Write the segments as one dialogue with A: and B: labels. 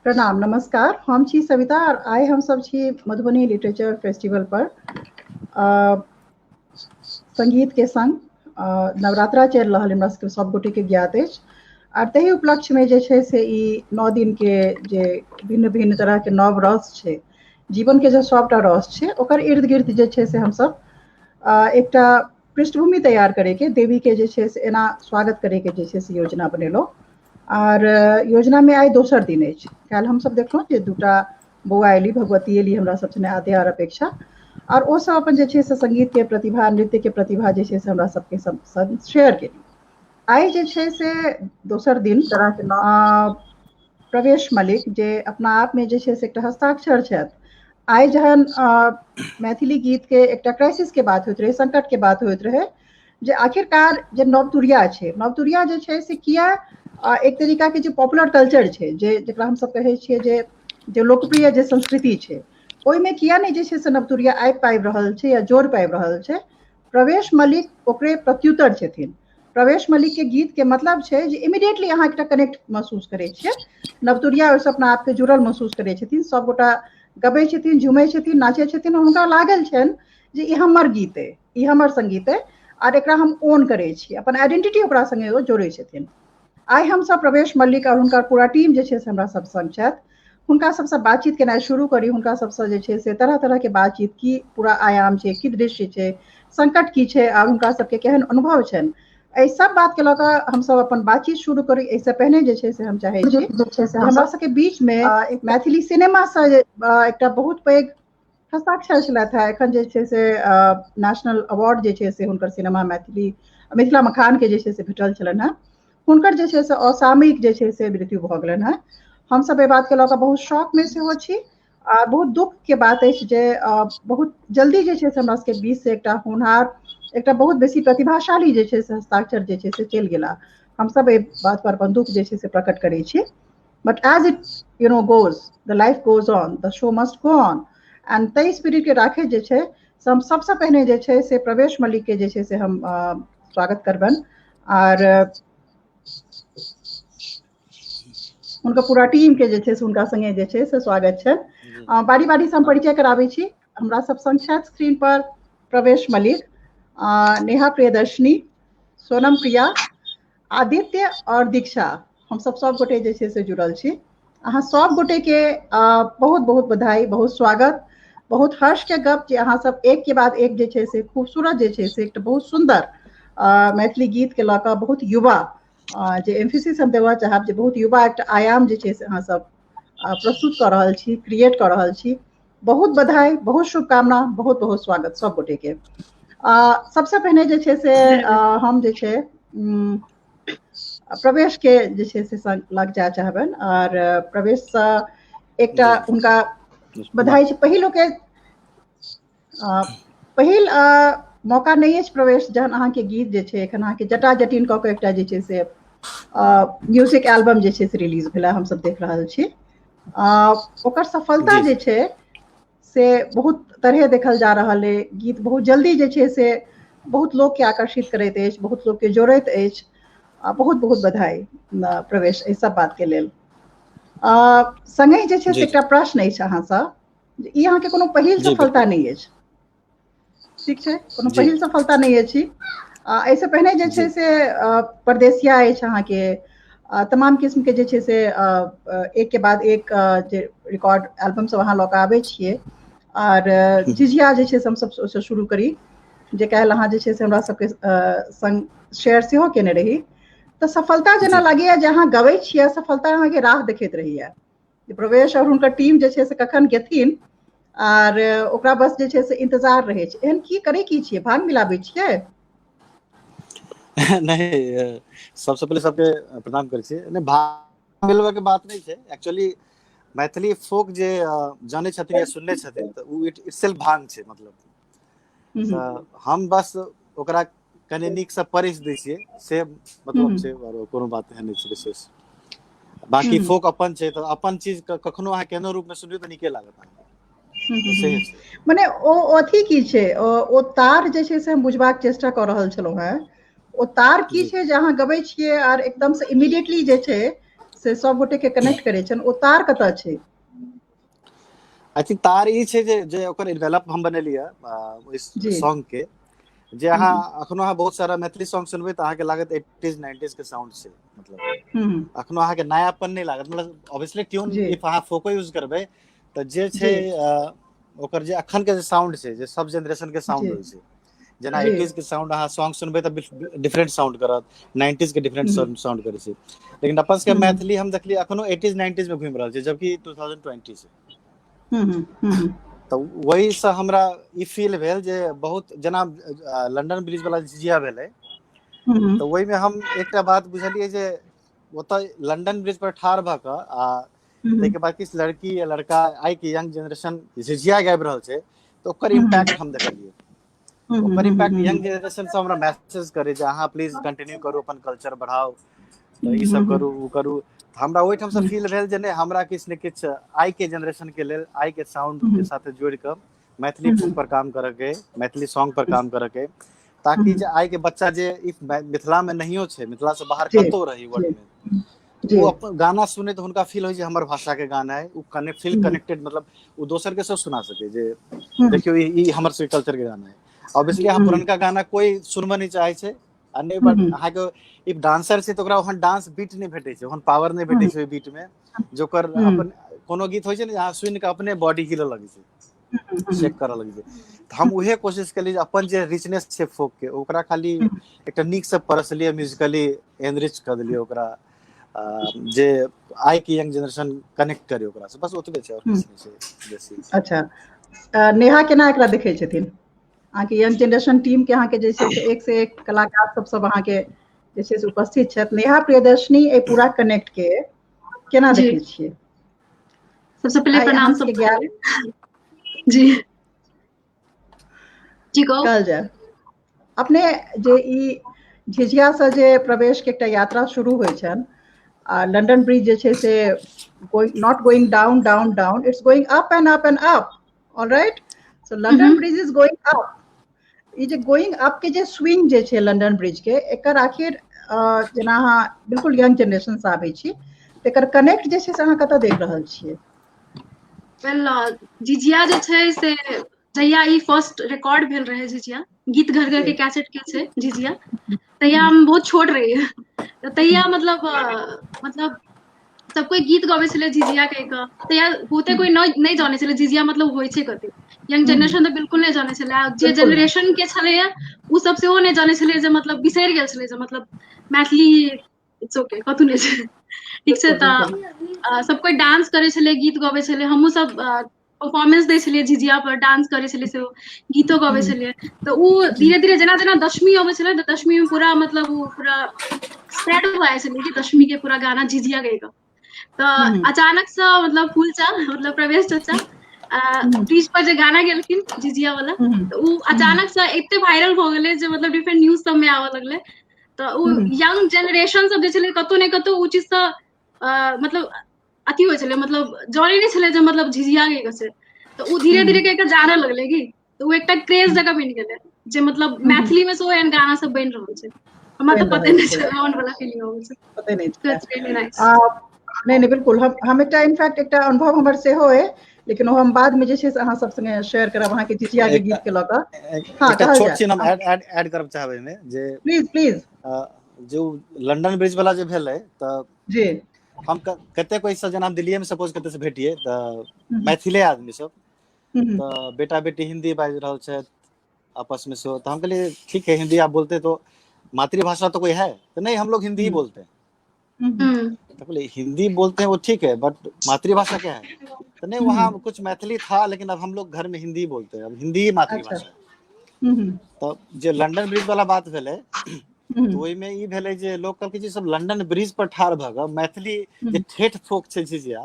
A: प्रणाम, नमस्कार। हम छी सविता और आइ हम सब छी मधुबनी लिटरेचर फेस्टिवल पर संगीत के संग नवरात्रा चलि रहल हमरा सबके सब गोटे के ज्ञात अछि और तही उपलक्ष्य में जे छै से ई 9 दिन के जे भिन्न भिन्न तरह के नव रस छै, जीवन के जो सबटा रस छै ओकर इर्द गिर्द जे छै से हम सब एकटा पृष्ठभूमि तैयार करे के, देवी के जे छै से एना स्वागत करे के जे छै से योजना बनेलहुँ। और योजना में आइ दोसर दिन अछि। काल्हि हमसब देखलहुँ जे दूटा बौआ एली, भगवती एली हमरा सब सने आधे और अपेक्षा, और ओ सब अपन जे छै से संगीत के प्रतिभा, नृत्य के प्रतिभा जे छै से हमरा सबके संग शेयर केली। आइ जे छै से दोसर दिन
B: तरह के
A: प्रवेश मलिक जे अपना आप में जे छै से एकटा हस्ताक्षर छथि। आइ जहन मैथिली गीत के एकटा क्राइसिस के बात होइत रहे, संकट के बात होइत रहे, जे आखिरकार जे नवतुरिया छै, नवतुरिया जे छै से किया एक तरीका के जो पॉपुलर कल्चर छै, जे जेकरा हम सब कहै छियै जे लोकप्रिय जे संस्कृति छै, ओहिमे किया नहीं जे छै से नवतुरिया आबि पाबि रहल छै या जोड़ पाबि रहल छै। प्रवेश मलिक ओकरे प्रत्युत्तर छथिन। प्रवेश मलिक के गीत के मतलब छै जे इमीडिएटली अहाँ एकटा कनेक्ट महसूस करै छियै, नवतुरिया ओहिसँ अपना आपके जुड़ल महसूस करै छथिन, सबगोटा गबै छथिन, झूमै छथिन, नाचै छथिन, हुनका लागल छनि जे ई हमर गीत अइ, ई हमर संगीत अइ और एकरा हम ओन करै छी, अपन आइडेंटिटी ओकरा संगे ओ जोड़ै छथिन। आइ हम सब प्रवेश मलिक और हुनकर पूरा टीम जे छै से हमरा सब संग छथि, हुनका सबसँ बातचीत केनाइ शुरू करी। हुनका सबसँ जे छै से तरह तरह के बातचीत, की पूरा आयाम छै, की दृश्य छै, संकट की छै और हुनका सबके केहन अनुभव छनि, एहि सब बात के लऽ कऽ हमसब अपन बातचीत शुरू करी। एहिसँ पहिने जे छै से हम चाहै छी
B: जे छै से
A: जे
B: हम
A: हमरा
B: सब
A: सबके बीच में
B: एकटा
A: मैथिली सिनेमासँ एकटा बहुत पैघ हस्ताक्षर छलथि है। एखन जे छै से नेशनल अवार्ड जे छै से हुनकर सिनेमा मिथिला मखान के जे छै से भेटल छलनि हैं। हुनकर जे छै से असामयिक जे छै से मृत्यु भऽ गेलनि हैं। हमसब एहि बात के लऽ कऽ बहुत शौक में सेहो छी आ बहुत दुख के बात अछि जे बहुत जल्दी जे छै से हमरा सबके बीच से एकटा होनहार, एकटा बहुत बेसी प्रतिभाशाली जे छै से हस्ताक्षर जे छै से चलि गेला। हमसब एहि बात पर अपन दुख जे छै से प्रकट करै छी। But as it goes, the life goes on, the show must go on, and ताहि स्पिरिट के राखैत जे छै से हम सबसँ पहिने जे छै से प्रवेश मलिक के जे छै से हम स्वागत करबनि और हुनकर पूरा टीम के जे छै से हुनका संगे जे छै से स्वागत छनि। बारी बारी से हम परिचय कराबै छी। हमरा सब संग छथि स्क्रीन पर प्रवेश मलिक, नेहा प्रियदर्शनी, सोनम प्रिया, आदित्य और दीक्षा। हम सब गोटे जे छै से जुड़ल छी। अहाँ सब गोटे के बहुत बहुत बधाई, बहुत स्वागत, बहुत हर्ष के गप जे अहाँ सब एक के बाद एक जे छै से खूबसूरत जे छै से एकटा बहुत सुंदर मैथिली गीत के लऽ कऽ बहुत युवा जे एम्फेसिस हम देबऽ चाहब जे बहुत युवा एकटा आयाम जे छै से अहाँ सब प्रस्तुत कऽ रहल छी, क्रिएट कऽ रहल छी। बहुत बधाई, बहुत शुभकामना, बहुत बहुत स्वागत सब गोटे के। सबसे पहिने जे छै से हम जे छै प्रवेश के जे छै से लग जाय चाहबनि और प्रवेश एकटा हुनका बधाई छै। पहिल के पहिल मौका नहीं अछि प्रवेश, जहन अहाँके गीत जे छै एखन अहाँके जटा जटिन कऽ के एकटा जे छै से म्यूजिक एल्बम जे छै से रिलीज भेला, हम सब देख रहल छी। ओकर सफलता जे छै से बहुत तरहे देखल जा रहल है। गीत बहुत जल्दी जे छै से बहुत लोग के आकर्षित करैत अछि, बहुत लोग के जोड़ैत अछि। बहुत बहुत बधाई प्रवेश एहि सब बात के लेल। संगे जे छै से एकटा प्रश्न अछि अहाँसँ, ई अहाँके कोनो पहिल सफलता नहीं अछि, ठीक छै? कोनो पहिल सफलता नहीं अछि। एहिसँ पहिने जे छै से परदेसिया अछि अहाँके, तमाम किस्म के जे छै से एक के बाद एक जे रिकॉर्ड एल्बम सब अहाँ लऽ कऽ आबै छियै। और झिझिया जे छै से हमसब ओहिसँ शुरू करी, जे काल्हि अहाँ जे छै से हमरा सबके संग शेयर सेहो केने रही। तऽ सफलता जेना लागैया जे अहाँ गबै छियै, सफलता अहाँके राह देखैत रहैया। प्रवेश और हुनकर टीम जे छै से कखन गेथिन और ओकरा बस जे छै से इंतजार रहै छै। एहन की करै की छियै, भाग मिलाबै छियै?
B: नहीं, सबसे पहले सबके प्रणाम करै छी। नहीं, भाग मिलबा के बात नहीं छै। एक्चुअली मैथिली फोक जे जानै छथिन या सुनने छथिन तऽ उ इटसेल्फ भांग छै। मतलब तऽ हम बस ओकरा कनि नीकसँ परिश दै छियै, से मतलब छै, और कोनो बात एहन नहीं छै विशेष। बाकी फोक अपन छै तऽ अपन चीज कखनो अहाँ केहनो रूप में सुनियौ तऽ नीके लागत अहाँके। से छै।
A: मने ओ अथी की छै, ओ तार जे छै से हम बुझबाक चेष्टा कऽ रहल छलहुँ हैं। ओ तार की
B: जी
A: छै जे अहाँ गबै छियै और एकदम से इमीडिएटली जे छै से सब गोटे के कनेक्ट करे छन ओ तार कतऽ छै?
B: आई थिंक तार ई छै जे ओकर डेवलप हम बनेलिए इस
A: जी
B: सॉन्ग के, जे अहाँ अखनो अहाँ बहुत सारा मैथिली सॉन्ग सुनबै तऽ अहाँके लागत 80s 90s के साउंड छै, मतलब अखनो अहाँके नयापन नहीं लागत, मतलब ऑब्वियसली ट्यून
A: जी
B: इफ अहाँ फोको यूज करबै तऽ जे छै
A: जी
B: ओकर जे अखन के जे साउंड छै, जे सब जनरेशन के साउंड
A: जी
B: होइ छै, जेना
A: जी
B: 80s के साउंड अहाँ सॉन्ग सुनबै तऽ डिफरेंट साउंड करत, 90s के डिफरेंट साउंड करै छै, लेकिन अपन सबके मैथिली हम देखलिए अखनो 80s 90s में घूमि रहल छै, जबकि 2020 छै। तऽ वहीसँ हमरा ई फील भेल जे बहुत जेना लंदन ब्रिज वाला झिझिया भेलै, तऽ ओहिमे हम एकटा बात बुझलियै जे ओतऽ लंदन ब्रिज पर ठाढ़ भऽ कऽ आ ताहिके बाद किछु लड़की या लड़का आइ के यंग जेनरेशन झिझिया गाबि रहल छै, तऽ ओकर इम्पैक्ट हम देखलियै। ओकर इम्पैक्ट यंग जेनरेशन से हमरा मैसेज करे जे अहाँ प्लीज कंटिन्यू करू, अपन कल्चर बढ़ाउ, तऽ ई सब करू ओ करू। हमरा ओहिठाम से फील भेल जे नहि, हमरा किछु ने किछु आइ के जेनरेशन के लेल, आइ के साउंड के साथ जोड़ि कऽ मैथिली फोक पर काम करऽ के, मैथिली सॉन्ग पर काम करऽ के, ताकि जे आइ के बच्चा जे मिथिला में नहियो छै, मिथिला से बाहर
A: जी
B: कतौ रही वर्ल्ड में,
A: जी
B: ओ अपन गाना सुने तऽ हुनका फील होइ छै हमर भाषा के गाना है, ओ फील कनेक्टेड, मतलब ओ दोसर के सब सुना सके जे देखियो ई हमर सबके कल्चर के गाना है। ऑब्वियसली अहाँ पुरनका गाना कोई सुनबऽ नहीं चाहे छै, आ नहि बट अहाँके इफ डांसर छै तऽ ओकरा ओहन डांस बीट नहीं भेटै छै, ओहन पावर नहीं भेटै छै ओहि बीट में, जे ओकर अपन कोनो गीत होइ छै ने अहाँ सुनि कऽ अपने बॉडी हिलऽ लगै छै, शेक करऽ लगै छै। तऽ हम उहे कोशिश केलियै जे अपन जे रिचनेस छै फोक के, ओकरा खाली एकटा नीक से परसलियै, म्यूजिकली एनरिच कऽ देलियै ओकरा, जे आइ के यंग जेनरेशन कनेक्ट करे ओकरा से, बस ओतबे छै, और किछु नहीं छै बेसी।
A: अच्छा, नेहा केना एकरा देखै छथिन? अहाँके यंग जेनरेशन टीम के अहाँके जे छै से एक से एक कलाकार सब अहाँके जे छै से उपस्थित छथि, नेहा प्रियदर्शनी एहि पूरा कनेक्ट के केना
C: जी
A: देखै छियै?
C: सबसे पहले
A: आइ अहाँ
C: प्रणाम
A: सबके
C: सबको।
A: ज्ञान
C: जी जी कहू।
A: कहल जाय अपने जे ई झिझिया से जे प्रवेश के एकटा यात्रा शुरू होइ छनि, आ लंदन ब्रिज जे छै से not going down down down, it's going up and up and up, all right, so London Bridge is going up। E J going up के जे स्विंग जे छै लंदन ब्रिज के, एकर आखिर जेना अहाँ बिल्कुल यंग जेनरेशन से आबै छी, तऽ एकर कनेक्ट जे छै से अहाँ कतऽ देख रहल छियै?
C: वेल झिझिया जे छै से जहिया ई फर्स्ट रिकॉर्ड भेल रहे झिझिया, गीत घर घर के कैसेट के छै झिझिया, तहिया हम बहुत छोट रहियै, तऽ तहिया मतलब सब कोई गीत गबै छलै झिझिया कहि कऽ, तहिया बहुते कोई नहीं जानै छलै झिझिया मतलब होइ छै कथी। यंग जेनरेशन तऽ बिल्कुल नहीं जानै छलै, जे
A: बिल्कुल नहीं।
C: जेनरेशन के छलैया उ सब सेहो नहीं जानै छलै, जे मतलब बिसरि गेल छलै जे मतलब मैथिली इट्स ओके कथु नहीं छै, ठीक छै।
A: बिल्कुल बिल्कुल
C: तऽ सब कोई डांस करै छलै, गीत गबै छलै, हमहूँ सब परफॉर्मेंस दै छलियै झिझिया पर, डांस करै छलियै सेहो, गीतो गबै छलियै। तऽ उ धीरे धीरे जेना जेना दशमी अबै छलै, तऽ दशमी में पूरा मतलब उ पूरा स्प्रेड भऽ जाइ छलै कि दशमी के पूरा गाना झिझिया कहि कऽ। तऽ अचानक से मतलब फूलचा मतलब प्रवेश चाचा ब्रिज पर जे गाना गेलखिन झिझिया वाला, तऽ उ अचानक से एते वायरल भऽ गेलै जे मतलब डिफरेंट न्यूज सब में आबऽ लगलै। तऽ उ यंग जेनरेशन सब जे छलै कतौ ने कतौ उ चीज से मतलब अथी होइ छलै, मतलब जानै नहि छलै जे मतलब झिझिया कहि कऽ छै, तऽ उ धीरे धीरे कहि कऽ जानऽ लगलै कि, तऽ उ एकटा क्रेज जकाँ बनि गेलै जे मतलब मैथिली में सेहो एहन गाना सब बनि रहल छै। हमरा
A: बनि
C: तऽ पते
A: रहल
C: नहि
A: छै,
C: छै, ओहन वाला फीलिंग अबै छै।
A: पते नहीं
C: So
A: छलै।
C: it's really nice।
A: नहीं नहीं बिल्कुल, हम एकटा इनफैक्ट एकटा अनुभव हमर सेहो है, लेकिन वो हम बाद में जे छै से अहाँ सब संगे शेयर करब, अहाँके झिझिया के गीत के लऽ कऽ। हाँ
B: एकटा
A: कहल
B: छोट
A: जाय,
B: चीज हम ऐड करब चाहबै एहिमे, जे
A: प्लीज प्लीज।
B: जो लंदन ब्रिज वाला जे भेलै, तऽ
A: जी
B: हम कते कोई से जेना हम दिल्ली में सपोज कते से भेटिए, तऽ मैथिले आदमी सब, तऽ बेटा बेटी हिंदी बाजि रहल छथि आपस में से, तो हम कहलिए ठीक है हिंदी आप बोलते तो मातृभाषा तो कोई है? तो नहीं हम लोग हिंदी ही बोलते हैं। तो बोले हिंदी बोलते हैं वो ठीक है, बट मातृभाषा क्या है? तो नहीं वहाँ कुछ मैथिली था, लेकिन अब हम लोग घर में हिंदी बोलते हैं, अब हिंदी ही
A: अच्छा
B: मातृभाषा है। तो जे लंदन ब्रिज वाला बात भेलै, तऽ ओहिमे ई भेलै जे लोग कहलकै जे सब लंदन ब्रिज पर ठाढ़ भऽ कऽ मैथिली जे ठेठ फोक छै झिझिया,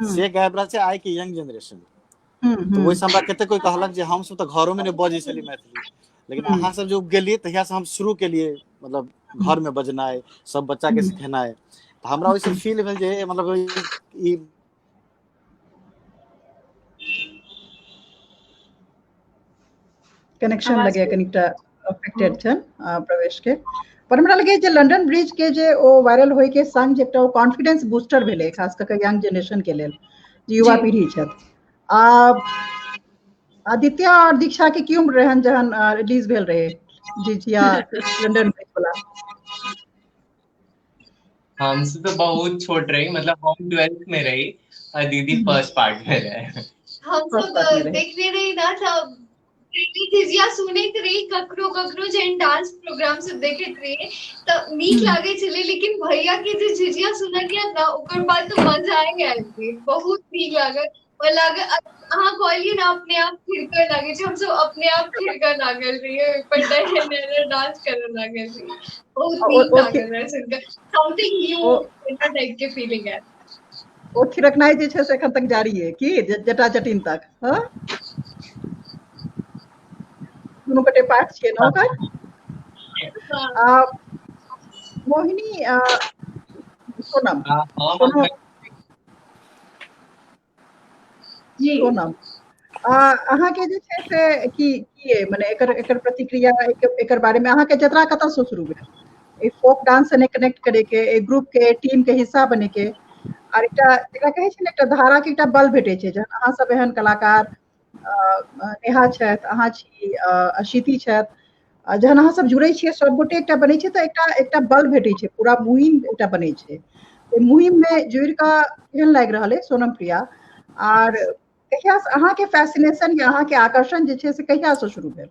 B: से गाबि रहल छै आइ के यंग जेनरेशन। तऽ ओहिसँ हमरा कते कोई कहलक जे हमसब तऽ घरो में नहि बजै छलियै मैथिली, लेकिन अहाँ सब जो गेलियै तहिया से हम शुरू केलियै, मतलब घर में बजनाइ, सब बच्चा के सिखेनाइ। तऽ हमरा ओहिसँ फील भेल जे मतलब ई
A: कनेक्शन
C: आवाज
A: लगे कनिकटा अफेक्टेड छन प्रवेश के, पर हमरा लगे जे लंडन ब्रिज के जे ओ वायरल होय के संग जे एकटा ओ कॉन्फिडेंस बूस्टर भेलै खास कऽ यंग जनरेशन के लेल जे युवा
C: जी
A: पीढ़ी छथि आ आदित्य और दीक्षा के की उम्र रहन जहन रिलीज भेल रहे झिझिया लंदन ब्रिज वाला?
D: हमसे तो बहुत छोट रही, मतलब हम 12th में रही और दीदी फर्स्ट पार्ट में रहे।
E: हम
A: First
E: सब
A: part में रहे।
E: देखने रही ना सब झिझिया सुनैत रही, ककरो ककरो जेहन डांस प्रोग्राम सब देखैत रही तऽ नीक लागे छलै, लेकिन भैया के जे झिझिया सुनलियै ना ओकर बाद तो मजा आ गेल रही, बहुत नीक लागल। और लागल अहाँ कहलियै ना अपने आप थिरकऽ लागे छै, हम सब अपने आप थिरकऽ लागल रहियै, पर डांस करऽ लागल रही, बहुत नीक लागल रहे सुनकर, समथिंग न्यू टाइप के फीलिंग है।
A: ओ थिरकनाइ जे छै से एखन तक जारी है कि जटा जटिन तक? हाँ दुनू गोटे पार्ट छियै ना ओकर? मोहिनी सोनम
D: हम
C: जी
A: सोनम अहाँके जे छै से की अइ मने एकर प्रतिक्रिया एकर बारे में अहाँके जतरा कतऽ से शुरू भेल ए फोक डांस से कनेक्ट करे के, ए ग्रुप के टीम के हिस्सा बने के, आर एकटा एकरा कहै छै ने एकटा धारा के एकटा बल भेटै छै जहन अहाँ सब एहन कलाकार नेहा छथि, अहाँ छी, अशिति छथि, जहन अहाँ सब जुड़ै छियै सब गोटे एकटा बनै छै तऽ एकटा बल भेटै छै, पूरा मुहिम एकटा बनै छै। मुहिम में जुड़ि कऽ केहन लागि रहल है सोनम प्रिया, आर कहिया से अहाँके फैसिनेशन या अहाँके आकर्षण जे छै से कहिया से शुरू भेल?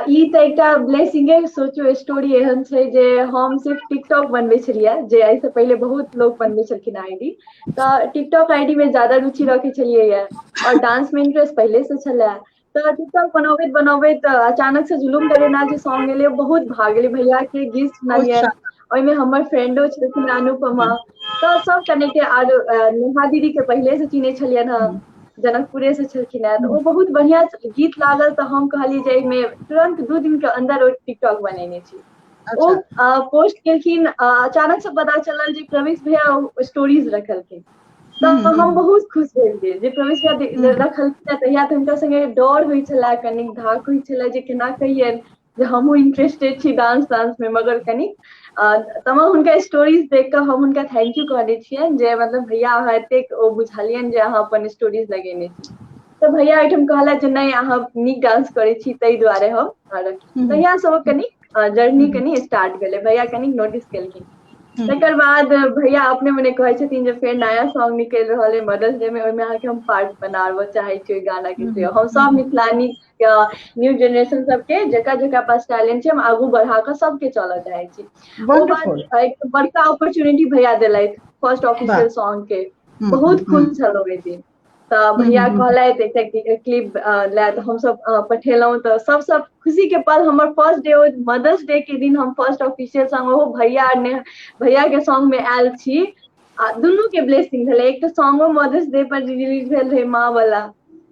F: ई तऽ एकटा ब्लेसिंगे सोचो स्टोरी एहन छै जे हम सिर्फ टिकटॉक बनबै छलियै, जे एहिसँ पहिले बहुत लोग बनबै छलखिन आईडी, तऽ टिकटॉक आईडी में ज्यादा रुचि रखै छलियै और डांस में इंटरेस्ट पहले से छलै, तऽ टिकटॉक बनबैत बनबैत अचानक से जुलुम करेना जे सॉन्ग एलै बहुत भाग गेलै, भैया के गीत सुनलियनि, ओहिमे हमर फ्रेंडो छलखिन अनुपमा, तऽ सब कनेक्ट, आर नेहा दीदी के पहले से चिन्है छलियनि हँ, जनकपुरे से छलखिन है, तो वो बहुत बढ़िया गीत लागल, तो हम कहलिए जे एहिमे तुरंत 2 दिन के अंदर वो टिकटॉक बनेने छी। ओ पोस्ट केलखिन, अचानक से पता चलल जे प्रवेश भैया स्टोरीज रखलखिन, तऽ हम बहुत खुश भेलियै जे प्रवेश भैया रखलखिन, तहिया तऽ हुनका संगे डर होइ छलै, कनिक धाक होइ छलै जे केना कहियनि जे हमहूँ इंटरेस्टेड छी डांस में, मगर कनिक तमाम हुनका स्टोरीज देख कऽ हम हुनका थैंक यू कहने छियनि जे मतलब भैया अहाँ एतेक ओ बुझलियनि जे अहाँ अपन स्टोरीज लगेने छी, तऽ भैया एहिठाम कहलथि जे नहीं अहाँ नीक डांस करै छी ताहि दुआरे हम तहिया से ओ कनि जर्नी कनि स्टार्ट भेलै, भैया कनि नोटिस केलखिन। तकर बाद भैया अपने मने कहै छथिन जे फेर नया सॉन्ग निकलि रहल है मदर्स डे में, ओहिमे अहाँके हम पार्ट बनाबऽ चाहै छी, ओहि गाना के से हम सब मिथिलानी न्यू जनरेशन सबके जकरा जकरा पास टैलेंट छै हम आगू बढ़ा कऽ सबके चलऽ चाहै छी। ओ बात एक बड़का अपॉर्चुनिटी भैया देलथि फर्स्ट ऑफिशियल सॉन्ग के, बहुत खुश छलहुँ ओहि दिन, तऽ भैया कहलथि एकटा क्लिप लए, तऽ हमसब पठेलहुँ, तऽ सबसँ खुशी के पल हमर फर्स्ट डे मदर्स डे के दिन हम फर्स्ट ऑफिशियल सॉन्ग ओहो भैया के सॉन्ग में आयल छी, आ दुनू के ब्लेसिंग भेलै, एक तऽ सॉन्गो मदर्स डे पर रिलीज भेल रहै माँ वाला,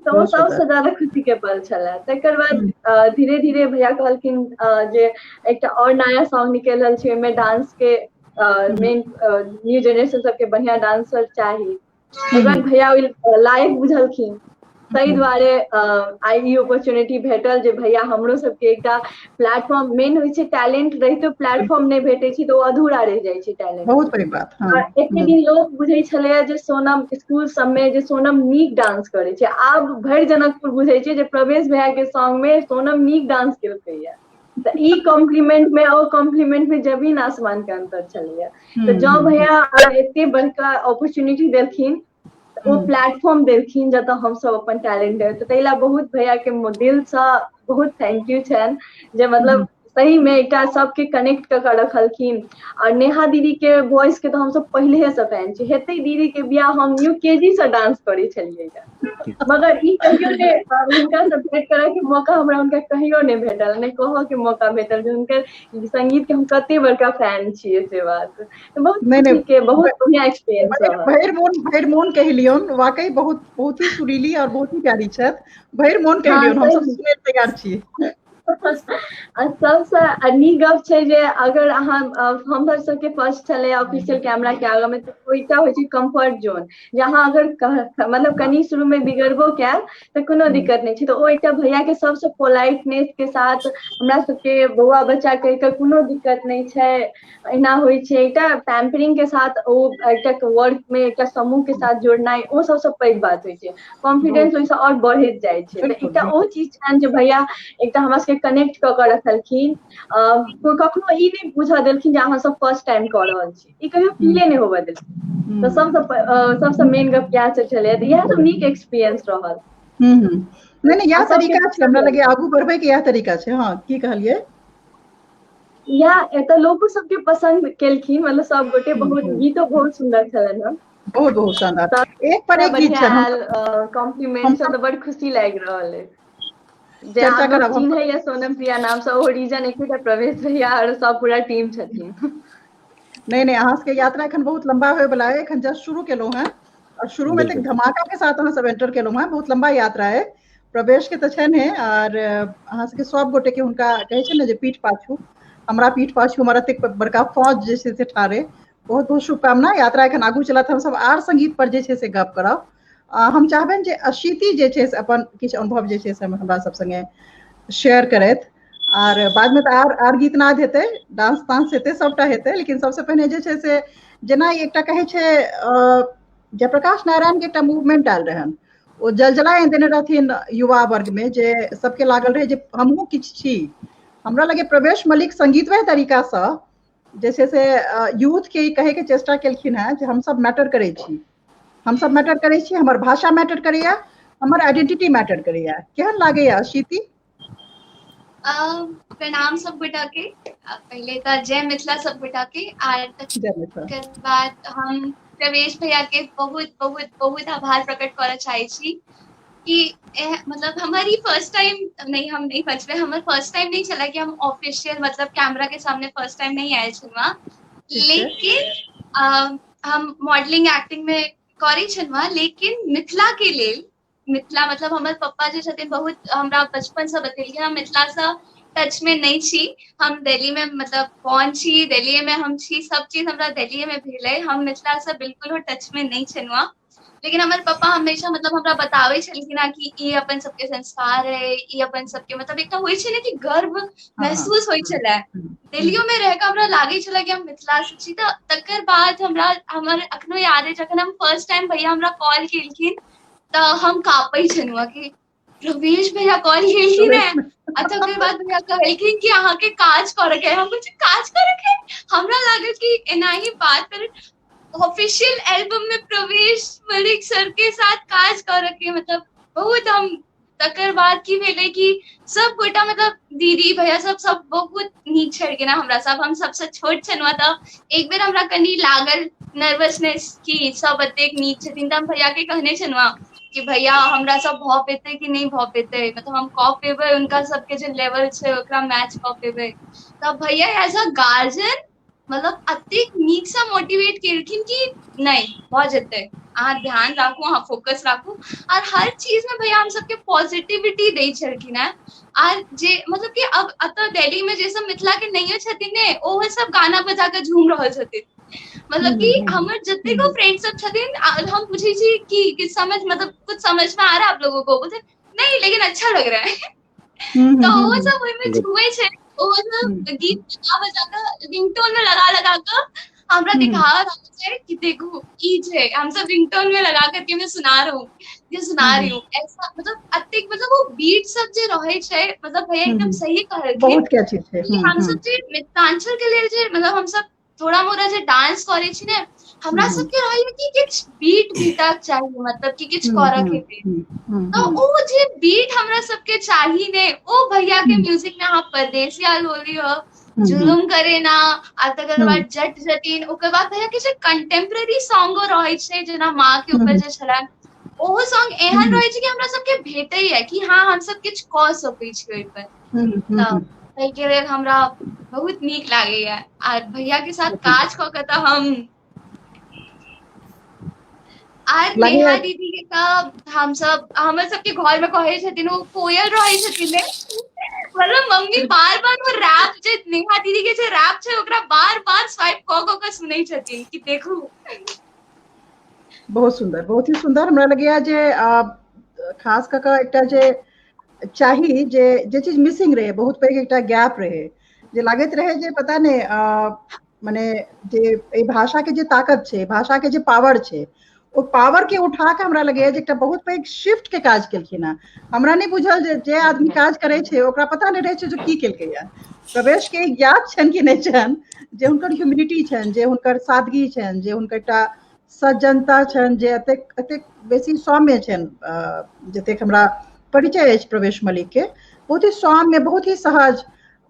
F: तऽ ओ सबसँ ज्यादा खुशी के पल छलै। तकर बाद धीरे धीरे भैया कहलखिन जे एकटा और नया सॉन्ग निकलि रहल छै, ओहिमे डांस के मेन न्यू जनरेशन सबके बढ़िया डांसर चाही, तकर बाद भैया लायक बुझलखिन, ताहि दुआरे आइ ई अपॉर्चुनिटी भेटल जे भैया हमरो सबके एकटा प्लेटफॉर्म, मेन होइ छै टैलेंट रहितो प्लेटफॉर्म नहि भेटै छै तऽ ओ अधूरा रहि जाइ छै टैलेंट।
A: बहुत बड़ी बात।
F: एते दिन लोग बुझै छलैया जे सोनम स्कूल सबमे जे सोनम नीक डांस करै छै, आब भरि जनकपुर बुझै छै जे प्रवेश भैया के सॉन्ग में सोनम नीक डांस केलकैया, तऽ ई कॉम्प्लीमेंट में और कॉम्प्लीमेंट में जमीन आसमान के अंतर छलैया। तऽ जँ भैया एते बड़का अपॉर्चुनिटी देलखिन, ओ प्लेटफॉर्म देलखिन जतऽ हमसब अपन टैलेंट है, तऽ ताहि लए बहुत भैया के दिलसँ बहुत थैंक यू छनि, जे मतलब सही में एकटा सबके कनेक्ट कऽ के रखलखिन। और नेहा दीदी के वॉइस के तो हम सब पहले से फैन छी, हेते दीदी के बियाह हम UKG से डांस करे छलियै, मगर ई कहियो ने हुनका से भेंट करऽ के मौका हमरा हुनका कहियो नहि भेटल, नहि कहऽ के मौका भेटल जे हुनकर संगीत के हम कते बड़का फैन छियै से बात, तो बहुत खुशी के बहुत बढ़िया एक्सपीरियंस रहल।
A: भैर मोन कहलियौन, वाकई बहुत बहुत ही सुरीली और बहुत ही प्यारी छथि, भैर मोन कहलियौन, हम सब सुनै तैयार छी।
F: आ सबसे नीक गप छै जे अगर अहाँ हमर सबके फर्स्ट छलै ऑफिशियल कैमरा के आगे में, तो ओइटा होइ छै कंफर्ट जोन, जहाँ अगर मतलब कनी शुरू में बिगड़बो कैल तऽ कोनो दिक्कत नहीं छै। तो ओ एकटा भैया के सबसे पोलाइटनेस के साथ हमरा सबके बौआ बच्चा कहि के कोनो दिक्कत नहीं छै, एना होइ छै एकटा पैम्परिंग के साथ ओ एकटा वर्क में एकटा समूह के साथ जोड़नाइ ओ सबसे पैघ बात होइ छै, कॉन्फिडेंस ओइसे और बढ़ैत जाइ छै। तऽ
A: बिल्कुल
F: एकटा ओ
A: बिल्कुल
F: चीज छनि जे भैया एकटा हमरा सबके कनेक्ट कऽ के रखलखिन। कोई कखनो ई नहीं बुझऽ देलखिन जे अहाँ सब फर्स्ट टाइम कऽ रहल छी, ई कहियो फीले नहीं होबऽ देलखिन। तऽ सबसे मेन गप इएह सब छलै, तऽ इएह सब नीक एक्सपीरियंस रहल।
A: नहीं नहीं,
F: आ
A: यह
F: सबके
A: तरीका छै, हमरा
F: पसंद
A: लगे आगू बढ़बै के यह तरीका छै। हाँ, की कहलिए?
F: या एतऽ लोको सबके पसंद केलखिन, मतलब सब गोटे बहुत,
A: हम्म,
F: गीतो बहुत सुंदर छलनि हँ।
A: बहुत बहुत शानदार, एक पर एक गीत
F: बढ़िया
A: छनि।
F: आयल कॉम्प्लीमेंट सब,
A: हम
F: तऽ बड़ खुशी लागि रहल है। जे
A: चर्चा
F: आब लोग
A: करब हम
F: चिन्है या सोनम प्रिया नाम से, ओ रीजन एकेटा प्रवेश भैया और सब पूरा टीम छथिन।
A: नहीं नहीं, अहाँ सबके यात्रा एखन बहुत लंबा होय वाला है, एखन जस्ट शुरू केलहुँ हैं, और शुरू में तक
B: बिल्कुल
A: धमाका के साथ अहाँ सब एंटर केलहुँ हैं, बहुत लंबा यात्रा है। प्रवेश के तऽ छनि है, और अहाँ सबके सब गोटे के हुनका कहै छै ने जे पीठ पाछू, हमरा पीठ पाछू हमर एतेक बड़का फौज जे छै से ठाढ़े, बहुत बहुत शुभकामना। यात्रा एखन आगू चलत, हम सब आर संगीत पर जे छै से गप करब। हम चाहबनि जे अशीति जे छै से अपन किछु अनुभव जे छै से हमरा सब संगे शेयर करथि, आर बाद में तऽ आर गीत नाद हेतै, डांस तांस हेतै, सबटा हेतै, लेकिन सबसे पहिने जे छै से जेना एकटा कहै छै जयप्रकाश नारायण के एकटा मूवमेंट आयल रहन, ओ जलजलाय देने रहथिन युवा वर्ग में, जे सबके लागल रहे जे हमहूँ किछु छी। हमरा लगे प्रवेश मलिक संगीतमय तरीका से जे छै से यूथ के ई कहे के चेष्टा केलखिन हैं जे हम सब मैटर करै छी, हम सब मैटर करै छी, हमर भाषा मैटर करैया, हमर आइडेंटिटी मैटर करैया। केहन लागैया शीति?
E: प्रणाम सब गोटा के। पहले तो जय मिथिला सब गोटा के, आर
A: जय मिथिला।
E: तकर बाद हम प्रवेश भैया के बहुत बहुत बहुत आभार प्रकट करऽ चाहै छी कि मतलब हमारी फर्स्ट टाइम नहीं, हम नहीं बच रहे, हमारा फर्स्ट टाइम नहीं चला कि हम ऑफिशियल मतलब कैमरा के सामने फर्स्ट टाइम नहीं आए छलवा, लेकिन हम मॉडलिंग एक्टिंग में करी छलवा, लेकिन मिथिला के लेल, मिथिला मतलब हमर पप्पा जे छथिन बहुत हमरा बचपन से बतेलखिन, हम मिथिला से टच में नहीं छी। हम दिल्ली में मतलब कौन छी, दिल्ली में हम छी, सब चीज हमरा दिल्ली में भेलै, हम मिथिला से बिल्कुल टच में नहीं छलवा। लेकिन हमर पप्पा हमेशा मतलब हमरा बताबै छलखिन कि ई अपन सबके संस्कार है, ई अपन सबके मतलब एकटा होइ छै ने कि गर्व महसूस होइ छलै। दिल्लियो में रह के हमरा लागे छलै कि हम मिथिला से छी। तऽ तकर बाद हमरा हमर अखनो याद है, जखन हम फर्स्ट टाइम भैया हमरा कॉल केलखिन तऽ हम कापै छलहुँ कि प्रवेश भैया कॉल केलखिन है, तकर बाद भैया कहलखिन कि अहाँके काज करे के, हम कुछ काज करे के, हमरा लागल कि एनाही बात करे, ऑफिशियल एल्बम में प्रवेश मलिक सर के साथ काज करे के, मतलब बहुत हम। तकर बाद की भेलै कि सब गोटा मतलब दीदी भैया सब बहुत नीक छलखिन हमरा सब, हम सबसे छोट छलहुँ तऽ एक बेर हमरा कनी लागल नर्वसनेस कि सब एतेक नीक छथिन, तऽ हम भैया के कहने छलहुँ कि भैया हमरा सब भऽ पेतै कि नहीं भऽ पेतै, मतलब हम कऽ पेबै उनका सबके जे लेवल छै ओकरा मैच कऽ पेबै। तऽ भैया एज अ गार्जियन मतलब अतेक नीक से मोटिवेट केलखिन कि नहीं भऽ जेतै, अहाँ ध्यान राखू, अहाँ फोकस राखू, और हर चीज में भैया हम सबके पॉजिटिविटी दै छलखिन हैं। आर जे मतलब कि अब अतऽ दिल्ली में जे सब मिथिला के नहियो छथिन ने, ओहो सब गाना बजा के झूम रहल छथिन। मतलब कि हमर जतेको फ्रेंड सब छथिन, हम पूछे छी कि समझ मतलब कुछ समझ में आ रहा है आप लोगों को, बोलते नहीं लेकिन अच्छा लग रहा है। तो वो सब ओहिमे झूमै छै, ओहो सब गीत बजा बजा के रिंगटोन में लगा लगा के हमरा दिखा रहा है कि देखो ई छै, हम सब रिंगटोन में लगा करके मैं सुना रहा हूँ, ये सुना रही हूँ, ऐसा मतलब अतेक मतलब वो बीट सब जे रहे छै, मतलब भैया एकदम सही कहलखिन
A: बहुत क्या चीज है।
E: कि हम सब जे मिथिलांचल के लेल जे मतलब हम सब थोड़ा मोड़ा जे डांस करे छी ने, हमरा सबके रहैया कि किछु बीट बीटक चाहिए, मतलब कि किछु करऽ के लेल। तो ओ जे बीट हमरा सबके चाही ने, ओ भैया के म्यूजिक में अहाँ परदेसिया लोली हो, जुलुम करे ना, आ तकर बाद जट जटिन, ओकर बाद भैया के जे कंटेम्प्रेरी सॉन्गो रहै छै, जेना माँ के ऊपर जे छलनि, ओहो सॉन्ग एहन रहै छै कि हमरा सबके भेटैया कि हाँ हम सब किछु कऽ सकै छी ओहि पर। तऽ ताहि के लेल हमरा बहुत नीक लागैया, आर भैया के साथ काज कऽ के तऽ हम आर
A: लगे
E: नेहा दीदी के तब हम सबके घर में कहे छथिन वो कोयल रहे छथिन ने मतलब मम्मी बार बार वो रैप जे नेहा दीदी के जे रैप छै ओकरा बार बार स्वाइप क के सुनै छथिन कि देखू।
A: बहुत सुंदर, बहुत ही सुंदर। हमरा लगैया जे खास कऽ कऽ एकटा जे चाही जे चीज मिसिंग रहे, बहुत पैघ एकटा गैप रहे, जे लागैत रहे जे पता नहीं माने जे एहि भाषा के जे ताकत छै, भाषा के जे पावर छै, ओ पावर के उठा के हमरा लगैया जे एकटा बहुत पैघ शिफ्ट के काज केलखिन हेँ। हमरा नहीं बुझल जे आदमी काज करे छै ओकरा पता नहीं रहे छै जे की केलकै या। प्रवेश के याद छनि कि नहीं छनि जे हुनकर ह्यूमिलिटी छनि, जे हुनकर सादगी छनि, जे हुनकर एकटा सज्जनता छनि, जे एतेक एतेक बेसी सौम्य छनि, जतेक हमरा परिचय अछि प्रवेश मलिक के। बहुत ही सौम्य, बहुत ही सहज,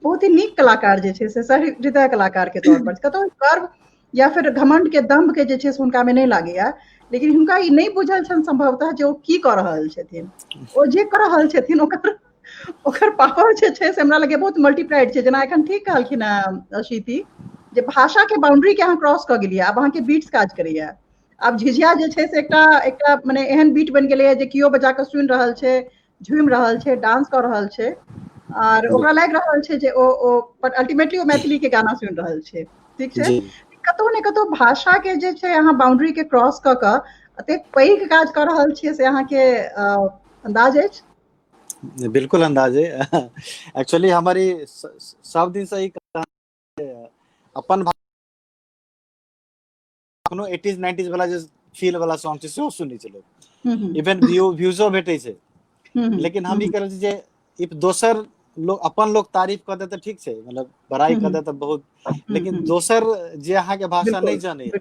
A: बहुत ही नीक कलाकार जे छै से सहृदय कलाकार के तौर पर कतौ गर्व या फिर घमंड के दम्भ के जे छै से हुनका में नहीं लागैया। लेकिन हुनका ई नहीं बुझल छनि संभवतः जे ओ की कऽ रहल छथिन। ओ जे कऽ रहल छथिन ओकर पावर जे छै से हमरा लगे बहुत मल्टीप्लाइड छै। जेना एखन ठीक कहलखिन अशीति जे भाषा के बाउंड्री के अहाँ क्रॉस कऽ गेलियै, आब अहाँके बीट्स काज करैया। आब झिझिया जे छै से एकटा माने एहन बीट बनि गेलै जे कियो बजा कऽ सुनि रहल छै, झूमि रहल छै, डांस कऽ रहल छै, और ओकरा लागि रहल छै जे ओ पर अल्टीमेटली ओ मैथिली के गाना सुनि रहल छै। ठीक छै,
B: जी
A: कतौ ने कतौ भाषा के जे छै अहाँ बाउंड्री के क्रॉस कऽ कऽ एतेक पैघ काज कऽ रहल छियै से अहाँके अंदाज अछि?
B: बिल्कुल अंदाज है। एक्चुअली हमारी सब दिन से ही अपन कोनो 80s 90s वाला जे फील वाला सॉन्ग छै सेहो सुनै छै लोग, इवन व्यूजो भेटै छै। लेकिन हम ई करै छी जे इफ दोसर लोग अपन लोग तारीफ कर दे तऽ ठीक छै, मतलब बड़ाई कर दे तऽ बहुत, लेकिन दोसर जे अहाँ के भाषा नहीं जाने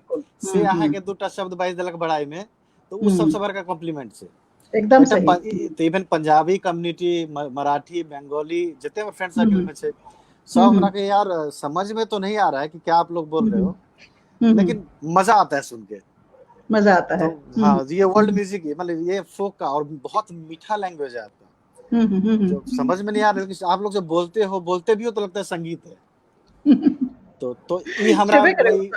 B: से अहाँ के दूटा शब्द बाजि देलक बड़ाई में, तो उ सबसे बड़का कॉम्प्लीमेंट छै।
A: एकदम सही।
B: तो इवन पंजाबी कम्युनिटी, मराठी, बंगाली जितने फ्रेंड सर्कल में छै, सब हमरा के यार समझ में तो नहीं आ रहा है कि क्या आप लोग बोल रहे हो, लेकिन मजा आता है सुन के,
A: मजा आता है।
B: तो हाँ ये वर्ल्ड म्यूजिक है, मतलब ये फोक का और बहुत मीठा लैंग्वेज है आपका, जो समझ में नहीं आ रहा है। आप लोग जो बोलते भी हो तो लगता है संगीत है। तो ई हमरा भाई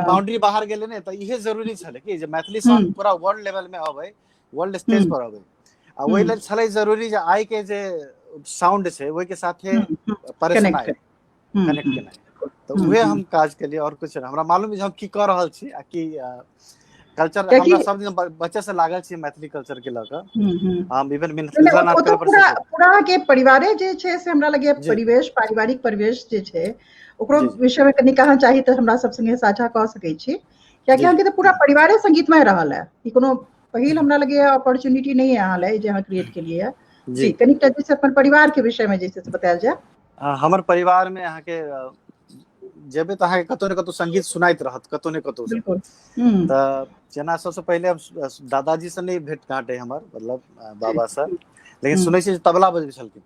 B: बाउंड्री बाहर गेले ने, तो इहे जरूरी छले कि जे मैथिली सॉन्ग पूरा वर्ल्ड लेवल में आवे, वर्ल्ड स्टेज पर आवे, आ ओहि लेल छले जरूरी जे आई के जे साउंड छै ओहि के साथे परेशानी कनेक्ट केनाइ। तो उहे हम काज के लिए और कुछ हमरा मालूम है हम की कर रहल छी, आ कि कल्चर हमरा सब दिन बच्चे से लागल छी मैथिली कल्चर के लऽ कऽ। हम इवन मिथिला नाटक पर
A: पूरा के परिवारे जे छै से हमरा लगे परिवेश, पारिवारिक परिवेश जे छै ओकरो विषय में कनी कहना चाही तऽ हमरा सब संगे साझा कऽ सकै छी, कियाकि अहाँके तऽ पूरा परिवारे संगीतमय रहल है। ई कोनो पहिल हमरा लगे अपॉर्चुनिटी नहीं है अहाँ ले जे अहाँ क्रिएट केलिए है। जी कनिटा जे छै अपन परिवार के विषय में जे छै से बतायल जाय।
B: हमर परिवार में अहाँके जेबे तऽ अहाँके कतौ ने कतौ संगीत सुनाइत रहत, कतौ ने कतौ से। तऽ जेना सबसे पहिले दादाजी से नहीं भेंट घाट है हमर, मतलब बाबा से, लेकिन सुनै छी तबला बजबै छलखिन,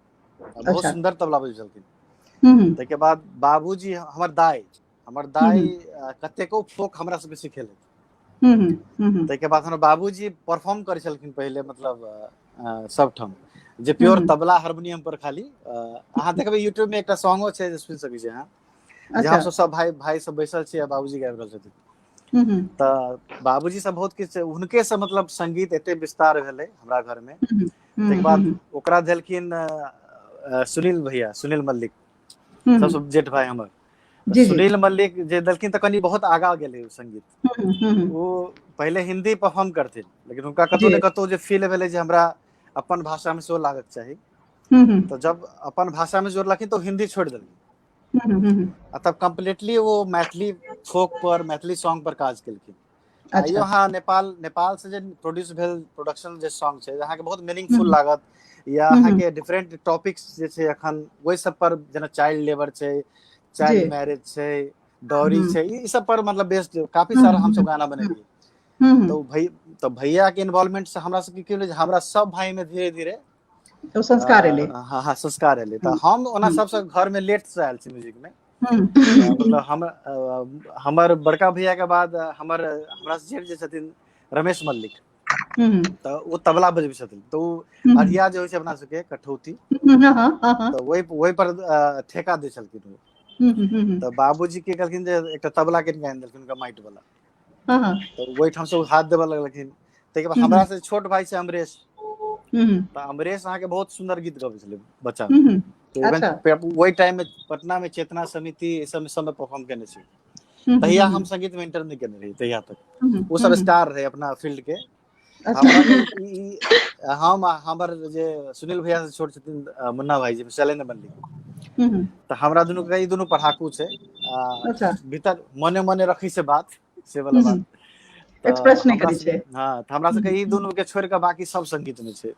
B: बहुत सुंदर तबला बजबै छलखिन। ताहि के बाद बाबूजी हमर दाई कतेको फोक हमरा सबके सिखेलथि। ताहि के बाद हमर बाबूजी परफॉर्म करै छलखिन पहिले, मतलब सबठाम जे प्योर तबला हारमोनियम पर खाली। अहाँ देखबै यूट्यूब में एकटा सॉन्गो छै जे सुनि सकै छी अहाँ, जे हम सब भाई सब बैसल छी आ बाबूजी गाबि रहल छथिन। तऽ बाबूजी सब बहुत किछु हुनके से मतलब संगीत एते विस्तार भेलै हमरा घर में। ताहि बाद ओकरा देलखिन सुनील भैया, सुनील मल्लिक, सबसे जेठ भाई हमर। सुनील मल्लिक जे देलखिन तऽ कनी बहुत आगा गेलै संगीत। वो पहले हिंदी परफॉर्म करथिन, लेकिन उनका कतौ ने कतौ जे फील भेलै जे हमरा अपन भाषा में सेहो लागत चाही, तो जब अपन भाषा में जोड़लखिन तो हिंदी छोड़ देलखिन, तब कम्प्लीटली वो मैथिली फोक पर, मैथिली सॉन्ग पर काज केलखिन। आइयो अहाँ नेपाल से जे प्रोड्यूस भेल प्रोडक्शन जे सॉन्ग छै अहाँके बहुत मीनिंगफुल लागत, या अहाँके डिफरेंट टॉपिक्स जे छै अखन ओहि सब पर, जेना चाइल्ड लेबर छै, चाइल्ड मैरिज छै, डॉरी छै, ई सब पर मतलब बेस्ड काफी सारा हम सब गाना बनेलिए। तो भैया के इन्वॉल्वमेंट से हमरा सबके की भेलै, हमरा सब भाई में धीरे धीरे
A: संस्कार एलै।
B: हाँ संस्कार एलै। तऽ हम ओना सबसे घर में लेट से आयल छी म्यूजिक में, मतलब हमर बड़का भैया के बाद हमरा जेठ जे छथिन रमेश मल्लिक, तऽ वो तबला बजबै छथिन। तऽ ओ अरिया जे होइ छै अपना सबके कठौती, तऽ वही पर ठेका दै छलखिन। तऽ बाबूजी की कहलखिन जे एकटा तबला के आनि देलखिन उनका माइट वाला, तऽ वही ठाम से हाथ देबऽ लगलखिन। ताहिके बाद हमरा से छोट भाई छै अमरेश,
A: हम्म,
B: तऽ अमरेश अहाँके बहुत सुंदर गीत गबै छलै बच्चा
A: हम्म,
B: में। तो इवन
A: अच्छा।
B: वही टाइम में पटना में चेतना समिति सब में परफॉर्म केने छी।
A: हम्म,
B: तहिया
A: हम्म,
B: हम संगीत में इंटर नहीं केने रही तहिया तक,
A: हम्म,
B: वो सब स्टार रहे अपना फील्ड के।
A: अच्छा।
B: हमरा में हम हमर जे सुनील भैया से छोट छथिन मुन्ना भाई जी शैलेंद्र मल्लिक,
A: हम्म,
B: तऽ हमरा दुनू के ई दुनू पढ़ाकू छै,
A: अच्छा।
B: भीतर मने मने रखी से बात से वाला बात।
A: एक्सप्रेस
B: तऽ
A: नहीं
B: हमरा
A: करी
B: से
A: छे।
B: हाँ तऽ हमरा सबके ई दुनू के छोड़ के बाकी सब संगीत में छै।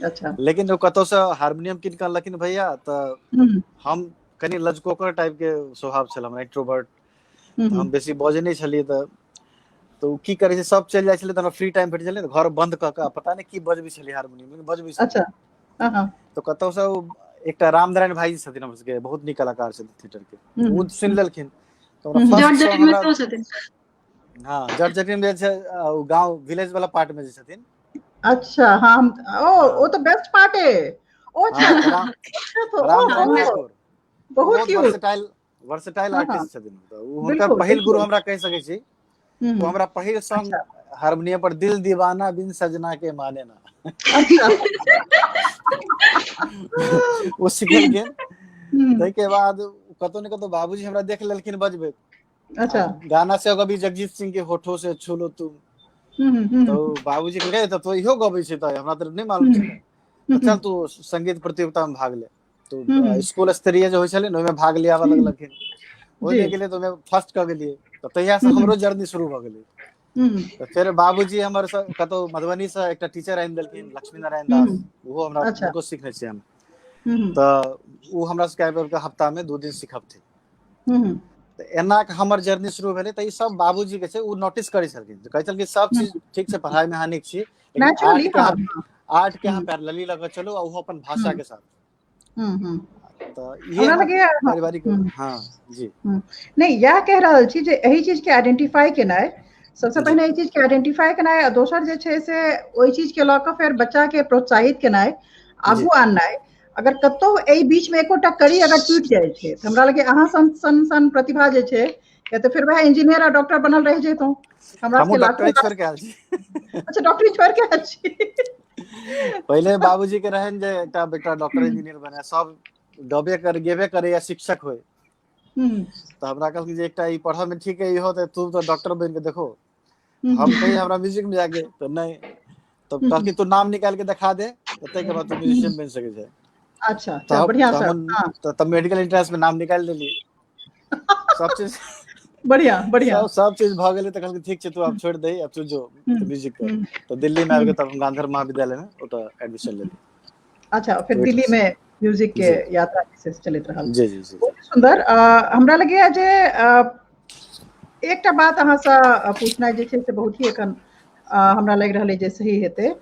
A: अच्छा।
B: लेकिन कतौ से हारमोनियम कीन के अनलखिन भैया, तऽ
A: हम्म,
B: हम कनी लजकोकर टाइप के स्वभाव छल हमरा, इंट्रोवर्ट, तऽ
A: हम्म,
B: हम बेसी बजै नहीं छलियै। तऽ ओ की करे छै, सब चलि जाइ छलै तऽ हमरा फ्री टाइम भेट छलै, घर बंद कऽ के पता नहीं की बजबै छलियै हारमोनियम, बजबै
A: अच्छा।
B: छलियै।
A: हाँ, हाँ।
B: तो कतौ से एकटा रामनारायण भाई छथिन हमर सबके, बहुत नीक कलाकार छथिन थिएटर के, ओ सुनि लेलखिन। तो हमरा
C: जट
B: फर्स्ट सॉन्ग
C: जटिन में
B: हमरा
C: सेहो छथिन।
B: हाँ जट जटिन में छै, गांव विलेज वाला पार्ट में जे छथिन।
A: अच्छा, हाँ
B: हाँ
A: वो तो बेस्ट पार्ट है। ओ
B: हाँ
A: अच्छा।
B: तो रामनारायण
A: ओहो,
B: ठाकुर वो
A: बहुत
B: बहुत
A: क्यूट।
B: वर्सेटाइल
A: हाँ, हाँ,
B: आर्टिस्ट छथिन। तो वो हुनकर
A: बिल्कुल,
B: पहिल गुरु
A: बिल्कुल।
B: हमरा कह सकै छी। वो हमरा पहिल सॉन्ग
A: अच्छा,
B: हारमोनियम पर दिल दीवाना बिन सजना के माने ना
A: अच्छा।
B: वो सिखेलखिन।
A: हम्म,
B: ताहि के बाद कतौ ने कतौ बाबूजी हमरा देख लेलखिन बजबे, आ
A: अच्छा।
B: गाना से कभी जगजीत सिंह के होठों से छू लो तुम, तो बाबूजी कहलकै तऽ तो इहो गबै छै, तऽ हमरा तऽ नहीं मालूम छलै। तऽ चल तू संगीत प्रतियोगिता में भाग ले। तो स्कूल स्तरीय जो होइ छलै ने, ओहिमे भाग लियाबऽ लगलखिन।
A: जी।
B: ओहिमे गेलियै तऽ ओहिमे फर्स्ट कऽ गेलियै, तऽ तहिया से हमरो जर्नी शुरू भऽ गेलै।
A: हम्म,
B: तऽ फिर बाबूजी हमर कतौ मधुबनी से एकटा टीचर आनि देलखिन, लक्ष्मी नारायण दास, ओहो हमरा
A: अच्छा।
B: हुनको सीखने छियै हम।
A: हम्म,
B: तऽ ओ हमरा सबके हफ्ता में 2 दिन सिखबथिन।
A: हम्म,
B: तऽ एना के हमर जर्नी शुरू भेलै। तऽ ई सब बाबूजी के छै, ओ नोटिस करै छलखिन, कहै छलखिन सब चीज ठीक छै, पढ़ाई में अहाँ नीक छी, लेकिन
A: नेचुरली, हाँ, हाँ।
B: आर्ट के अहाँ पैरेलली लऽ के चलू, आ ओहो अपन भाषा के साथ।
A: हम्म।
B: तऽ ये
A: हमरा
B: हमर
A: लगैया
B: पारिवारिक हाँ जी
A: नहीं इएह कह रहल छी जे एही चीज के आइडेंटिफाई केनाइ, सबसे
B: जी
A: पहिने एहि चीज के आइडेंटिफाई केनाइ, आ दोसर जे छै से ओहि चीज के लऽ कऽ फेर बच्चा के प्रोत्साहित केनाइ,
B: जी
A: आगू आननाइ। अगर कतौ एहि बीच में एकोटा कड़ी अगर टूटि जाइ छै, तऽ हमरा लगे अहाँ सन प्रतिभा जे छै, या तऽ फिर वह इंजीनियर आ डॉक्टर बनल रह जेतौ। हमरा
B: हमहूँ
A: सबके लाखों
B: डॉक्टरी छोड़ के आयल छी।
A: अच्छा, डॉक्टरी छोड़ के आयल छी।
B: पहिले बाबूजी के रहनि जे एकटा बेटा डॉक्टर इंजीनियर बने, सब गेबे करे या शिक्षक होय।
A: हम्म,
B: तऽ हमरा कहलकै जे एकटा ई पढ़ऽ में ठीक है, इहो तऽ तू तऽ डॉक्टर बनि के देखो। तऽ हम कहियै
A: हम्म,
B: हमरा म्यूजिक में जाके, तो नहीं, तो कहलकै तू नाम निकाल के दिखा दे, ताहिके बाद तू म्यूजिशियन बनि सकै छै।
A: अच्छा, चल बढ़िया सर, हाँ।
B: तब मेडिकल एंट्रेंस में नाम निकालि देलियै, सब चीज
A: बढ़िया, बढ़िया।
B: सब चीज भऽ गेलै। तऽ कहलकै ठीक छै, तू आब छोड़ि दही, अब तू जो म्यूजिक कर।
A: हम्म,
B: तो दिल्ली में आबि
A: हम्म।
B: गेल, तब हम गांधर महाविद्यालय में ओतऽ एडमिशन लेलियै।
A: अच्छा, फिर
B: तो
A: दिल्ली में म्यूजिक के
B: जी
A: यात्रा से चलैत रहल।
B: जी जी जी जी
A: बहुत सुंदर। हमरा लगैया जे एकटा बात अहाँसँ पूछनाइ जे छै से बहुत ही एखन हमरा लागि रहल अइ जे सही हेतै,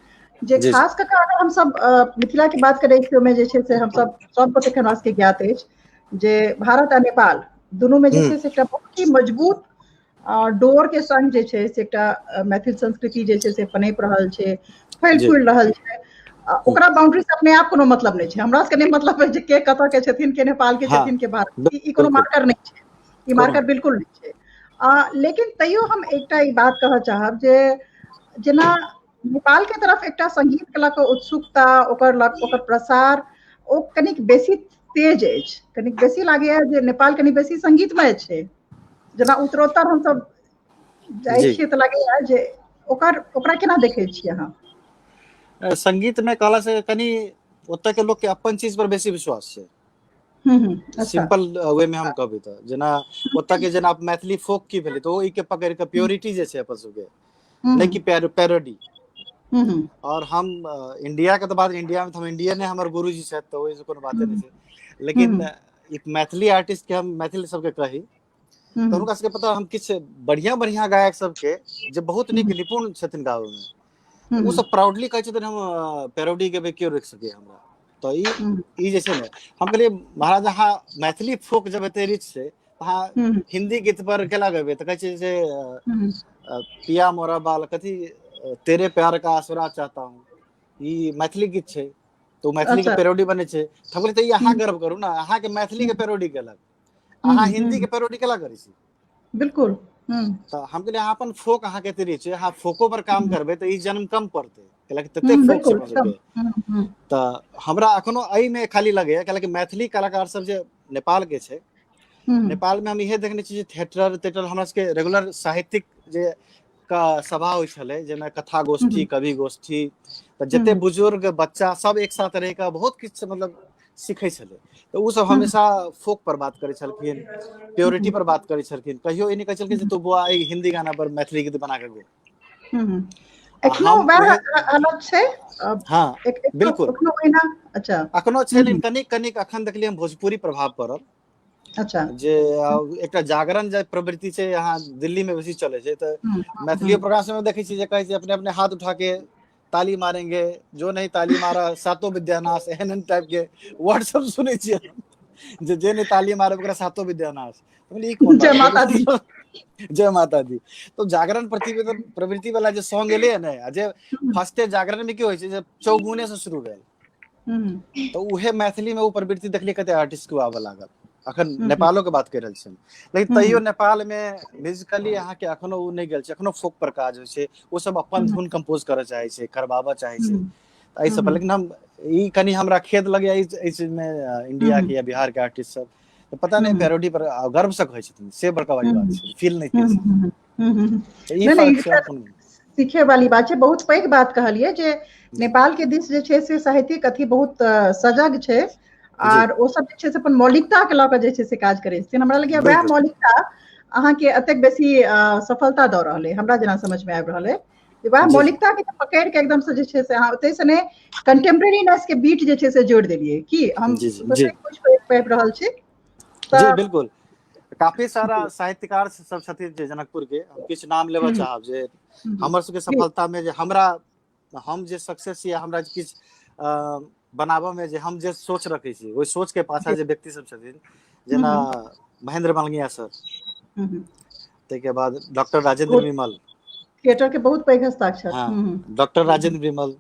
A: जे
B: जी जी
A: खास कऽ कऽ अगर हमसब मिथिला के बात करै छी, ओहिमे जे छै से हमसब सबगोटे के हमरा सबके ज्ञात अछि जे भारत आ नेपाल दुनू में जे छै से एकटा बहुत ही मजबूत डोर के संग जे छै से एकटा मैथिल संस्कृति जे छै से पनपि रहल छै, फैल
B: जी
A: फूल रहल छै। ओकरा बाउंड्री से अपने आप कोनो मतलब नहीं छै। हमरा सबके नहीं मतलब है जे के कतऽ के छथिन, के नेपाल के
B: हाँ
A: छथिन, के भारत, ई कोनो
B: बिल्कुल
A: मार्कर नहीं छै, ई
B: कोनो
A: मार्कर
B: नहीं
A: बिल्कुल नहीं छै। लेकिन तैयो हम एकटा ई बात कहऽ चाहब जे जेना नेपाल के तरफ एकटा संगीत के लऽ कऽ उत्सुकता, ओकर प्रसार ओ कनिक बेसी तेज अछि, कनिक बेसी लागैया जे नेपाल कनि बेसी संगीतमय छै। जेना उत्तरोत्तर हमसब जाइ
B: जी
A: छियै तऽ लागैया जे ओकरा केना देखै छियै अहाँ?
B: संगीत में कहला से कनी ओतऽ के लोग के अपन चीज पर बेसी विश्वास छै।
A: अच्छा।
B: सिंपल वे में हम कहबै तऽ, जेना ओतऽ के जेना मैथिली फोक की भेलै, तऽ ओ ई के पकड़ि कऽ प्योरिटी जे छै अपन सबके, नहि कि पैरोडी। और हम इंडिया के तऽ बात, इंडिया में तो हम इंडियन है, हमर गुरुजी छथि, तऽ ओहिसँ कोनो बाते नहीं छै। लेकिन एक मैथिली आर्टिस्ट के हम मैथिल सबके कही, तऽ हुनका सबके पता, हम किछु बढ़िया बढ़िया गायक सबके जे बहुत नीक निपुण छथिन गाबऽ में, तऽ ओ सब प्राउडली कहै छथिन हम पैरोडी गेबै, केओ रोकि सकैया हमरा? तऽ ई जे छै ने, हम कहलियै महाराज अहाँ मैथिली फोक जब एते रिच छै, अहाँ हिन्दी गीत पर केला गेबै? तऽ कहै छै जे पिया मोरा बाल, कथी तेरे प्यार का आसरा चाहता हूँ, ई मैथिली गीत छै, तो मैथिली के
A: अच्छा।
B: पैरोडी बनै छै। हम कहलियै तऽ ई अहाँ गर्व करू ने, अहाँ के मैथिली के पैरोडी केलक, अहाँ हिन्दी के पैरोडी केला करै छी?
A: बिल्कुल।
B: तो हम कहलिए अहाँ अपन फोक अहाँ के तरी छै, अहाँ फोको पर काम करबे तो ई जन्म कम पड़ते, कैलाकि तते फोक छै
A: बिल्कुल
B: अपन सबके।
A: एकदम
B: तो हमरा अखनो एहि में खाली लगैया, कैलाकि मैथिली कलाकार सब जे नेपाल के छै, नेपाल में हम इहे देखने छी जे थिएटर तेटर हमरा सबके रेगुलर साहित्यिक जे का सभा होइ छलै, जेना कथा गोष्ठी, कवि गोष्ठी, तो जते बुजुर्ग बच्चा सब एक साथ रह के बहुत किछु मतलब सीखै छलै। तो उ सब हमेशा फोक पर बात करै छलखिन, प्योरिटी पर बात करै छलखिन, कहियो ई नहीं कहै छलखिन जे तू बुआ एक हिंदी गाना पर मैथिली गीत बना के गो।
A: एखनो
B: हम
A: वएह
B: उहे
A: हालत छै।
B: हाँ बिल्कुल
A: एखनो ओहिना। अच्छा
B: अखनो छै, लेकिन कनिक कनिक अखन देखलियै हम भोजपुरी प्रभाव पड़ल,
A: अच्छा
B: जे एकटा जागरण जे प्रवृत्ति छै यहाँ दिल्ली में बेसी चले छै। तो मैथिली प्रोग्राम में देखै छी जे कहै छै अपने अपने हाथ उठा के ताली मारेंगे, जो नहीं ताली मारा सातों विद्यानाश, एहन टाइप के वर्ड सब सुनै छियै जे नहीं ताली मारे ओकरा सातों विद्यानाश। ई कोन
A: जय
B: बात
A: माता दी।
B: जय माता दी। तो जागरण प्रवृत्ति वाला जे सॉन्ग एले है ने, जे फर्स्टे जागरण में की होइ छै जे चौगुने से शुरू भेल, तो उहे मैथिली में वो प्रवृत्ति देखलिए कते आर्टिस्ट को आवे लागल। अखन नेपालो के बात कर रहल छी, लेकिन तैयो नेपाल में म्यूजिकली अहाँ के अखनो उ नहीं गेल छै, अखनो फोक पर काज होइ छै, वो सब अपन धुन कंपोज करे चाहे छै, करबाबा चाहे छै। एहि सब पर लेकिन हम ई कनी हमरा खेद लगैया इस चीज में इंडिया के या बिहार के आर्टिस्ट सब तो पता नहीं पैरोडी पर गर्व से कहै छथिन, से बड़का बड़ी बात छै, फील नहीं करै छै। तो ई फर्क छै अपन
A: सीखे वाली बात छै, बहुत पैघ बात कहलिए जे नेपाल के दिस जे छै से साहित्यिक अथी बहुत सजग छै, आर ओ सब जे छै से अपन मौलिकता के लऽ कऽ जे छै से काज करै छथिन। हमरा लगैया वएह मौलिकता अहाँ के एतेक बेसी सफलता दऽ रहल है, हमरा जेना समझ में आबि रहल है, वएह मौलिकता के पकड़ के एकदम से जे छै से अहाँ ओतै से ने कंटेम्प्रेरीनेस के बीट जे छै से जोड़ि देलिए कि हम सोचै कुछ पाबि रहल छी।
B: जी बिल्कुल, काफी सारा साहित्यकार सब छथिन जे जनकपुर के, हम किछु नाम लेबऽ चाहब जे हमर सबके सफलता में जे हमरा हम जे सक्सेस या हमरा किछु बनाबऽ में जे हम जे सोच रखै छी, ओहि सोच के पाछा जे व्यक्ति सब छथिन, जेना महेंद्र मालनिया सर, ताहिके बाद डॉक्टर राजेंद्र विमल,
A: थिएटर के बहुत पैघ हस्ताक्षर,
B: हाँ डॉक्टर राजेंद्र विमल,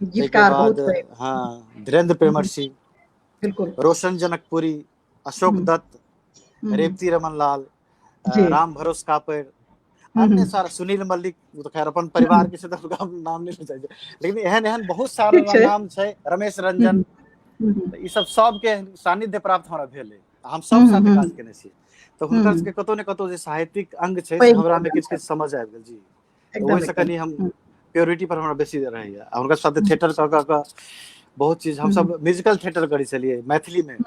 A: गीतकार बहुत पैघ,
B: हाँ धीरेन्द्र प्रेमर्षि,
A: बिल्कुल
B: रोशन जनकपुरी, अशोक दत्त, रेवती रमन लाल, राम भरोस कापर, अन्य सारा सुनील मल्लिक, तो खैर अपन परिवार के नाम नहीं ले चाहिए, लेकिन एहन एहन बहुत सारा नाम छै, रमेश रंजन, ई सब सबके सानिध्य प्राप्त हमरा भेल है, हम सब साथे काज केने छी। तो हुनकर सबके कतौ ने कतौ जे साहित्यिक अंग छै से हमरा में किछु किछु समझ आबि गेल जी, तो ओहि से कनी हम प्योरिटी पर हमरा बेसी रहैया। हुनकर साथे थिएटर कऽ बहुत चीज हम सब म्यूजिकल थिएटर करै छलियै मैथिली में,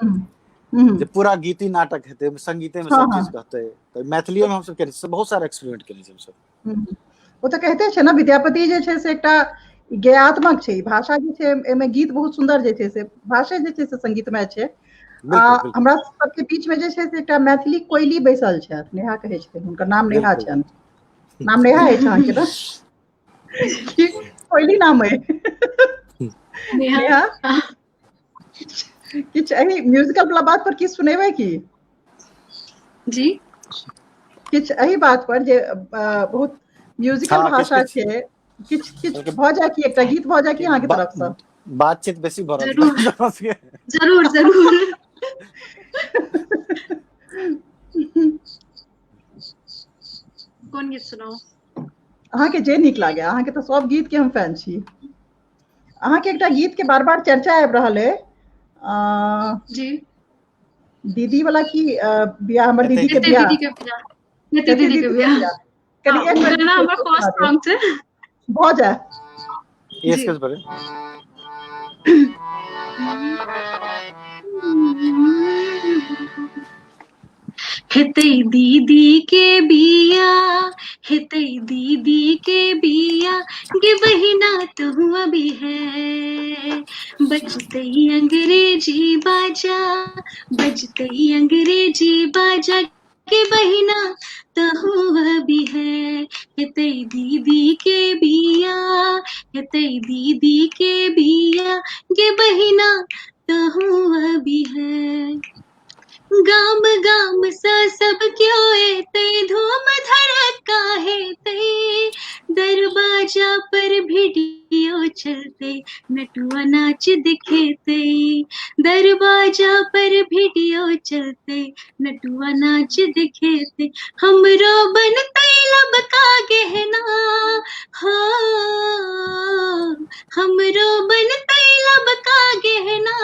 B: जे पूरा गीती नाटक हेतै, संगीते में सब चीज कहते, तो मैथिलियो में हम सब केने बहुत सारा एक्सपेरिमेंट केने छी हम सब।
A: वो तो कहते छै ना विद्यापति जे छै से एकटा ज्ञात्मक छै, भाषा जे छै एमे गीत बहुत सुंदर जे छै से भाषा जे छै से संगीतमय छै। हमरा सबके बीच में जे छै से एकटा मैथिली कोयली बैसल छै, नेहा कहै छथिन, हुनकर नाम नेहा छनि, नाम नेहा अछि अहाँके ना? कोयली नाम है नेहा। किछु एही म्यूजिकल वाला बात पर किछु सुनेबै की
C: जी?
A: किछु एही बात पर जे बहुत म्यूजिकल भाषा छै, किछु भऽ जाए कि एकटा गीत भऽ जाए कि अहाँके तरफ से?
B: बातचीत बेसी भऽ रहल छै,
C: जरूर जरूर। कोन गीत सुनाओ?
A: अहाँके जे नीक लागे, अहाँके तो सब गीत के हम फैन छी। अहाँके एकटा गीत के बार बार चर्चा आबि रहल है,
C: जी
A: दीदी वाला की बियाह, हमर दीदी के बियाह,
C: दीदी के बियाह,
A: कनी एक बार
C: गाना हमर फर्स्ट सॉन्ग छै,
A: भऽ जाए
B: ये स्केच पर
C: हेतै दीदी के बिया, हेतै दीदी के बिया, गे बहिना तू अभी है, बजतै अंग्रेजी बाजा, बजतै अंग्रेजी बाजा, गे बहिना तहु अभी है, हेतै दीदी के बिया, हेतै दीदी के बिया, गे बहिना तहु अभी है, गाम गाम सा सब क्यों एते, धूम धड़का हेते, दरवाजा पर भिड़ियो चलते नटुआ नाच दिखे ते, दरवाजा पर भिडियो चलते नटुआ नाच दिखे ते, हमरो बनते लब का गहना हो, हमरो बनते लब का गहना,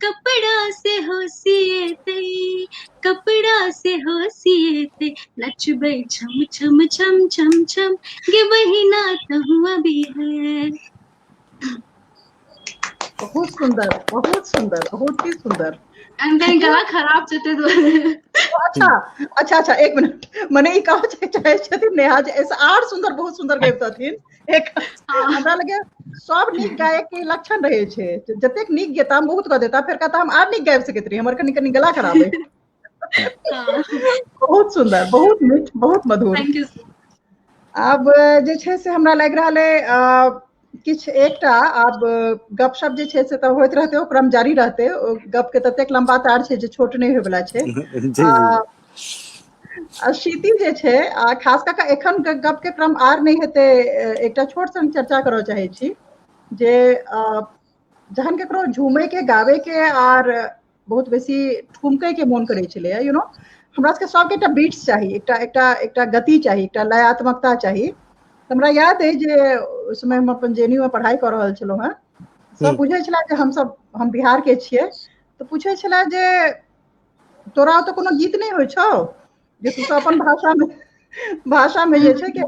C: कपड़ा से हो सिए ते, कपड़ा से हो सिए ते, नचबे छम छम छम छम छम, गे बहिना तहुआ भी है।
A: बहुत सुंदर, बहुत सुंदर, बहुत ही सुंदर।
C: अंदर गला खराब छते तो
A: अच्छा अच्छा अच्छा, एक मिनट, मने ई कहा चाहे छथिन नेहा जे ऐसा आर सुंदर, बहुत सुंदर गबतथिन। एक हमरा लगे सब नीक गायक के लक्षण रहे छै, जतेक नीक गेता हम बहुत कह देता, फिर कहता हम आर नीक गाबि सकैत रही, हमर कनी कनी गला खराब है। बहुत सुंदर, बहुत मीठ, बहुत मधुर।
C: Thank you.
A: आब जे छै से हमरा लागि रहल है किछ एकटा आब गपशप जे छै से तऽ होइत रहतै, ओ क्रम जारी रहतै, ओ गप के ततेक लंबा तार छै जे छोट नहि होय वाला छै।
B: जी जी
A: शीति जे छै खास कऽ कऽ एखन गप के क्रम आर नहीं हेतै, एकटा छोट सन चर्चा करऽ चाहै छी जे जहन केकरो झूमै के गाबै के आर बहुत बेसी ठुमकै के मोन करै छलै, यू नो, हमरा सबके सबके एकटा बीट्स चाही, एकटा एकटा एकटा गति चाही, एकटा लयात्मकता चाही। हमरा याद है जे उस समय हम अपन जेएनयू में पढ़ाई कर रहल छलहुँ हेँ, सब पूछे छला जे हम बिहार के छियै, तऽ पूछे छला जे तोरा तो कोनो गीत नहीं होइ छौ जे तू सब अपन भाषा में जे छै कि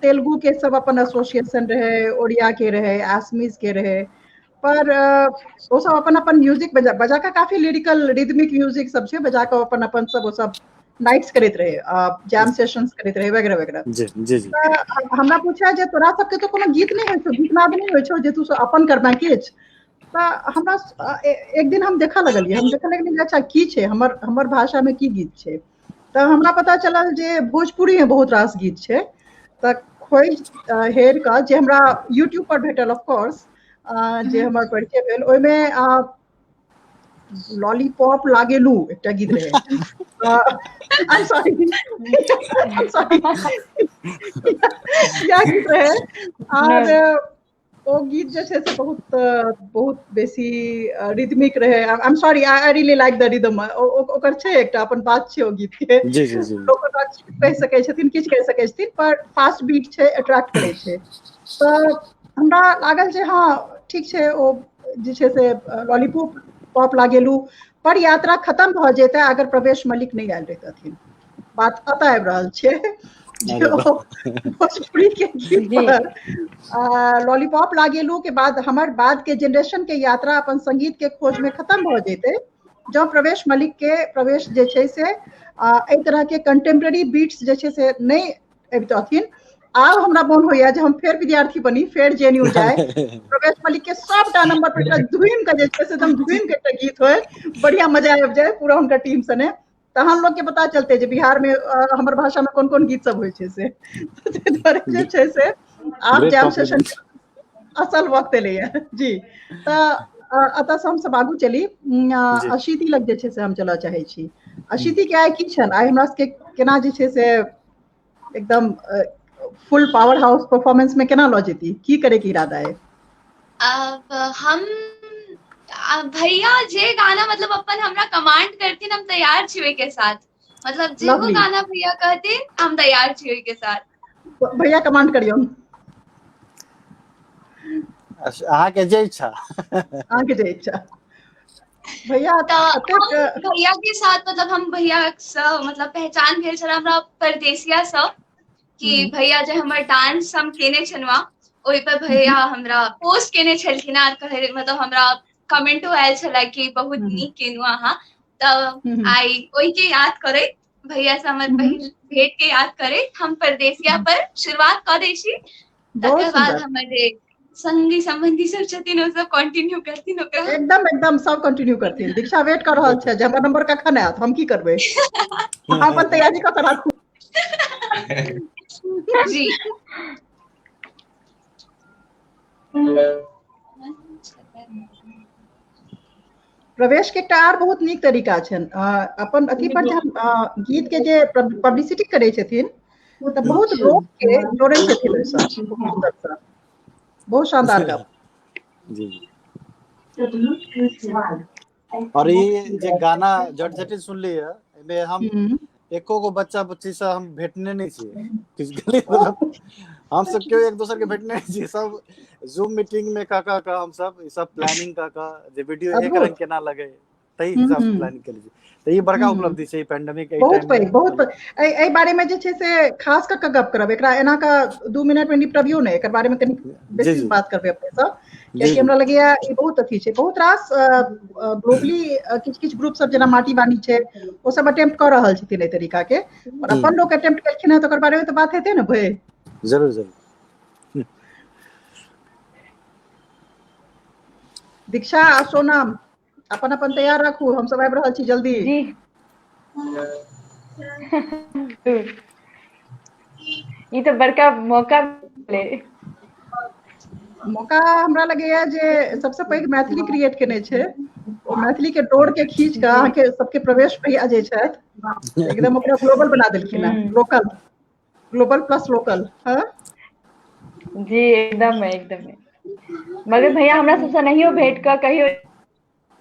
A: तेलुगु के सब अपन एसोसिएशन रहे, ओडिया के रहे, आसमीज के रहे, पर वो सब अपन अपन म्यूजिक बजा के, काफी लिरिकल रिदमिक म्यूजिक सब छै, बजा के अपन अपन सब वो सब नाइट्स करैत रहे, जैम सेशंस करैत रहे वगैरह वगैरह।
B: जी जी जी
A: हमरा पूछा जे तोरा सबके तो कोनो गीत नहीं होइ छौ, गीतनाद नहीं होइ छौ जे तू अपन करबा किछ, तऽ हमरा एक दिन हम देखऽ लगलियै अच्छा की छै हमर भाषा में की गीत छै, तऽ हमरा पता चलल जे भोजपुरी में बहुत रास गीत छै। तऽ खोज हेर कऽ जे हमरा यूट्यूब पर भेटल, ऑफ कोर्स जे हमर परिचय भेल, ओहिमे लॉलीपॉप लागेलू एकटा गीत रहे। आई एम सॉरी क्या गीत रहे, और ओ गीत जे छै से बहुत बेसी रिदमिक रहे। I am sorry, I really like the rhythm, ओकर छै एकटा अपन बात छै ओ गीत के,
B: जी जी जी
A: लोक ओकरा कहि सकै छथिन, किछु कहि सकै छथिन, पर फास्ट बीट छै, अट्रैक्ट करै छै। तऽ हमरा लागल जे हाँ ठीक छै, ओ जे छै से लॉलीपॉप लागेलू पर यात्रा खत्म भऽ जेतै अगर प्रवेश मलिक नहीं आयल रहथिन। बात अतः आबि रहल छै जे भोजपुरी के गीत पर लॉलीपॉप लागेलू के बाद हमर बाद के जनरेशन के यात्रा अपन संगीत के खोज में खत्म भऽ जेतै, जब प्रवेश मलिक के प्रवेश जे छै से एहि तरह के कंटेम्प्रेरी बीट्स जे छै से नहीं अबितथिन। आब हमरा मोन होइया जे हम फेर विद्यार्थी बनी, फेर जेएनयू जाए, प्रवेश मलिक के सबटा नंबर पर एकटा धुन के जे छै से एकदम धुन के एकटा गीत होय, बढ़िया मजा आबि जाए पूरा हुनकर टीम सने, तहन लोग के पता चलते जे बिहार में हमर भाषा में कोन कोन गीत सब होइ छै से। ताहि दुआरे जे छै से आब जैम सेशन असल वक्त एलैया जी। तऽ अतः से हम सब आगू चली, अशीति लग जे छै से हम चलऽ चाहै छी। अशीति के आइ की छल, आइ हमरा सबके केना जे छै से एकदम फुल पावर हाउस परफॉर्मेंस में केना लऽ जेती, की करे के इरादा है?
E: हम भैया जे गाना मतलब अपन हमरा कमांड करती हम तैयार छी के साथ, मतलब जे वो गाना भैया कहते हम तैयार छी के साथ।
A: भैया कमांड करियो,
B: अहाँ के जे इच्छा
A: भैया।
E: भैया के साथ मतलब हम भैया से मतलब पहचान भेल छल हमरा परदेसिया से, कि भैया जे हमर डांस हम केने छलवा ओहि पर भैया हमरा पोस्ट केने छलखिन, कहे मतलब हमरा कमेंटो आयल छला कि बहुत नीक केनु अहाँ। तब आई ओहि के याद करे, भैया से हमर पहिल भेंट के याद करे, हम परदेसिया पर शुरुआत कर दै छी, तकर बाद हमर संगी संबंधी सब छथिन ओ सब कंटिन्यू करथिन ओकरा।
A: एकदम एकदम सब कंटिन्यू करथिन। दीक्षा वेट कर रहल छै जे हमर नंबर कखन आयत, हम की करबै, अहाँ अपन तैयारी कऽ के राखू
E: जी।
A: प्रवेश के एकटा आर बहुत नीक तरीका छनि, अपन अथी पर गीत के जे पब्लिसिटी करै छथिन तऽ बहुत लोग के जोड़ै छथिन ओहिसँ, बहुत सुंदर सँ। बहुत शानदार गप।
B: जी। और ये जे गाना जट जटिन सुन लिया एमे हम
A: हम्म।
B: एको गो बच्चा बच्ची से हम भेटने नहीं छिए फिजिकली, मतलब हम सब क्यों एक दूसरे के भेटने नहीं छिए, सब जूम मीटिंग में का हम सब ई सब प्लानिंग का जे वीडियो एक
A: अद्भुत।
B: रंग के ना लगे तही हिसाब से
A: हम्म।
B: प्लानिंग कर लीजिए। तो ये बड़का
A: हम्म।
B: उपलब्धि छै पेंडेमिक ए
A: बहुत
B: टाइम
A: पैघ,
B: में,
A: बहुत
B: मतलब
A: पैघ। एहि बारे में जे छै से खास कऽ गप करब, एकरा एना कऽ 2 मिनट में निपटबियो नहीं, एकर बारे में कनी
B: जी
A: बेसी
B: जी
A: बात करबे अपने सब,
B: जी
A: कियाकि
B: जी
A: हमरा लगैया ई बहुत अथी छै। बहुत रास ग्लोबली किछ ग्रुप सब जेना माटी बानी छै ओ सब अटेम्प्ट कर रहल छथिन एहि तरीका के, और अपन लोग अटेम्प्ट केलखिन हैं तो ओकर बारे में तो बात हेतै ने भाई।
B: जरूर जरूर।
A: दीक्षा आ सोनम अपन अपन तैयार रखू, हम सब आबि रहल छी जल्दी।
F: जी ये तो बड़का मौका मिले।
A: मौका हमरा लगैया जे सबसे पैघ मैथिली क्रिएट केने छै, ओ मैथिली के डोर के खींच कऽ अहाँके सबके प्रवेश भैया जे छथि एकदम ओकरा ग्लोबल बना देलखिन हैं, लोकल, ग्लोबल प्लस लोकल। हाँ
F: जी एकदम है, एकदम है। मगर भैया हमरा सबसे नहियो भेट कऽ कहियो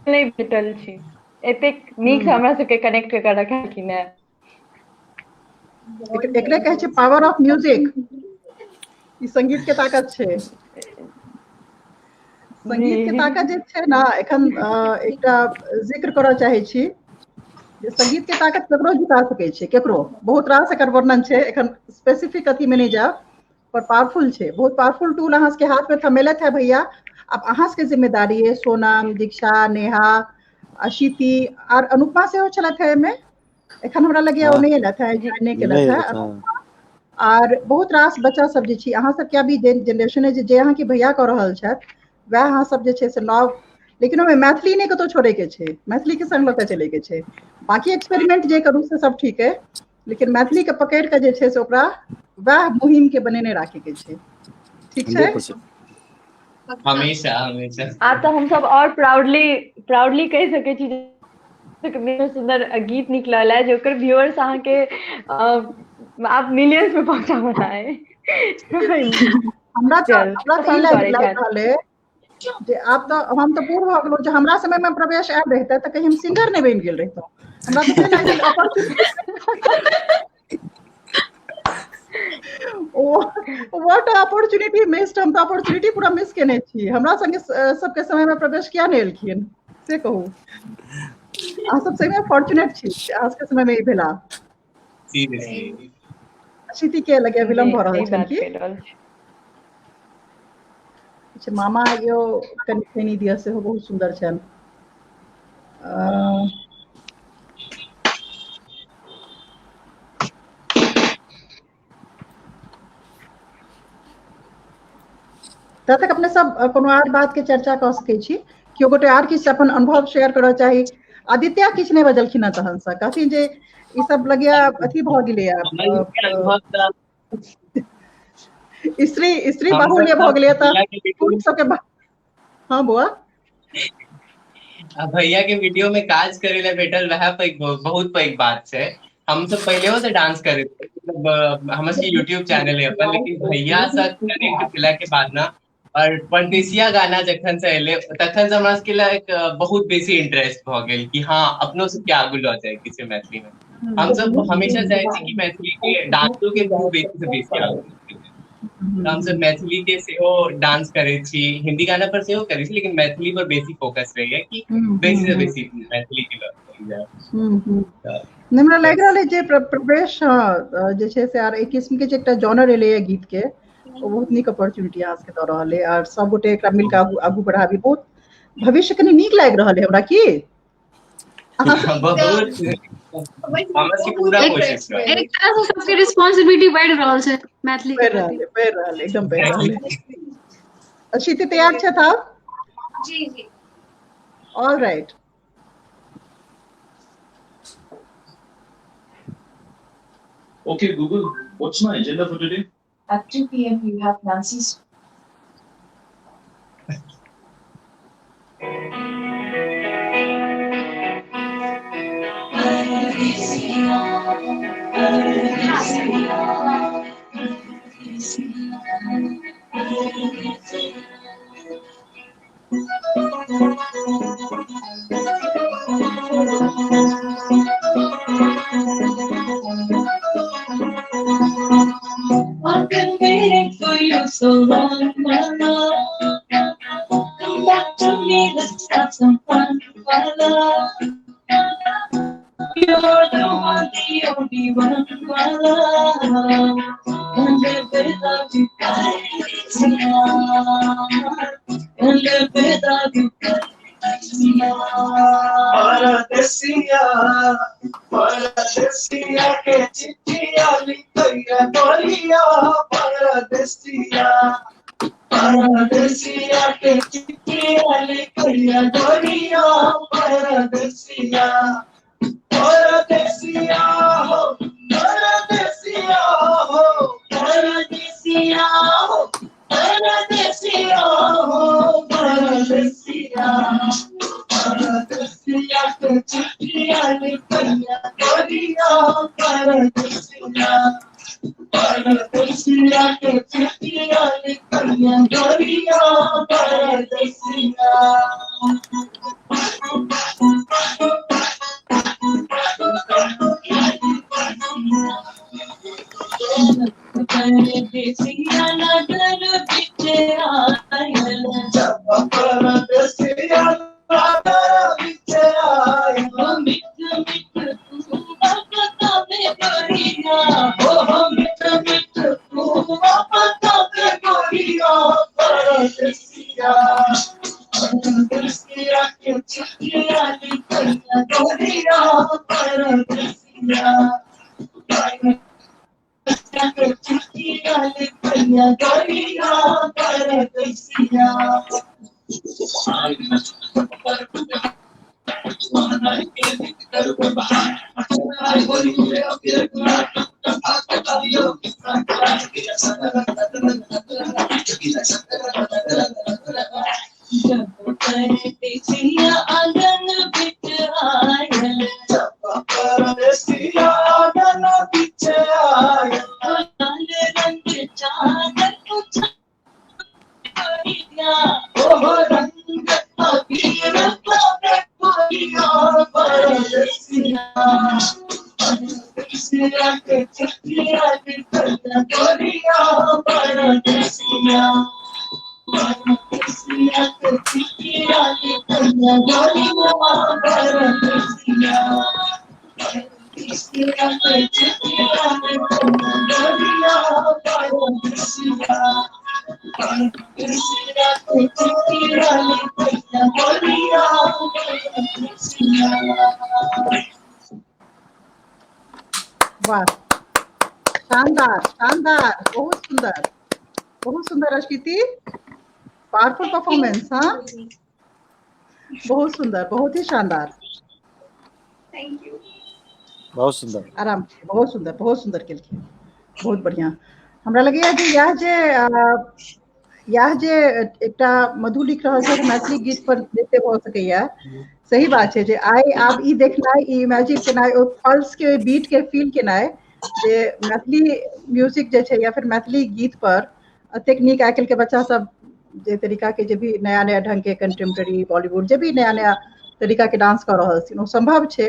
F: नहीं भेटल छी, एतेक नीक से हमरा सबके कनेक्ट कर रखलखिन है।
A: एकरे कहै छै पावर ऑफ म्यूजिक, ई संगीत के ताकत छै। संगीत के ताकत जे छै ना, एखन एकटा जिक्र करऽ चाहे छी जे संगीत के ताकत ककरो जिता सकै छै, केकरो। बहुत रास एकर वर्णन छै, एखन स्पेसिफिक अथी में नहीं जाब, पर पावरफुल छै, बहुत पावरफुल टूल अहाँ सबके हाथ में थमेलथ है भैया। अब अहाँ सबके जिम्मेदारी है, सोनम, दीक्षा, नेहा, अशिति और अनुपमा सेहो छलथ है एमे, एखन हमरा लगैया ओ नहीं एलथ है, ज्वाइन नहीं केलथ है। और बहुत रास बच्चा सब जे छी, अहाँ सब के अभी जनरेशन है जे अहाँ के भैया कऽ रहल छथि, वएह अहाँ सब जे छै से नव, लेकिन ओहिमे मैथिली नहीं कतौ छोड़े के छै, मैथिली के संग लऽ के चले के छै। बाकी एक्सपेरिमेंट जे करू से सब ठीक है, लेकिन मैथिली के पकड़ के जे छै से ओकरा वएह मुहिम के बनेने राखे के छै, ठीक छै।
D: हमेशा हमेशा।
F: आ तो हम सब और प्राउडली कह सके छी जे सुंदर गीत निकलल है, जो ओकर व्यूअर्स अहाँ के आप मिलियंस में पहुंचा बना है।
A: हमरा तो ई लागि रहल है जे आब तो हम तो बूढ़ भ गेलहुँ, जे हमरा समय में प्रवेश आयल रहते तऽ कहीं हम सिंगर नहीं बनि गेल रहितौं। हमरा तो से लागि व्हाट अपॉर्चुनिटी मिस्ड, हम तो अपॉर्चुनिटी पूरा मिस केने छी। हमरा संगे सबके समय में प्रवेश किया नहीं एलखिन से कहू। अहाँ सब सही में फॉर्चुनेट छी, अहाँ सबके समय में ई भेला।
D: सीरियसली
A: अशिति के लगे विलम्ब भ रहल छनि की? अच्छा, मामा यो कनि खैनी दिअ, सेहो बहुत सुंदर छनि। तब तक अपने सब कोनो आर बात के चर्चा कऽ सकै छी, केओ गोटे आर किछु अपन अनुभव शेयर करऽ चाही। आदित्य किछु नहीं बजलखिन तहन से, कहथिन जे ई सब लगैया अथी भऽ गेलैया, स्त्री बाहुल्य भऽ गेलैया तऽ पुरुष सबके। हाँ बौआ,
D: भैया के वीडियो में काज करे ला भेटल, वह बहुत पैघ बात छै। हम सब पहले से डांस करे थे, मतलब हमर यूट्यूब चैनल है अपन, लेकिन भैया से कनेक्ट केला के बाद ना, और परदेसिया गाना जखन से एले तखन से हमरा सबके एक बहुत बेसी इंटरेस्ट भ गेल कि हाँ अपनो सब के आगू लऽ जाए किसी मैथिली में। हम सब हमेशा चाहे छी कि मैथिली के डांसो के बहुत बेसी से बेसी आगू, हम सब मैथिली के सेहो डांस करे छी, हिंदी गाना पर सेहो करे छी, लेकिन मैथिली पर बेसी फोकस रहैया कि बेसी से बेसी मैथिली के लऽ जाए।
A: हमरा लागि रहल है जे प्रवेश जे छै से आर एक किस्म के जे एकटा जॉनर एले है गीत के, ओ बहुत नीक अपॉर्चुनिटी अहाँ सबके दऽ रहल है, और सब गोटे एकरा मिल के आगू बढ़ाबी। बहुत भविष्य कनी नीक लागि रहल है हमरा की।
D: पूरा कोशिश कर,
C: एक तरह से सबके रिस्पांसिबिलिटी बढ़ रहल छै मैथिली के प्रति।
A: बढ़ रहल एकदम बढ़ रहल है। अशिति तैयार छै था?
E: जी जी।
A: All right.
G: Okay, Google, what's my agenda for today?
H: At 2 p.m. you have Nancy's. you so long, my love. Come back to me, let's have some fun, my love. You're the one, the only one, my love. And live without you, and live without you,
I: परदेसिया परदेसिया के चिट्ठिया लिखैया गोरिया परदेसिया परदेसिया के चिट्ठिया लिखैया गोरिया परदेसिया परदेसिया हो परदेसिया हो परदेसिया हो परदेसिया हो परदेसिया परदेसिया के चिट्ठिया लिखैया गोरिया परदेसिया परदेसिया के चिट्ठिया लिखैया गोरिया परदेसिया
H: परदेसिया नगर बिच आयल
I: जब परदेसिया नगर बिच आयल
H: मिठ मिठ तू बता में गोरिया
I: मिठ मिठ तू बता दे गोरिया परदेसिया परदेसिया के चिट्ठिया लिखैया गोरिया परदेसिया परदेसिया के चिट्ठिया लिखैया गोरिया परदेसिया
H: परदेसिया आंगन बिच आयल
I: परदेसिया आंगन बिच आयल
H: लाल रंग चादर गोरिया
I: रंग अबीर पावे गोरिया परदेसिया परदेसिया के चिट्ठिया लिखैया गोरिया परदेसिया परदेसिया के चिट्ठिया लिखैया गोरिया परदेसिया परदेसिया के चिट्ठिया लिखैया गोरिया परदेसिया परदेसिया के चिट्ठिया लिखैया गोरिया परदेसिया
A: वाह, शानदार शानदार, बहुत सुंदर रश्मिति, पावरफुल परफॉर्मेंस। हाँ, बहुत सुंदर, बहुत ही शानदार,
E: थैंक यू।
B: बहुत सुंदर,
A: आराम से, बहुत सुंदर केलखिन, बहुत बढ़िया। हमरा लगैया जे यह जे एकटा मधु लिख रहल छै मैथिली गीत पर जते भऽ सकैया, सही बात छै जे आइ आब ई देखनाइ, ई इमेजिन केनाइ, ओ पल्स के बीट के फील केनाइ जे मैथिली म्यूजिक जे छै या फिर मैथिली गीत पर एतेक नीक आइ काल्हि के बच्चा सब जे तरीका के जे भी नया नया ढंग के कंटेम्प्रेरी बॉलीवुड जे भी नया नया तरीका के डांस कर रहल छी, ओ संभव छै।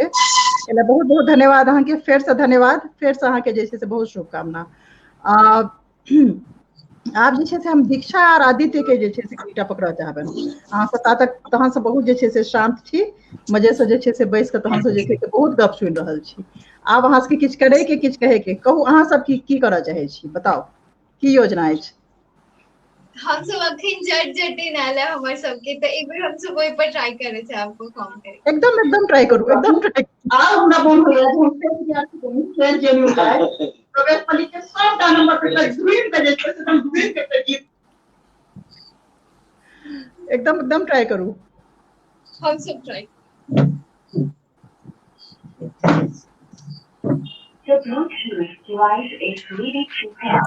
A: एला बहुत बहुत धन्यवाद अहाँके, फेर से धन्यवाद, फेर से अहाँके जे छै से बहुत शुभकामना। आब जे छै से हम दीक्षा और आदित्य के जे छै से एकटा पकड़ऽ चाहबनि। अहाँ सब तक तहन से बहुत जे छै से शांत छी, मजे से जे छै से बैस के तहन से जे छै से बहुत गप सुनि रहल छी। आब अहाँ सबके किछु करे के, किछु कहे के, कहू अहाँ सब की करऽ चाहे छी, बताओ की योजना अछि?
E: हम सब अखन जटिन आयल है हमर सबके, तो एक बार हम सब ओइ पर ट्राई करे छै आपको फॉर्म करे।
A: एकदम ट्राई करू, एकदम ट्राई। आ हमरा बोल होया जे हम फेर विद्यार्थी को फेर जेन्यू है प्रवेश पली के सबटा नंबर पे ढूंढ के जे छै से हम ढूंढ के गीत एकदम ट्राई करू,
E: हम सब try.
J: The Bluetooth device is ready to pair.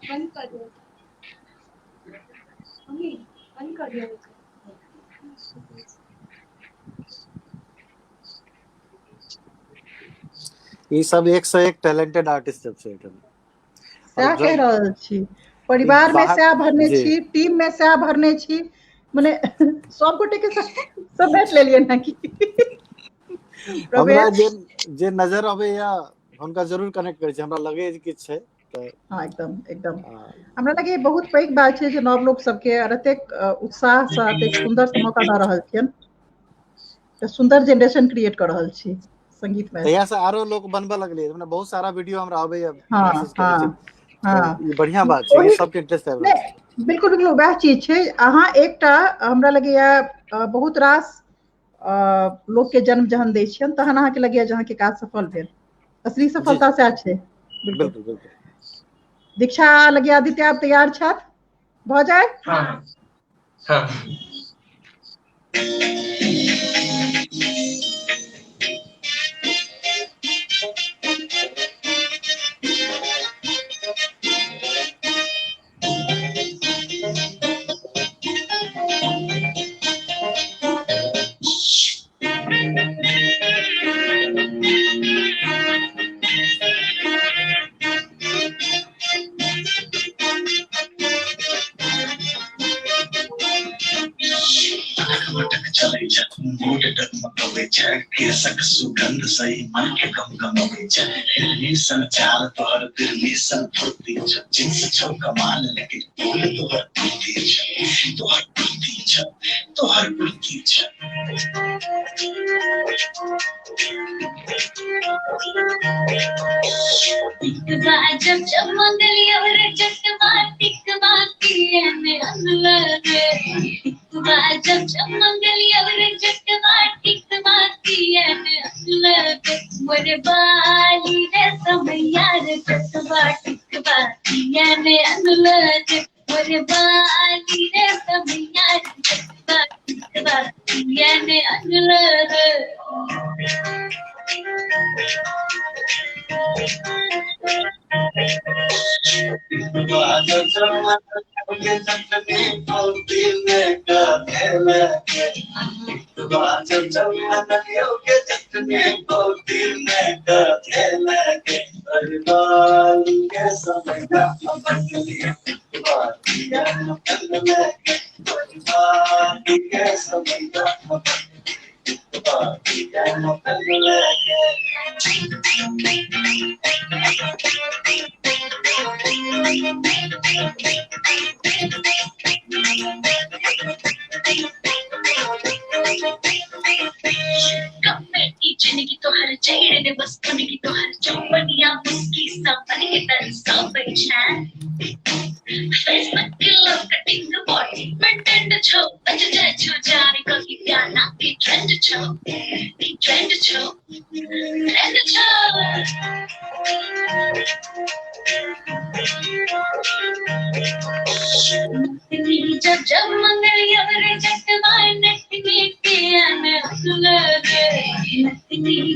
E: बंद कर दो, बंद कर दिया।
B: ई सब एक से एक टैलेंटेड आर्टिस्ट सब छै एठन।
A: क्या कह रहल छी? परिवार में सएह भरने छी, टीम में सएह भरने छी, माने सब गोटे के सब बैठ लेलिए ना कि
B: हमरा जे नजर आबे या हुनका जरूर कनेक्ट करे छै, हमरा लगे जे किछ छै
A: हाँ एकदम एकदम
B: हाँ,
A: हमरा लगे बहुत पैघ बात छै जे नव लोक सबके एतेक उत्साह से एतेक सुंदर से मौका दऽ रहल छियनि तऽ सुंदर जेनरेशन क्रिएट कर रहल छी संगीत में।
B: तहिया से आरो लोग बनबे लगले, मतलब बहुत सारा वीडियो हमरा आबे
A: हाँ
B: मैसेज करे छै,
A: हाँ हाँ
B: ई बढ़िया बात छै कि
A: ओही
B: सबके इंटरेस्ट आबि रहल छै।
A: नहीं बिल्कुल बिल्कुल वएह चीज छै। अहाँ एकटा हमरा लगैया बहुत रास लोक के जन्म जहन दै छियनि तहन अहाँके लगैया जे अहाँके काज सफल भेल, असली
B: जी
A: सफलता
B: जी
A: सएह छै। बिल्कुल
B: बिल्कुल बिल्कुल।
A: दीक्षा लगे आदित्य आप तैयार छथि, भऽ जाए।
D: हाँ हाँ
I: मटक चले छ मोट डगमगवे छ केसक सुगंध सही मन के गमगमवे छ हिरनी संचार तोहर दिल्ली सन फुर्ती छ जिन्स छौ कमाल लेकिन फूल तोहर फुर्ती छ तोहर फुर्ती छ तोहर फुर्ती छ।
H: जब जब मंगलिया रे चकमा टिकमा किए में लगे जब जब मंगलिया रे चकमा टिकमा किए में लगे मोरे बाली रे समैया रे चकमा टिकमा किए में लगे मोरे बाली रे समैया रे चकमा टिकमा किए में लगे। जिंदगी तो हर चेहरे ने बस की तो हर चौपनिया मुस्की सफर के तरह सब परेशान फेसबुक की लव कटिंग बॉडी मेंटेन छो बच जाए छो जाने का की प्यार ना की ट्रेंड छो ट्रेंड जब जब मंगलिया रे जगवाए नटनी के आने लगे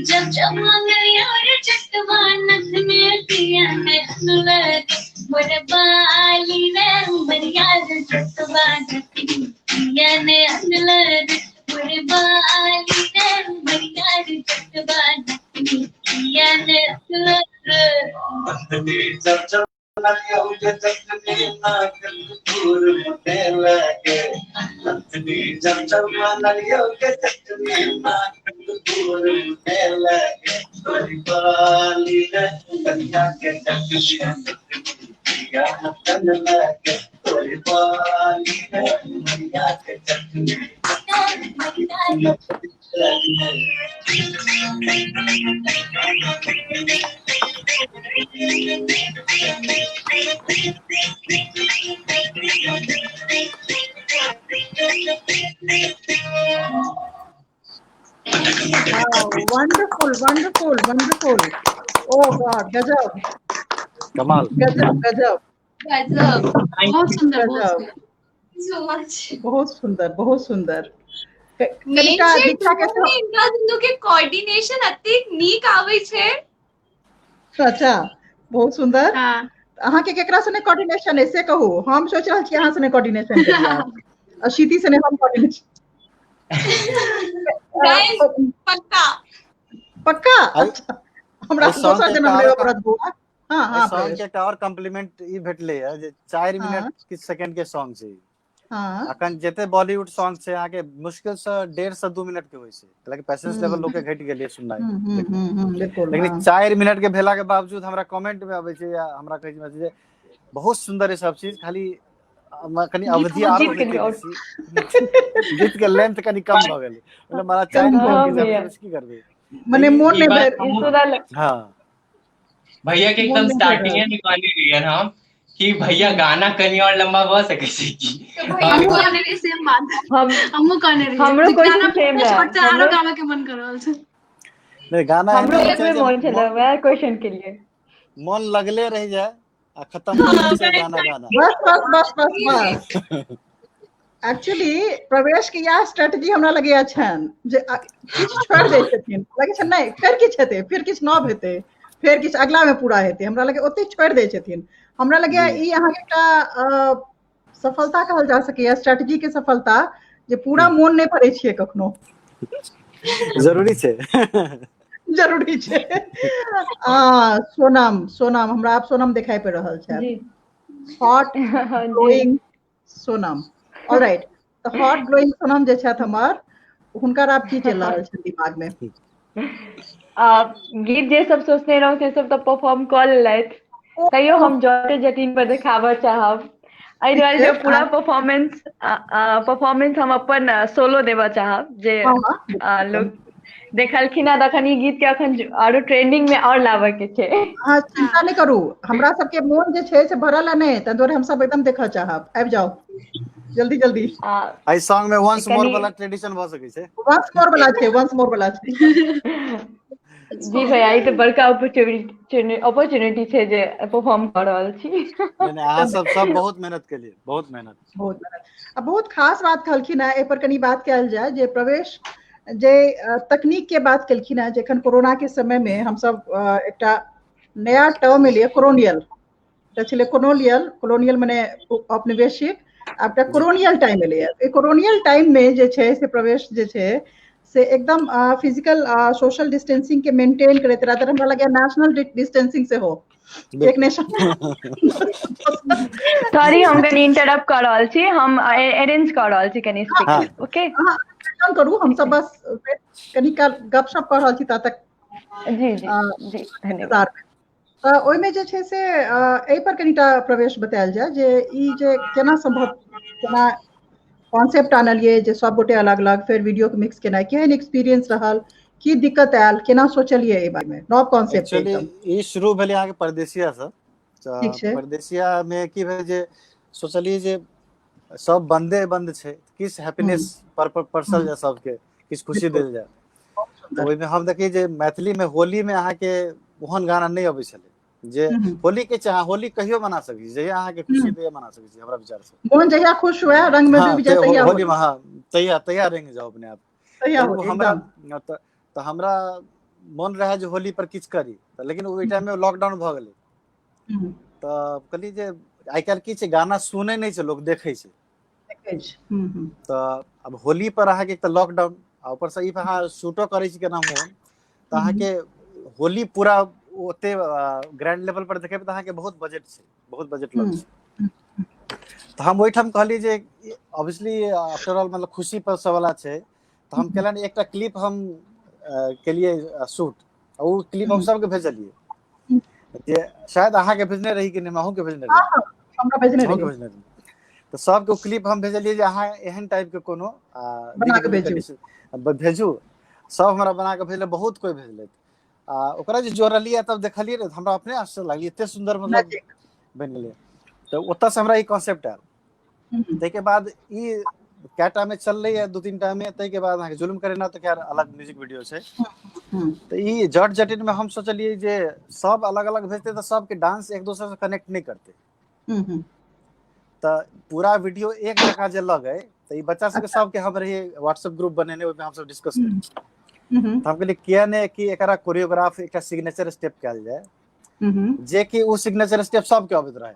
H: जब जब मंगलिया रे जगवाए नटनी के आने लगे मोरे बाली रे उमरिया रे जगवाए नटनी के आने लगे मोरे बाली रे उमरिया रे जगवाए नटनी के आने लगे।
A: Wow, wonderful, wonderful, wonderful. Oh God, गजब,
B: कमाल।
A: गजब, गजब,
E: गजब
C: बहुत सुंदर
A: गजब,
E: so much।
A: बहुत सुंदर, बहुत सुंदर।
E: मेन
A: कनिका
E: छै
A: दीक्षा के
E: दुनू इनका दुनू के कोऑर्डिनेशन अतेक नीक आबै छै।
A: अच्छा बहुत सुंदर।
C: हाँ
A: अहाँ के केकरा सने कोऑर्डिनेशन है से कहू, हम सोच रहल छी अहाँ सने कोऑर्डिनेशन करिए आब। अशीति सने हम कोऑर्डिनेशन
E: गाइस पक्का
A: पक्का।
B: आई-
A: अच्छा हमरा
B: आई सॉन्ग
A: दोसर
B: के
A: जन्म
B: कार
A: लेबऽ
B: का-
A: पड़त बौआ। हाँ हाँ
B: सॉन्ग
A: प्रवेश।
B: के एकटा और कॉम्प्लीमेंट ई भेटले है जे 4
A: हाँ।
B: मिनट किछु सेकंड के सॉन्ग छै।
A: हाँ
B: अखन जते बॉलीवुड सॉन्ग छै अहाँ के मुश्किल से 1.5 से 2 मिनट के होय छै, लेकिन पेशेंस लेवल लोग के घट गेलै सुननाइ।
A: बिल्कुल
B: लेकिन
A: हाँ
B: 4 मिनट के भेला के बावजूद हमरा कमेंट में आबै छै या हमरा कहै छै जे बहुत सुंदर है सब चीज, खाली कनी अवधि आरो
F: गीत के
B: होइते
F: और
B: बेसी गीत के लेंथ कनी कम भ गेलै, मतलब मारा 4
A: कम
B: मिनट
F: हाँ
B: के
F: भैया,
B: जब की करबै।
A: मने मोन
D: ई
A: नहीं
D: बात
A: भर
F: इस तरह
B: हां
D: भैया के
A: मोन
D: एकदम
A: नहीं भर
D: स्टार्टिंग
A: रहा।
D: है निकाले रही हम कि भैया गाना कहीं और लंबा हो सके छै की।
E: तो भैया
C: हमहूँ
E: बोल
C: कहने रही सेम बात,
F: हम
C: हमहूँ कहने रही
F: हमरो
C: जे गाना
F: क्वेश्चन सेम
C: प्रवेश
F: रहा,
C: पर से आरो गावे के मन कर रहल छै।
B: नहीं गाना
F: हमरो
B: एहन होना
F: ओतबे
B: चाहिए
F: मन छलै वएह क्वेश्चन के लिए।
B: मन लगले रह जाए आ खत्म हो जाए से गाना गाना।
A: बस बस बस बस बस एक्चुअली प्रवेश के यह स्ट्रेटजी हमरा लगे छन जे किछ छोड़ दै छथिन, लगे छै नहीं फेर किछ हेतै, फिर किछ नव हेतै, फेर किछ अगला में पूरा हेतै, हमरा लगे ओते छोड़ दै छथिन। हमरा लगे ई अहाँ के एकटा सफलता कहल जा सकैया, स्ट्रेटजी के सफलता, जे पूरा मोन नहीं भरै छियै कखनो।
B: जरूरी छै।
A: जरूरी छै। सोनम सोनम हमरा आप सोनम दिखाई पड़ रहल छै।
F: जी
A: हॉट
F: जी
A: ग्लोइंग सोनम, ऑलराइट। तो हॉट ग्लोइंग सोनम जे छथि हमर, हुनकर आब की चल रहल छै दिमाग में?
F: गीत जे सब सोचने रहूं से सब तो परफॉर्म कर लेलथि, तैयो हम जटे जटिन पर देखाबऽ चाहब, एहि दुआरे जे पूरा परफॉर्मेंस हम अपन सोलो देबऽ चाहब, जे लोग देखलखिन है तखन ई गीत के अखन आरो ट्रेंडिंग में और लाबऽ के छै।
A: हाँ चिंता नहीं करू, हमरा सबके मोन जे छै से भरल है नहीं, ताहि दुआरे हम सब एकदम देखऽ चाहब, आबि जाओ जल्दी जल्दी।
B: आई सॉन्ग में वंस मोर वाला ट्रेडिशन भ सकै छै।
A: वंस मोर वाला छै, वंस मोर वाला छै।
F: जी भैया, ई तो बड़का अपॉर्चुनिटी छै जे परफॉर्म कर रहल छी।
B: नहीं अहाँ सब बहुत मेहनत केलिए, बहुत मेहनत।
A: आ बहुत खास बात कहलखिन है, एहि पर कनी बात कयल जाय, जे प्रवेश जे तकनीक के बात केलखिन है, जखन कोरोना के समय में हम सब एकटा नया टर्म एलिए कोरोनियल, छलै कोलोनियल माने औपनिवेशिक, आब एकटा कोरोनियल टाइम एलिए। कोरोनियल टाइम में जे छै से प्रवेश जे छै से एकदम फिजिकल सोशल डिस्टेंसिंग के मेंटेन करैत रहत। हमरा लगे नेशनल डिस्टेंसिंग से हो एक नेशन।
F: सॉरी हम कनी इंटरप्ट कर रहल छी, हम अरेंज कर रहल छी कनी स्पीकर, ओके
A: करू, हम सब बस कनी काल गपशप कर रहल छी ता तक।
F: जी जी जी धन्यवाद।
A: ओहिमे जे छै से एहि पर कनिटा प्रवेश बतायल जाय, जे ई जे केना संभव, केना कॉन्सेप्ट आनलिए, जे सब गोटे अलग अलग, फिर वीडियो के मिक्स केनाइ, केहन एक्सपीरियंस रहल, की दिक्कत आयल, केना सोचलिए एहि बारे में? नव कॉन्सेप्ट
B: एक्चुअली
A: एकदम
B: ई शुरू भेलै अहाँ के परदेसिया से।
A: ठीक छै।
B: परदेसिया में की भेल जे सोचलिए जे सब बंदे बंद छै, किस हैप्पीनेस परसल जाय, सबके किस खुशी देल जाय। तो ओहिमे हम देखिए जे मैथिली में होली में अहाँ के ओहन गाना नहीं अबै छलै, जे होली के चाह होली कहियो मना सकै छी, जहिया अहाँ के खुशी तहिया मना सकै छी, हमरा विचार से।
A: मोन जहिया खुश हुए, रंग में डूब जाए, तहिया
B: होली में हाँ तहिया रंग जाओ अपने आप। तो हमरा तो हमरा मन रहे जे होली पर किछ करी, लेकिन ओहि टाइम में लॉकडाउन भ गेलै। तो कहली जे आइ काल्हि की छै, गाना सुनै नहीं छै लोग, देखै छै। तो अब होली पर अहाँ के लॉकडाउन, ऊपर से ई अहाँ शूटो करै छी केना मोन, तो अहाँ के होली पूरा ओते ग्रैंड लेवल पर देखेबै तो अहाँ के बहुत बजट छै, बहुत बजट लग छै। तो हम ओहिठाम कहली जे ऑब्वियसली आफ्टर ऑल मतलब खुशी पर सवाल छै, तो हम केलन एकटा क्लिप हम केलिए शूट, वो क्लिप हम सबके भेजलिए, जे शायद अहाँ के भेजने रही कि नहीं, अहूँ के भेजने रही,
A: हमरा भेजने रही।
B: तो सबके क्लिप हम भेजलिए जे अहाँ एहन टाइप के कोनो
A: बना के
B: भेजू। सब हमरा बना के भेजले, बहुत कोई भेजले। ओकरा जे जोड़लिए तब देखलिए रे, हमरा अपने आश्चर्य लागल, एते सुंदर मतलब बन गेलै। तो ओतऽ से हमरा ई कॉन्सेप्ट आयल। ताहि के बाद ई कैटा में चल रही है 2-3 टाइम में, ताहि के बाद अहाँ के जुल्म करेना तो खैर अलग म्यूजिक वीडियो छै। तो ई जट जटिन में हम सोचलिए जे सब अलग अलग भेजते तो सबके डांस एक दूसरे से कनेक्ट नहीं करते। तो पूरा वीडियो एक जगह जे लगे, तो ई बच्चा सबके सबके हम रहिए व्हाट्सएप ग्रुप बनेने, ओहिमे हम सब डिस्कस करी। तो हम कहलिए किया ने कि एकरा कोरियोग्राफ एकटा सिग्नेचर स्टेप कयल जाय, जे कि वो सिग्नेचर स्टेप सबके अबैत रहे।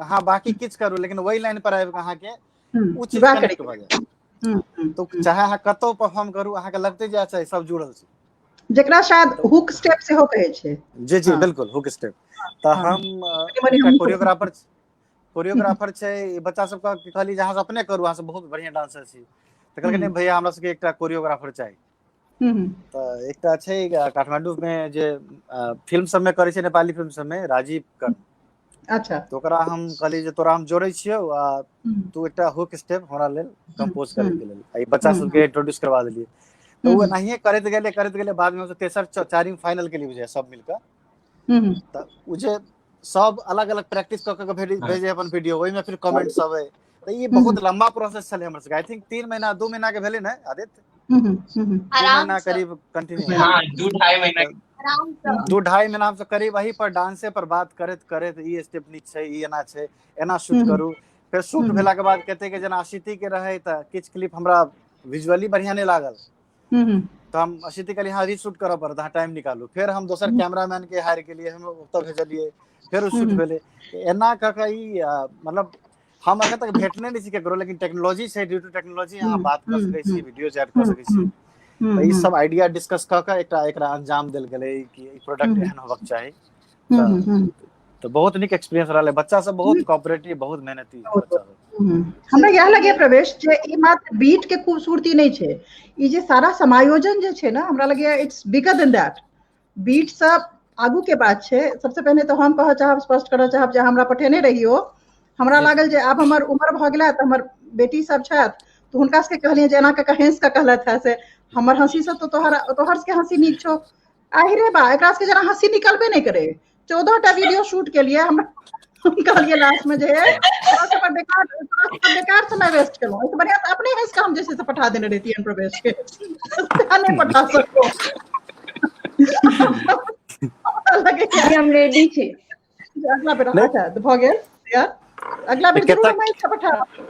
B: हाँ बाकी किछ करू, लेकिन वही लाइन पर आबि के अहाँ के उ चीज कनेक्ट भ जाय। तो चाहे अहाँ कतौ परफॉर्म करू, अहाँ के लगते जे अच्छा सब जुड़ल छै,
A: जेकरा शायद हुक स्टेप से हो कहै छै।
B: जी जी बिल्कुल हुक स्टेप। तो हम कोरियोग्राफर कोरियोग्राफर छै ई बच्चा सब का कहली जहां से अपने करू, अहाँ से बहुत बढ़िया डांसर छी, त कहलकै नहीं भैया हमरा सबके एकटा कोरियोग्राफर चाही। तऽ एकटा छै काठमांडू में जे फिल्म सब में करे छै, नेपाली फिल्म सब में राजीव कर्ण।
A: अच्छा
B: तो ओकरा हम कहली जे तोरा हम जोड़े छियौ आ तू एकटा हुक स्टेप हमरा लेल कंपोज करे के लेल, ई बच्चा सबके इंट्रोड्यूस करवा देलिए। तो वो एनाहिए करैत गेले बाद में तेसर चारिम फाइनल के लिए बुझे सब मिलकर। तऽ उ जे सब अलग अलग प्रैक्टिस क के भेजे अपन वीडियो, ओहि में फिर कमेंट सब है। तो ये बहुत लंबा प्रोसेस चले हमर सबके, आई थिंक 3 महीना 2 महीना के भेले ना आदित्य, 2 महीना करीब कंटिन्यू।
D: हाँ 2-2.5 महीना
E: आराम से
B: 2-2.5 महीना हम सब करीब वही पर डांसे पर बात करैत करैत ई स्टेप नीक छै, ई एना छै, एना शूट करू। फिर शूट भेला के बाद कहते के जना अशिति के रहे त किछ क्लिप हमरा विजुअली बढ़िया नहीं लागल, तो हम अशिति के लिए हाँ रीशूट करऽ पड़त, हाँ टाइम निकालू। फिर हम दोसर कैमरामैन के हायर के लिए हम ओतऽ भेजलिए, फिर उ शूट भेले। एना क के ई मतलब हम अखन तक भेटने नहीं छी केकरो, लेकिन टेक्नोलॉजी छै, ड्यू टू टेक्नोलॉजी अहाँ बात कर सकै छी, वीडियो चैट कर सकै छी। तो ई सब आइडिया डिस्कस क के एकरा अंजाम देल गेलै कि ई प्रोडक्ट एहन होबक चाही। तो बहुत निक एक्सपीरियंस रहले, बच्चा सब बहुत कोऑपरेटिव, बहुत मेहनती बच्चा सब।
A: हमरा यह लगे प्रवेश जे ई मात्र बीट के खूबसूरती नहीं छै, ई जे सारा समायोजन जे छै ना, हमरा लगे इट्स बिगर देन दैट। बीट सब आगू के बात छै। सबसे पहले तो हम कह चाहब, स्पष्ट करऽ चाहब जे हमरा पठेने रहियो, हमरा लागल जे आब हमर उम्र भ गेलै त हमर बेटी सब छथि, तो हुनका सबके कहलिए जे एना के हंस के कहलत है से हमर हंसी से तो तोहर के हंसी नीक छौ। आहिरे बा, एकरा सबके जरा हंसी निकलबे नहीं करे। 14टा वीडियो शूट के लिए हम कहलिए लास्ट में जे बेकार समय वेस्ट केलहुँ, इससे बढ़िया तो अपने हंस के हम जैसे से पठा देने रहती है प्रवेश के, नहीं पठा सको।
F: हम रेडी छी।
A: अगला बेर अच्छा तो भ गेल यार, अगला बेर जरूर हम इसका पठा।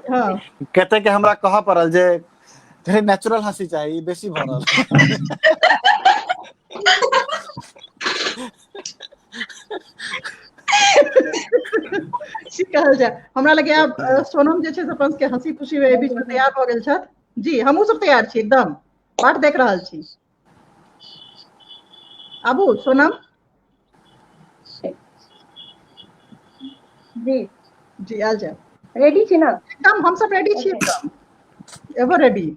A: हां
B: कहते कि हमरा कह पड़ल जे very नेचुरल हंसी चाहिए, बेसी भ रहल।
A: की कहल जाय, हमरा लगे आब सोनम जे छै से अपन के हंसी खुशी में बीच में तैयार भ गेल छथि। जी हमहू सब तैयार छी, एकदम बाट देख रहल छी। आबू सोनम
F: जी
A: जी आल जाए,
F: रेडी छी ना?
A: एकदम हम सब रेडी छी, एकदम एवर रेडी।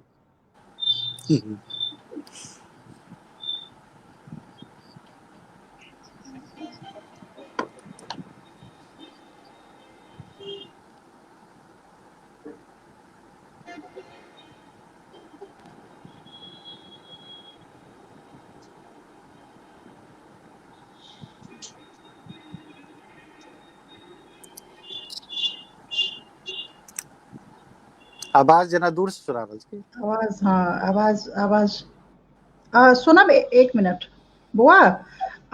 B: आवाज जना दूर से सुना रहल छी।
A: आवाज हाँ आवाज सोनम एक मिनट बौआ,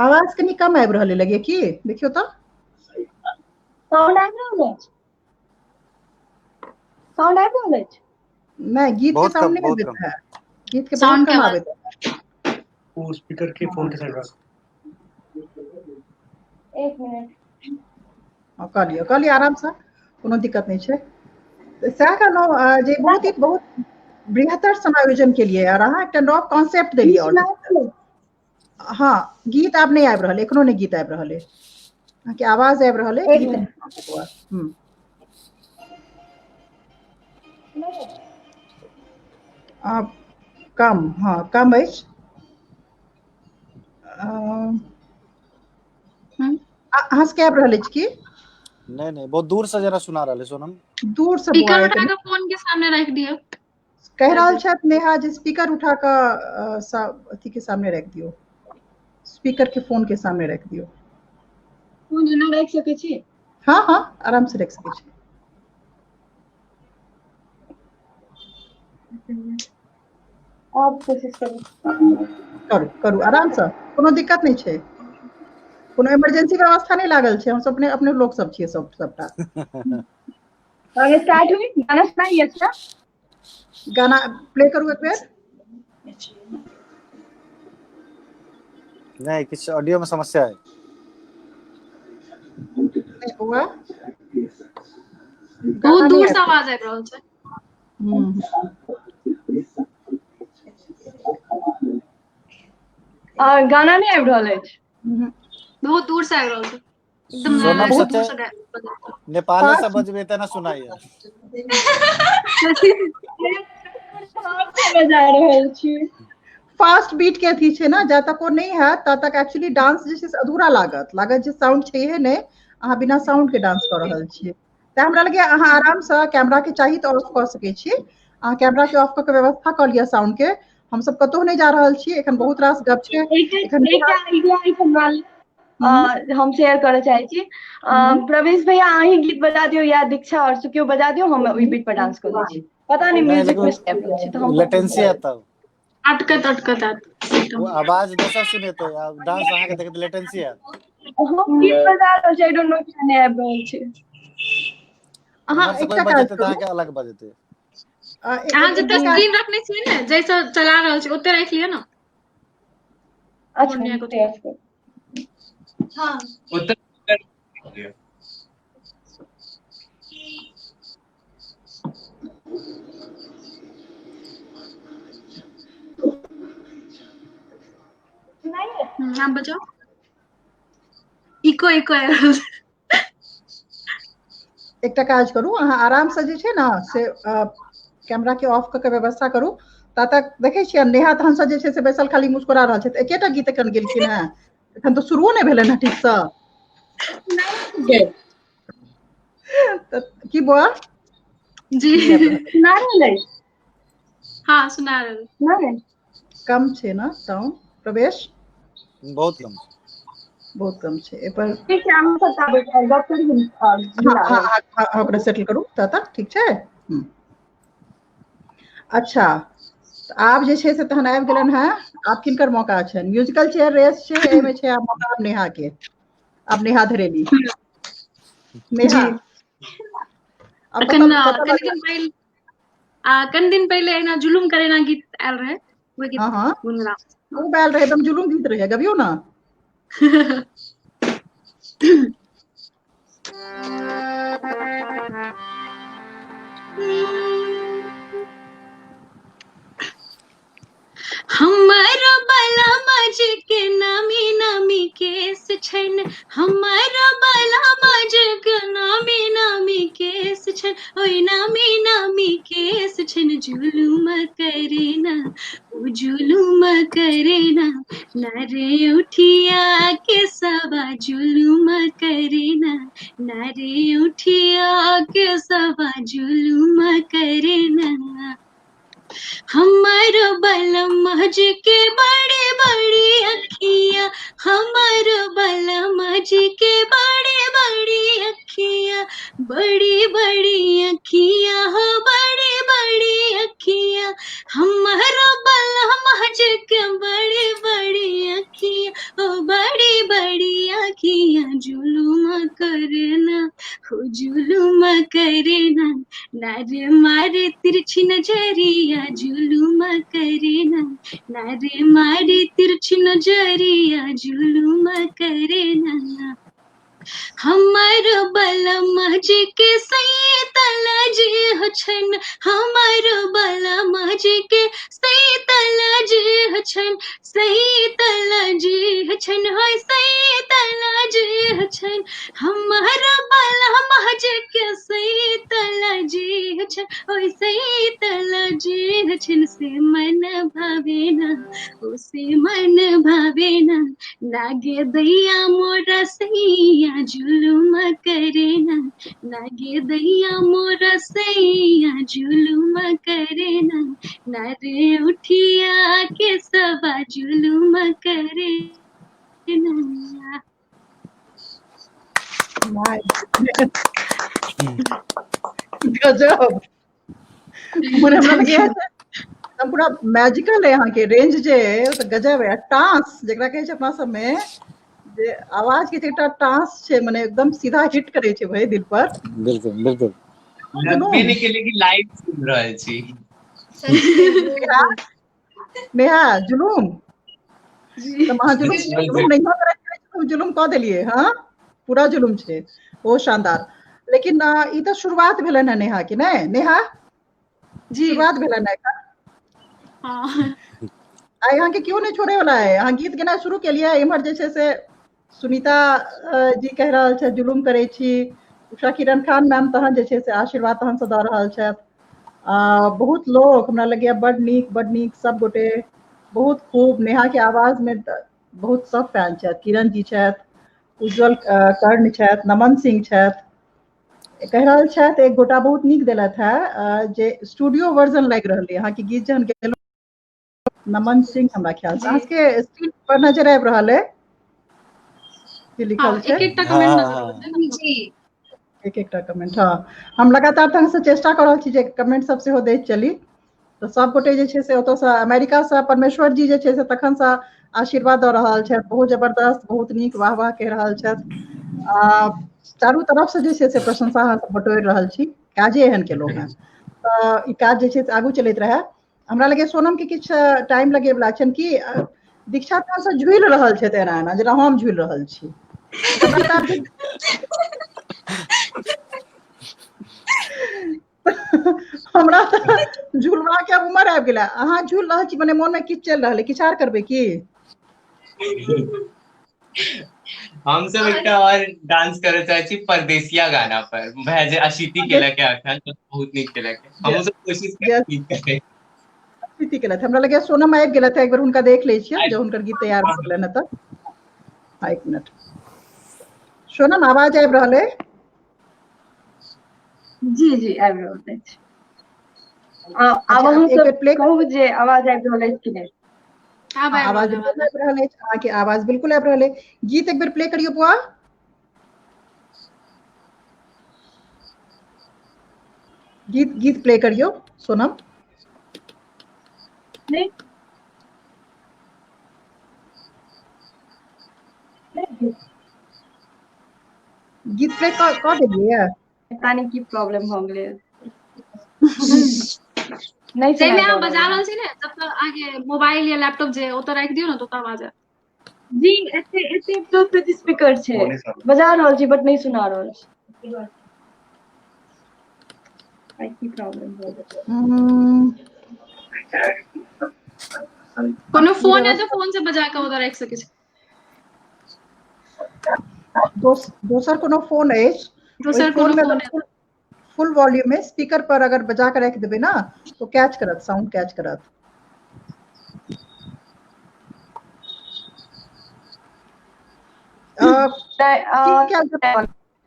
A: आवाज कनी कम आबि रहल लगे की, देखियो तो
F: साउंड आबि रहल अछि? साउंड आबि रहल अछि?
A: नहीं गीत के साउंड नहीं आबैत है, गीत के बहुत कम आबैत है।
K: वो स्पीकर के फोन के साइड रख।
F: एक मिनट
A: कहलिए आराम से, कोनो दिक्कत नहीं छै। सएह कहलहुँ जे बहुत बृहत्तर समायोजन के लिए और अहाँ एकटा नव कॉन्सेप्ट देलिए। और हाँ गीत आब नहीं आबि रहल, एखनो नहीं गीत आबि रहल है, अहाँके आवाज आबि रहल है, गीत कम, हाँ कम अछि। अहाँ सबके आबि रहल अछि की?
B: नहीं बहुत दूर से जरा सुना रहल है सोनम।
A: दूर से
C: स्पीकर उठा के फोन के सामने रख दियो।
A: कह रहल छथि नेहा जे स्पीकर उठा के अथी के सामने रख दियो, स्पीकर के फोन के सामने रख दियो।
F: फोन एना रख सकै छी?
A: हाँ हाँ आराम से रख सकै छी।
F: आप कोशिश करू
A: करू आराम से, कोनो दिक्कत नहीं छै, कोनो इमरजेंसी व्यवस्था नहीं लागल छै, हम सब अपने लोग सब छियै सबटा।
F: और स्टार्ट हुई, गाना सुनाइए। अच्छा
A: गाना प्ले करू एक बेर।
B: नहीं किछ ऑडियो में समस्या है।
A: नहीं हुआ,
C: बहुत दूर से आवाज आबि रहल छै।
F: गाना नहीं आबि रहल अछि?
C: बहुत दूर से आबि रहल छै। एकदम
B: सोनम
C: बहुत
B: सच्चे
C: दूर से गाए।
B: नेपाली से बजबे त ना सुनाइए।
F: बजा रहल छी।
A: फास्ट बीट के अथी छै ना, जा तक ओ नहीं है ता तक एक्चुअली डांस जे छै से अधूरा लागत जे साउंड छैहे नहीं, अहाँ बिना साउंड के डांस कर रहल छियै। त हमरा लगे अहाँ आराम से कैमरा के चाही त ऑफ क सकै छी, अहाँ कैमरा के ऑफ क के व्यवस्था क लिअ साउंड के। हम सब कतौ नहीं जा रहल छी, एखन बहुत रास गप छै एखन।
F: एकटा आइडिया हम शेयर करऽ चाहै छी। प्रवेश भैया अहीं गीत बजा दियौ या दीक्षा और केओ बजा दियौ, हम ओहि बीट पर डांस कऽ दै छी। पता नहीं
B: नहीं
F: म्यूजिक में स्टेप
B: लेकिन
F: छै तो हम
B: लेटेंसी है तब
C: अटकत आत।
B: वो आवाज दोसर सुनेते आ डांस अहाँ के देखे त लेटेंसी है।
F: हम गीत बजा रहल छी, आई डोंट नो किया नहीं आबि रहल छै।
A: अहाँ
B: हमर से कोई
A: एकटा काज
B: बजेते त
A: करू,
B: अहाँ के अलग बजेते।
C: अहाँ जते स्क्रीन रखने छियै ने, जैसे चला रहल छी ओते राखि लिअ ना।
F: अच्छा
E: हाँ
D: उत्तर
C: आप बजाओ। इको आबि रहल छै।
A: एकटा काज करू, अहाँ आराम से जे छै ना से कैमरा के ऑफ क के व्यवस्था करू। ता तक देखे छियै नेहा तहन से जे छै से बैसल खाली मुस्कुरा रहल छै। एकेटा गीत एखन गेलखिन हैं, एखन तो शुरुओ नहीं भेलै ठीक से। की बौआ
C: जी
F: सुना रहल अछि?
C: हाँ सुना रहल।
A: कम छै ना साउंड प्रवेश?
B: बहुत कम
A: बहुत कम छै ए पर।
F: ठीक है, हम सब गप करी।
A: हाँ ओकरा सेटल करू तक ठीक छै। अच्छा आब जे छै से तहन आबि गेलन हैं, आब किनकर मौका छनि? म्यूजिकल चेयर रेस छै, एमे छै आब मौका नेहा के। आब नेहा धरेली। नेहा अब
C: कनि दिन पहले एना जुलुम करेना गीत आयल रहे, वो गीत गुनगुना।
A: खूब आयल रहे, एकदम जुलुम गीत रहे, गबियो ना।
C: हमारा बाला मज के नामी नामी केस छन, हमारा बाला मज के नामी नामी केस छन, ओय नामी नामी केस छन। जुलुम करे ना ओ जुलुम करे ना, नारे उठिया के सवा जुलुम करे ना, नारे उठिया के सवा जुलुम करे ना। हमारो बलम मज के बड़े बड़ी अखियाँ, हमारो बलम मज के बड़े बड़ी अखियाँ, बड़ी बड़ी अखियाँ हो बड़ी बड़ी अखियाँ। हमारो बलम मज के बड़ी बड़ी अखियाँ, ओ बड़ी बड़ी अखियाँ। जुलुम करना हो जुलुम करना, नारे मारे तिरछी नजरिया जुलुम करेना, नारे मारे तिरछी नजरिया जुलुम करेना। हमारो बलम जी के सैतल जी हो छन, हमारो बलम जी के सैतल जी हो छन, सैतल जी हो छन, हो सैतल जी हो छन। हमारो बलम जी के सैतल जी हो छन, ओ सैतल जी हो छन। से मन भावेना ओ से मन भावेना, लागे दैया मोरा सैया जुलुम करेना, लागे दैया मोरा सैया जुलुम करेना, नारे उठिया के सवा जुलुम करेना।
A: गजब मने हमरा लगे एकदम पूरा मैजिकल है यहाँ के रेंज जे है तो गजब है। टांस जेकरा कहे छै अपना सब में, जे आवाज के एकटा टांस छै, मने एकदम सीधा हिट करे छै भाई दिल पर।
B: बिल्कुल बिल्कुल
D: लगबे नहीं केले कि लाइव सुन रहल छी।
A: नेहा जुलुम तो अहाँ जुलुम नहीं करे छै, जुलुम कऽ देलिए। हाँ पूरा जुलुम छै, बहुत शानदार। लेकिन ई तो शुरुआत भेलन है नेहा की ने? नेहा शुरुआत भेलन है एकर।
C: हाँ
A: आई यहाँ के क्यों नहीं छोड़े वाला है, यहाँ गीत गेना शुरू के लिए इम्हर जे छै से सुनीता जी कह रहल छथि जुलुम करै छी। उषा किरण खान मैम तहन जे छै से आशीर्वाद तहन से दऽ रहल छथि। बहुत लोग हमरा लगैया बड नीक सब गोटे बहुत खूब। नेहा के आवाज में बहुत सब फैन छथि। किरण जी छथि, उज्जवल कर्ण छथि, नमन सिंह छथि। कह रहल छथि एक गोटा बहुत नीक देलथि है जे स्टूडियो वर्जन लागि रहल है अहाँ के गीत जहन गेलहुँ। नमन सिंह हमरा ख्याल से अहाँके स्क्रीन पर नजर आबि रहल है की लिखल छै।
C: एक-एकटा कमेंट नजर आबै छै ने
E: जी
A: एक-एकटा कमेंट। हाँ, हम लगातार ढंग से चेष्टा कर रहल छी जे कमेंट सब सेहो दैत चली। तऽ सब गोटे जे छै से ओतऽसँ अमेरिका से परमेश्वर जी जे छै से तखन से आशीर्वाद दऽ रहल छथि। बहुत जबरदस्त, बहुत नीक, वाह वाह कहि रहल छथि। चारू तरफ से जे छै से प्रशंसा अहाँ सब बटोरि रहल छी। काजे एहन केलहुँ हेँ तऽ ई काज जे छै से आगू चलैत रहए। हमरा लगे सोनम के किछु टाइम लगे वाला छनि कि दीक्षा तऽ से झूलि रहल छै एना एना जेना हम झूलि रहल छी। लगातार हमरा तऽ झूलवा के उमर आबि गेला। अहाँ झूल रहल छी मने मोन में किछु चलि रहल है, किछु आर करबै की?
D: हम सब एकटा और डांस करे चाहे छी परदेसिया गाना पर भैज अशीति केला के अखन बहुत नीक केला के हम सब कोशिश करे।
A: स्थिति केलथि हमरा लगे सोनम आबि गेलथि एक बेर हुनका देख लै छियनि जे हुनकर गीत तैयार भऽ गेलनि है तऽ। एक मिनट सोनम आवाज आबि रहल है?
F: जी जी आबि रहल अछि। आब अहाँ सब कहू जे आवाज आबि रहल अछि कि नहि।
A: आवाज बिल्कुल आबि रहल अछि। अहाँके आवाज बिल्कुल आबि रहल है। गीत एक बेर प्ले करियौ बौआ। गीत प्ले करियौ सोनम।
F: नहीं
A: गीत प्ले कऽ देलियै।
F: पता नहीं की प्रॉब्लम भऽ गेलै।
C: नहीं जैमे अहाँ बजा रहल छी ने तब तक अहाँके मोबाइल या लैपटॉप जे ओतऽ राखि दियौ ने तऽ ओतऽ आवाज आयत।
F: जी एते ब्लूटूथ स्पीकर छै बजा रहल छी बट नहीं सुना रहल छी। की प्रॉब्लम भऽ गेलै।
C: कोनो फोन है तो फोन से बजा के उधर राखि सकै छी।
A: दोसर कोनो फोन अछि ओहि फोन में फुल वॉल्यूम में स्पीकर पर अगर बजा के राखि देबै ना तो कैच करत, साउंड कैच करत।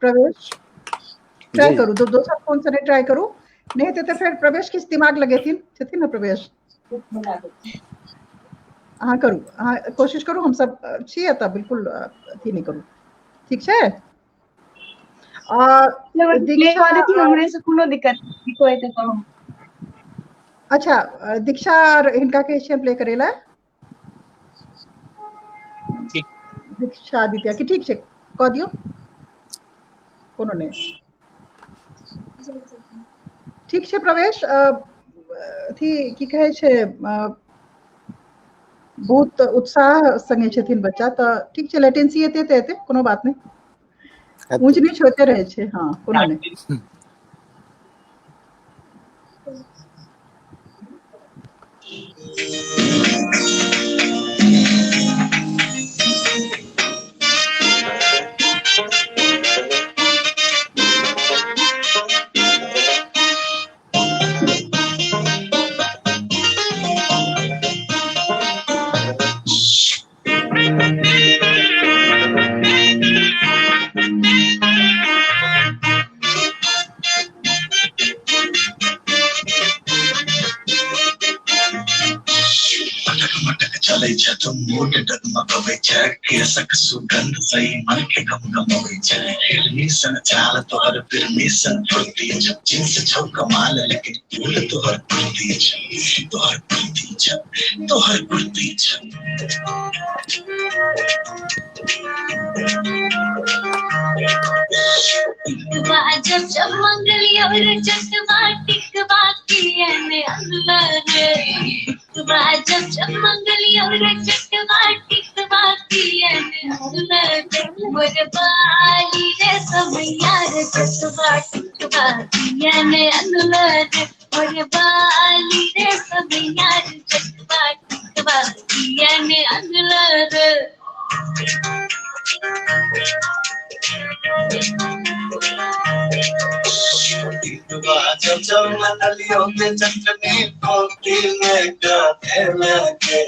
A: प्रवेश ट्राई करू तो दोसर फोन से नहीं ट्राई करू। नहीं हेतै तऽ फिर प्रवेश किछु दिमाग लगेथिन, छथिन ना प्रवेश। अहाँ करू, अहाँ कोशिश करू, हम सब छी एतऽ बिल्कुल अथी नहीं करू, ठीक छै। दीक्षा
F: हमरे से कोनो दिक्कत कोई तो कहूँ।
A: अच्छा दीक्षा और इनका के छै प्ले करेला। दीक्षा आदित्य की ठीक छै कह दियौ कोनो नहीं। ठीक छै प्रवेश अथी की कहै छै बहुत उत्साह संगे छथिन बच्चा तऽ ठीक छै। लेटेंसी एते तऽ एते कोनो बात नहीं, ऊंच नीच होते रहे छै। हाँ कोनो नहीं।
I: चले छ तुम मोट डगमगवे छ केसक सुगंध सही मन के गमगमवे छ हिरनी सन चाल तोहर फिरनी सन फुर्ती छ जिन्स छौ कमाल लेकिन फूल तोहर कुर्ती छ तोहर कुर्ती छ तोहर कुर्ती छ।
H: जब जब मंगली और चकमा टिकवा की ने अल्लाह रे जब जब मंगली और चकमा टिकवा की ने अल्लाह रे मोर बाली रे सब यार चकवा टिकवा की ने अल्लाह रे मोर बाली रे सब यार चकवा टिकवा की ने अल्लाह रे।
I: मनलियों के चटनी पोती में गाते लगे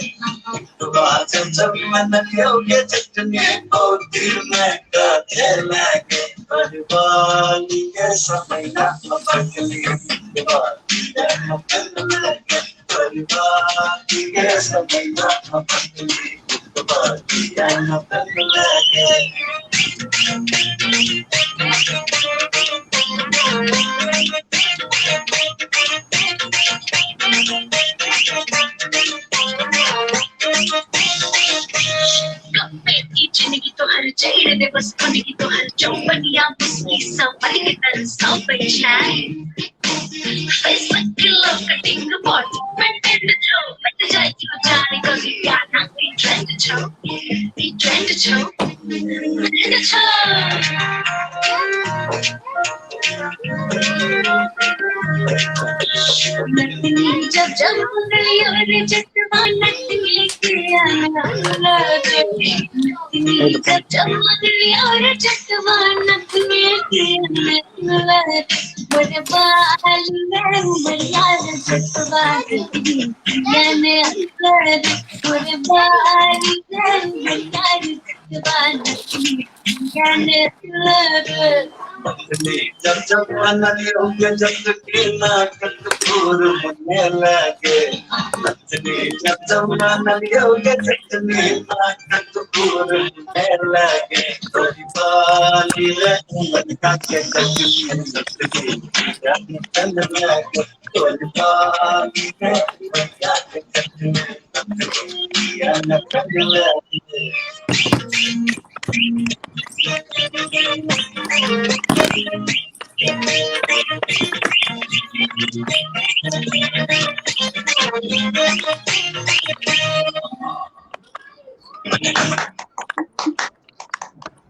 I: जब मनलियों के चटनी पोती में गाते लगे परिवार के समय ना पकली परिवार के समय ना पकली
H: जिंदगी तो हर चाहिए दे बस बनेगी तो हर चौपनिया मुस्की सवारी के तरह सब पहचान फेस के लव कटिंग बॉट मैं जो मैं जाती हूँ जाने का भी प्यार ना ट्रेंड छो जब जब उंगली और जटवा नटली के आना जब जब उंगली और जटवा नटली के आना बड़े बाल में बढ़िया जटवा याने अंदर बड़े बाल में बढ़िया जटवा नटली याने अंदर
I: जब जब मनलियों के चटनी नाकट पूर होने लगे जब जब मनलियों के चटनी नाकट पूर होने लगे थोड़ी बाली रे लड़का के चटनी लगे थोड़ी बाली रे लड़का के चटनी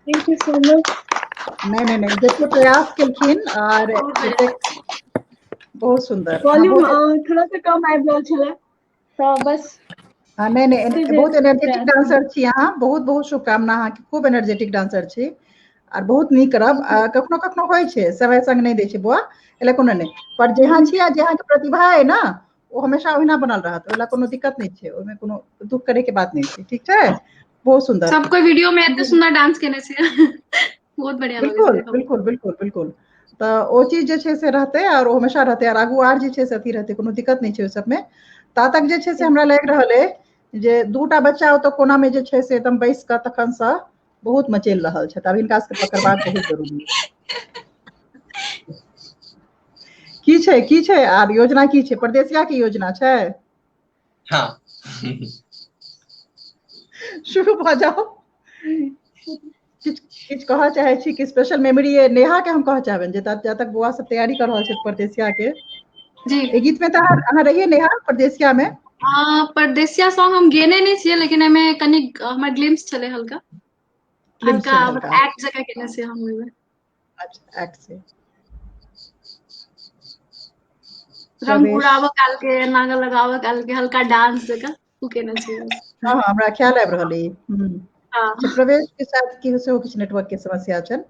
F: थैंक यू सो मच।
A: नहीं जैसे प्रयास केलखिन और बहुत सुंदर
F: वॉल्यूम थोड़ा सा कम आबि रहल छलै तो बस
A: नहीं बहुत एनर्जेटिक डांसर छी अहाँ बहुत बहुत शुभकामना अहाँ के खूब एनर्जेटिक डांसर छी और बहुत नीक करब कखनो कखनो होय छै समय संग नहीं दै छै बुआ एला कोनो नहीं पर जहाँ छी आ जहाँ के प्रतिभा है ना वो हमेशा ओहिना बनल रहत ओला कोनो दिक्कत नहीं छै ओमे कोनो दुख करे के बात नहीं छै ठीक छै बहुत सुंदर
C: सब कोई वीडियो में एते सुंदर डांस केने छै बहुत बढ़िया
A: बिल्कुल बिल्कुल बिल्कुल बिल्कुल तो ओ चीज जे छै से रहते और हमेशा रहते और आगू आर जे छै से अथी रहते कोनो दिक्कत नहीं छै ओइ सब में ता तक जे छै से हमरा लागि रहल है जे दूटा बच्चा ओतऽ कोना में जे छै से एकदम बैस कऽ तखन से बहुत मचेल रहल छै अब हिनका सबके पकड़बाक बहुत जरूरी है की छै आर योजना की छै परदेसिया के योजना छै
D: हाँ
A: शुरू भ जाओ किछ कहऽ चाहे छी कि स्पेशल मेमोरी है नेहा के हम कहऽ चाहबन जे जब तक बुआ सब तैयारी कर रहल छै परदेसिया के
C: जी
A: ए गीत में त अहाँ रहिए नेहा परदेसिया में
C: परदेसिया सॉन्ग हम गेने नहीं छियै लेकिन एमे कनी हमर ग्लिम्स चले हल्का एक्ट जगह केने से हम ओइमे
A: अच्छा एक्ट से
C: रंग उड़ावो काल के नागा लगावो काल के हल्का डांस जगह उ केने छी
A: हां हमरा ख्याल आबि रहल है अच्छा प्रवेश के साथ की हो किछ नेटवर्क के समस्या छन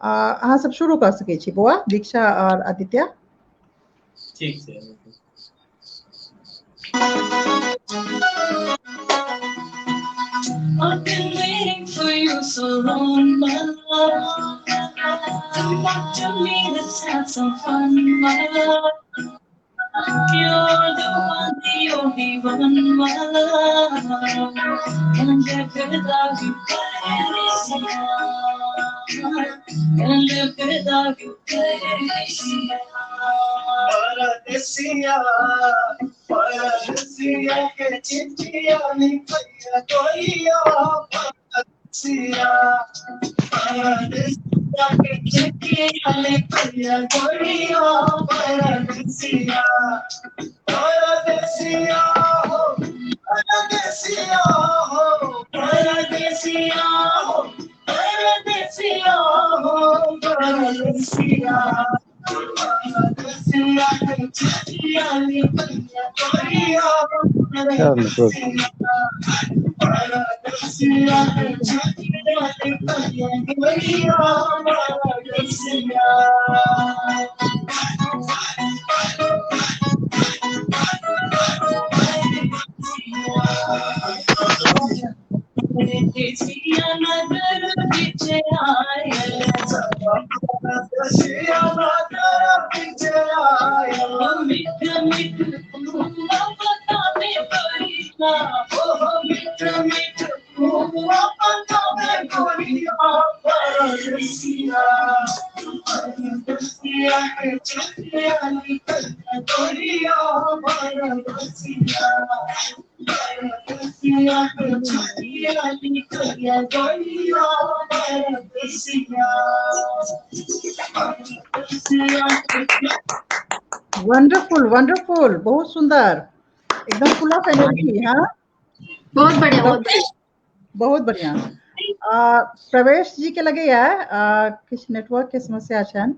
A: अहाँ सब शुरू कर सकै छी बुआ दीक्षा और आदित्य
D: ठीक है
H: I've been waiting for you so long, my love. Come back to me, let's have some fun, my love. You're the one, the only one, my love. Can't live without you, can't live without you,
I: परदेसिया परदेसिया के चिट्ठिया लिखिया कोइया परदेसिया परदेसिया के चिट्ठिया लिखिया कोइया परदेसिया परदेसिया हो परदेसिया हो परदेसिया हो परदेसिया हो परदेसिया
A: वंडरफुल वंडरफुल, बहुत सुंदर, एकदम फुल ऑफ एनर्जी। हाँ,
C: बहुत बढ़िया, बहुत बढ़िया।
A: बहुत बढ़िया। प्रवेश जी के लगे किछ नेटवर्क के समस्या छन।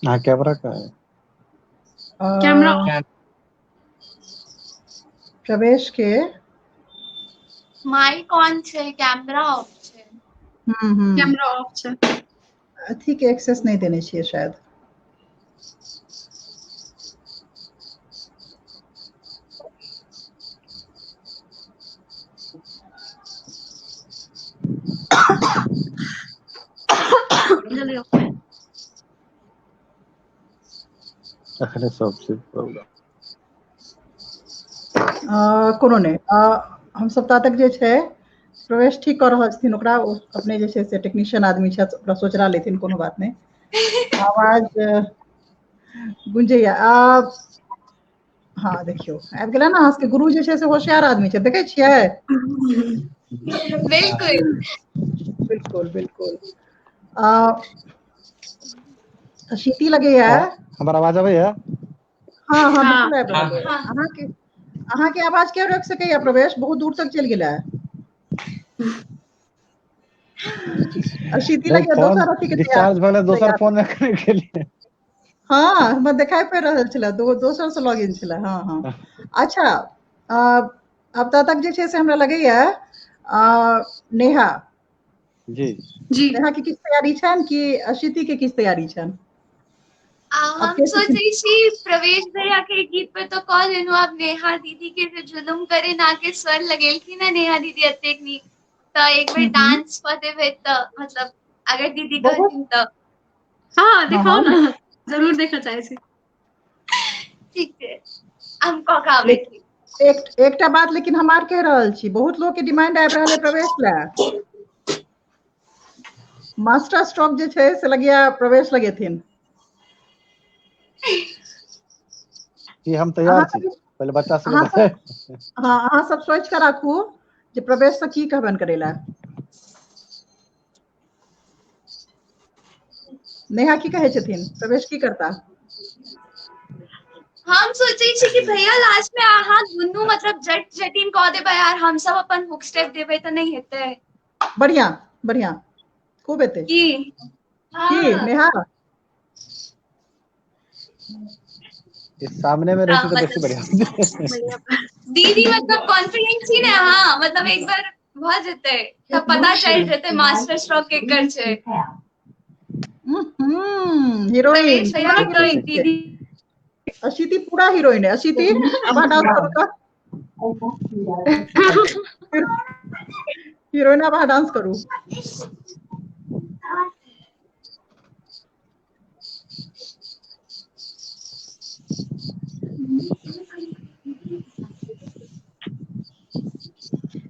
B: हाँ, कैमरा का है।
C: कैमरा
A: प्रवेश के
E: माइक ऑन छे, कैमरा ऑफ छे।
C: कैमरा ऑफ छे।
A: अथी के एक्सेस नहीं देने चाहिए शायद।
C: जल्दी
B: अखने सबसे प्रॉब्लम
A: कोनो ने हम सब ता तक जे छे प्रवेश ठीक कर रहल छथिन, ओकरा अपने जे छे से टेक्नीशियन आदमी छे, ओकरा सोचरा लेथिन, कोनो बात नहीं। आवाज गुंजैया। हाँ देखियो आबि गेला ना, अहाँ के गुरु जे छे से होशियार आदमी छे, देखे छियै।
E: बिल्कुल
A: बिल्कुल बिल्कुल। शीती लगे
B: हमारा आवाज आवे है।
A: हाँ हाँ बिल्कुल आबि रहल है। अहाँ के आवाज के रोक सकैया प्रवेश, बहुत दूर तक चल गेला है। शीती लगे दोसर अथी के
B: डिस्चार्ज भले दोसर फोन में करे के लिए।
A: हाँ हम देखाई पड़ रहल छला, दोसर से लॉगिन छला। हाँ हाँ अच्छा, अब तक जे छे से हमरा लगैया नेहा
B: जी
A: नेहा की किस तैयारी छन कि अशिति के किस तैयारी छन?
E: हम सोचे छी प्रवेश भैया के गीत पे तो कॉल लेनु, अब नेहा दीदी के जो जुलुम करे ना के स्वर लगेलखिन ना नेहा दीदी अतेक नीक, तो एक बार डांस पर देबे तो मतलब अगर दीदी कहथिन तो।
C: हाँ दिखाओ ना, जरूर देखना चाहे छी।
E: ठीक है, हम को गावे की
A: एकटा बात लेकिन हमार कह रहल छी, बहुत लोग के डिमांड आबि रहल है प्रवेश ला। मास्टर स्ट्रोक जे छे से लगिया प्रवेश लगेथिन।
B: जी हम तैयार छी, पहले बच्चा से
A: हाँ अहाँ सब सोच कर राखू जे प्रवेश से की कहबन करेला। नेहा की कहे छथिन, प्रवेश की करता?
E: हम सोचे छी कि भैया लास्ट में अहाँ दुनू मतलब जट जटिन कह देबे यार, हम सब अपन हुक स्टेप देबे तो नहीं हेते।
A: बढ़िया बढ़िया, खूब हेते
E: की
A: नेहा
B: इस सामने में रहती तो बेसी बढ़िया।
E: दीदी मतलब कॉन्फिडेंस ही ना। हाँ मतलब एक बार भ जेते तो पता चल जेते मास्टर स्ट्रोक के कर छे। हीरोइन दीदी
A: अशिति पूरा हीरोइन है। अशिति अब डांस करो तो हीरोइन, अब डांस करू।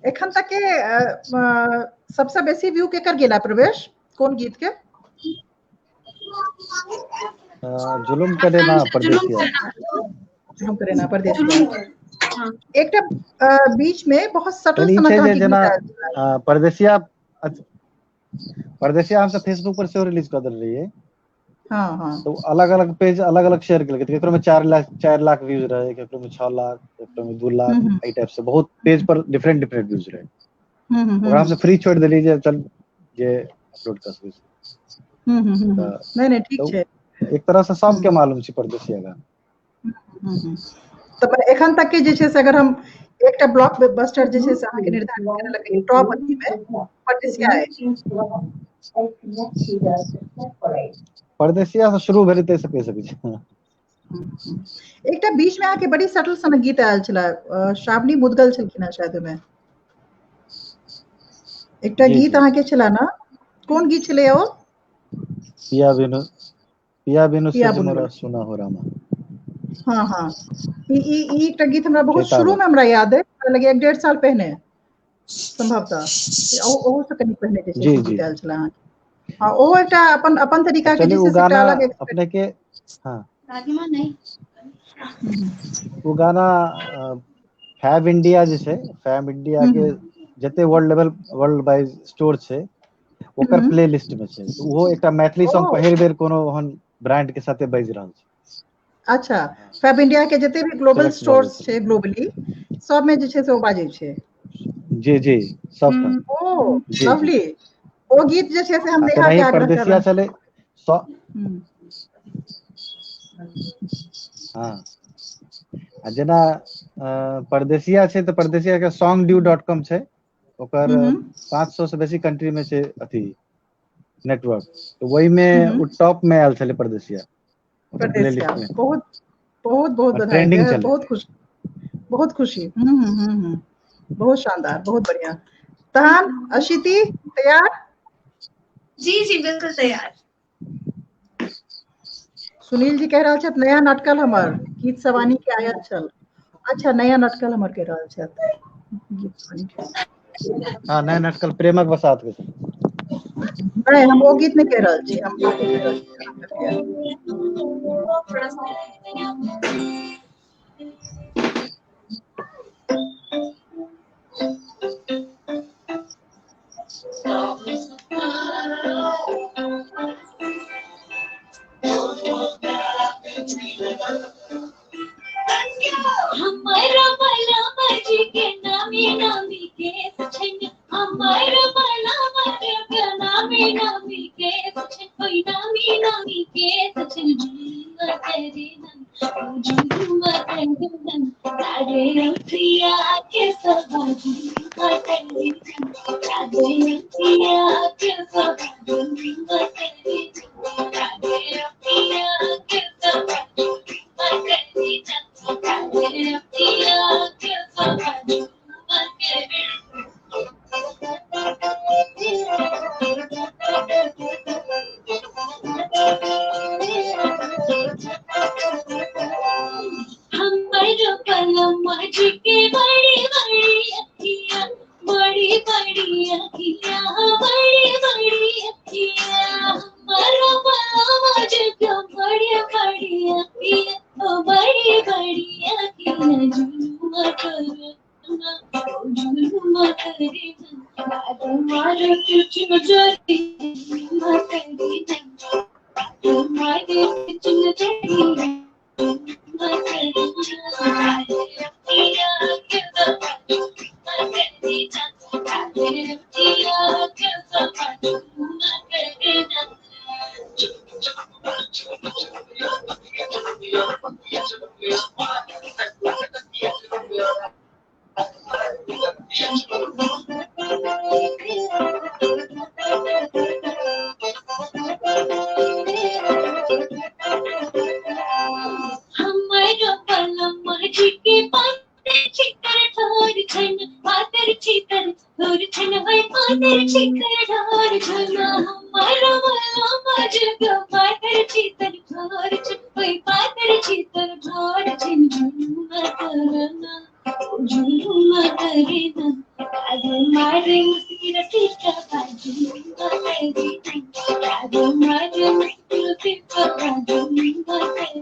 A: एखन तक के सबसे बेसी व्यू के कर गेला प्रवेश, कोन गीत के?
B: जुलुम करे ना परदेसिया।
A: जुलुम करे ना परदेसिया। एकटा बीच में बहुत सटल सनक
B: जना परदेसिया हम सब फेसबुक पर से रिलीज कर दे रही है।
A: हाँ हाँ
B: तो अलग अलग पेज अलग अलग शेयर कर के, केकरो में 4 लाख व्यूज रहे, केकरो में 6 लाख, केकरो में 2 लाख, आई टाइप से बहुत पेज पर डिफरेंट व्यूज रहे। ओकरा हम से फ्री छोड़ देली जे चल जे अपलोड कर सके।
A: नहीं ठीक छे,
B: एक तरह से सबके मालूम छी परदेसिया गाना।
A: तो एखन तक के जे छे से अगर हम एकटा ब्लॉकबस्टर जे छै से अहाँके निर्धारित करऽ लगलै टॉप अथी मे परदेसिया है।
B: परदेसिया से शुरू भेलै तै से कहि सकै छी।
A: एकटा बीच में अहाँके बड़ी सटल सन गीत आयल छले, श्रावणी मुदगल छलखिन हेँ शायद ओहिमे एकटा
B: जी
A: गीत
B: जी
A: अहाँके छले ना, कोन गीत छलै ओ?
B: पिया बिनु से
A: पिया
B: जे मोरा
A: बुनगुल।
B: सुना हो रामा।
A: हाँ हाँ ई एकटा गीत हमरा बहुत शुरू
B: केताबर
A: में हमरा याद है, हमरा लगे 1.5 साल पहिने संभवतः ओहो से कनी पहिने जे छै
B: जी
A: से
B: जी
A: गीत आयल छले अहाँके। हाँ ओहो एकटा अपन तरीका के
B: एक्चुअली
A: जे
B: वो
A: छै से एकटा
B: गाना
A: अलग
B: अपने के हाँ
A: नहीं
B: वो गाना फैब इंडिया जे छै, फैब इंडिया के जते वर्ल्ड वाइज स्टोर छै ओकर प्ले लिस्ट में छै, तो वो एकटा मैथिली सॉन्ग
A: ओ
B: पहिल बेर कोनो ओहन ब्रांड के साथे बाजि रहल छै।
A: अच्छा फैब इंडिया के जते भी ग्लोबल
B: सेलेक्ट भऽ गेल
A: स्टोर्स
B: छलै
A: छै ग्लोबली सब में जे छै से ओ बाजै छै।
B: जी जी सबठाम
A: ओ
B: जी जी।
A: लवली, ओ गीत जे छै से हम
B: आ
A: नेहा के
B: तेनाही
A: आग्रह कर
B: परदेसिया
A: रहल
B: छलै
A: हूँ।
B: हाँ आ जेना परदेसिया छै तऽ परदेसिया के songdue.com छै, ओकर 500 से बेसी कंट्री में छै अथी नेटवर्क, तो वही में वो टॉप में आयल छलै परदेसिया ओकर प्ले
A: परदेसिया
B: लिस्ट में
A: बहुत बहुत बहुत
B: और
A: बधाई,
B: ट्रेंडिंग
A: बेहद
B: चले।
A: बहुत खुशी। बहुत शानदार, बहुत बढ़िया। तहन अशिति तैयार?
E: जी जी बिल्कुल तैयार।
A: सुनील जी कह रहल छथि नया नटकल हमर गीत सवानी के आयल छल। अच्छा नया नटकल हमर कह रहल छथि गीत सवानी के।
B: हाँ नया नटकल प्रेमक बसात के छै।
A: नहीं हम वो गीत नहीं कह रहल छी, हम वो गीत कह रहल छी अहाँ कहलियै।
H: हमारा भला मजी के नामी नामी के सचन, हमारा भला मजी के नामी के सचन, कोई नामी के सचन झूमा तेरे नन झूमा तेरे नन सारे उठिया के सब झूमा तेरे नन सारे उठिया के सब झूमा तेरे नन सारे उठिया के सब झूमा तेरे नन हमारा पलम जी के बड़ी बड़ी अखियाँ, बड़ी बड़ी अखियाँ, बड़ी बड़ी अखियाँ, हमारा पलम जी के बड़ी बड़ी अखियाँ, बड़ी बड़ी अखियाँ, झूमा करे झूमा करे तुम्हारे कुछ नजरी झूमा करे तुम्हारे कुछ नजरी हमारा पलम जी के पाते छितर ढोर छन, पातर छितर ढोर छन, वही पातर छितर ढोर छन, हमारा पलम जी के पातर छितर ढोर छन, वही पातर छितर ढोर छन, झूमा करना झूमा करना आगो मारे मुस्किन टीका बाजू मारे आगो मारे मुस्किन टीका बाजू मारे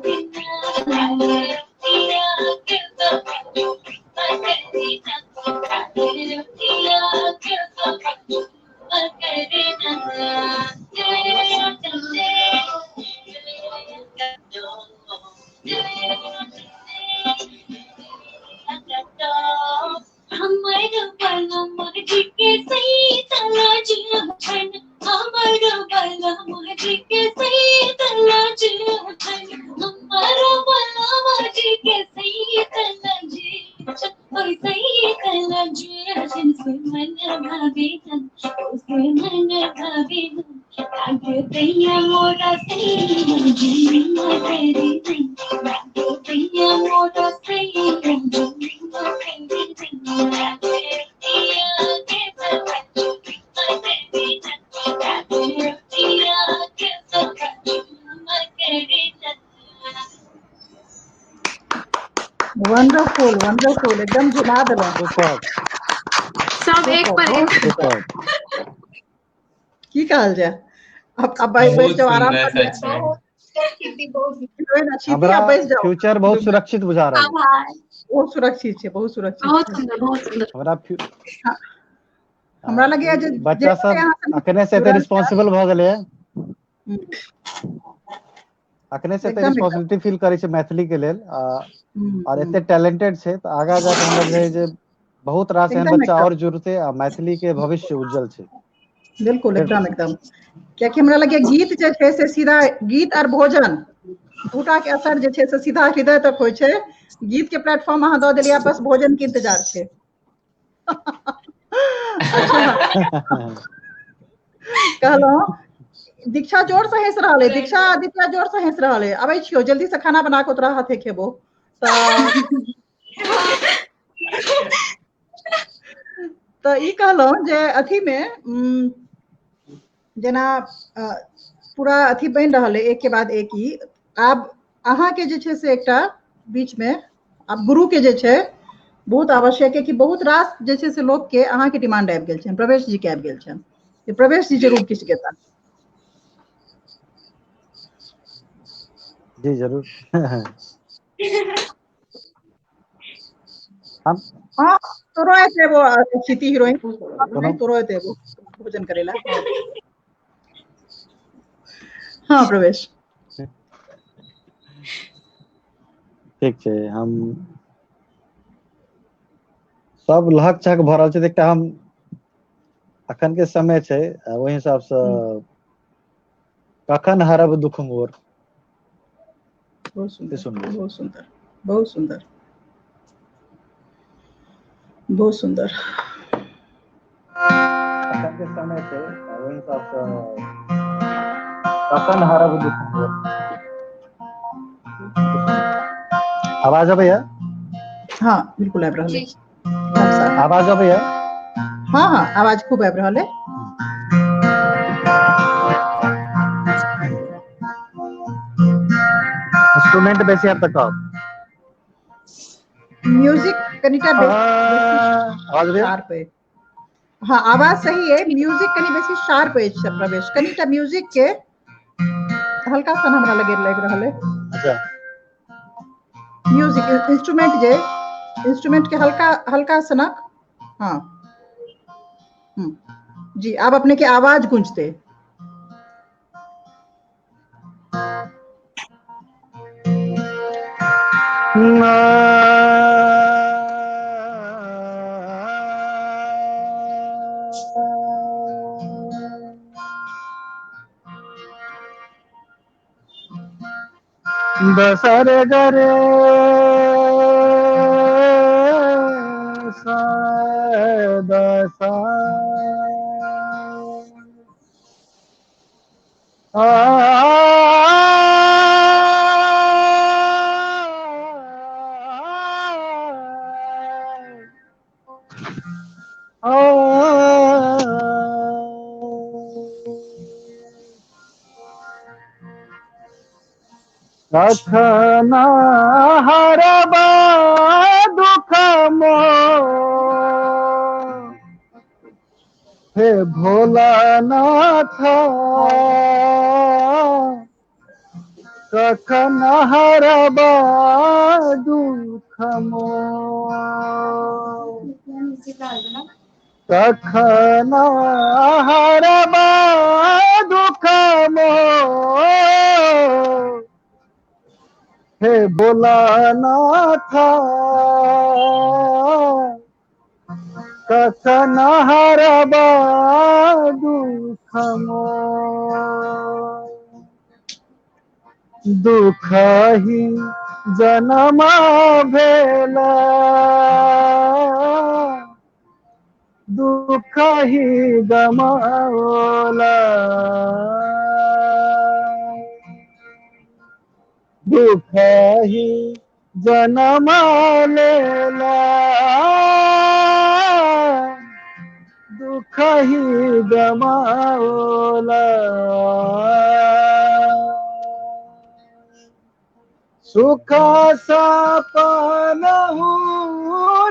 H: हमारा पलम जी के सही तलाज छन, हमारा पलम जी के सही तलाज छन, हमारा पलम जी के सही तलाज छन, सही बिनु लागे दैया मोरा सही मंजिल तेरी नहीं लागे दैया मोरा सही मंजिल तेरी नहीं लागे दिया के सच तेरी नहीं लागे दिया के सच तेरी
A: वंडरफुल वंडरफुल, एकदम जुड़ा दिला।
B: सुपर
C: सब एक पर एक।
B: सुपर।
A: की कहल जाए, अब बैठ
D: बहुत
A: जाओ, आराम
D: सुंदर
A: कर
D: सच में।
A: हीरोइन अच्छी थी,
B: हमरा
A: अब बैठ जाओ।
B: फ्यूचर बहुत सुरक्षित बुझा रहा है।
H: आभार।
A: बहुत सुरक्षित है, बहुत सुरक्षित
C: बहुत
A: है।
C: सुंदर बहुत सुंदर।
B: हमरा
A: हमरा लगे जे
B: बच्चा सब अखने से रिस्पांसिबल भ गेले है, अखने से
A: एकदम,
B: रिस्पांसिबिलिटी फील करे छै मैथिली के लेल, और एते टैलेंटेड छै त आगा जाके हमरा लगे जे बहुत रास एहन
A: एकदम,
B: बच्चा
A: एकदम।
B: और जुड़ते आ मैथिली के भविष्य उज्जवल छै।
A: बिल्कुल एकदम एकदम, कियाकि हमरा लगे गीत जे छै से सीधा गीत और भोजन दूटा के असर जे छै से सीधा हृदय तक होइ छै। गीत के प्लेटफॉर्म अहाँ दऽ देलियै, बस भोजन के इंतजार छै। अच्छा कहलहुँ दीक्षा जोर से हंस रहा है, दीक्षा आदित्य जोर से हंस रहा है। अबै छियो, जल्दी से खाना बना के तोरा हाथे खेबो तो ई कहलहुँ जे अथी में जेना पूरा अथी बनि रहल है एक के बाद एक ही। आब अहाँ के जे छै से एकटा बीच में आब गुरु के जे छै बहुत आवश्यक है कि बहुत रास जे छै से लोग के अहाँ के डिमांड आबि गेल छनि, प्रवेश जी के आबि गेल छनि, जे प्रवेश जी जरूर किछु कहता।
B: जी जरूर। हम
A: हाँ तोरो एते वो क्षिति हीरोइन तोरो एते वो भोजन करेला। हाँ प्रवेश
B: ठीक छै, हम सब लहक छहक भ रहल छै। त एकटा हम अखन के समय छै ओहि हिसाब से कखन हरब दुख मोर।
A: बहुत सुंदर बहुत सुंदर बहुत सुंदर बहुत सुंदर।
B: अखन के समय छै ओहि हिसाब से कखन हरब दुख मोर। आवाज अबैया?
A: हाँ बिल्कुल आबि रहल है।
B: आवाज अबैया?
A: हाँ हाँ आवाज खूब आबि रहल है।
B: इंस्ट्रूमेंट बेसी अब तक
A: म्यूजिक कनिटा
B: आवाज
A: शार्प है। हाँ आवाज सही है, म्यूजिक कनी बेसी शार्प है प्रवेश, कनिटा म्यूजिक के हल्का सा हमरा लगे रहल है।
B: अच्छा
A: म्यूजिक इंस्ट्रूमेंट के हल्का हल्का सनक। हाँ जी, आप अपने के आवाज गूंजते।
B: दसरे गरे दसा कखना हरबा दुख मोर हे भोलानाथ। कखन हरबा दुख मोर कखन हरबा दुख मोर हे भोलानाथ। कखन हरबा दुख मोर दुख ही जन्म भेला दुख ही गमौला
L: ही जन्म लेला दुख ही गमाओला सुख सपन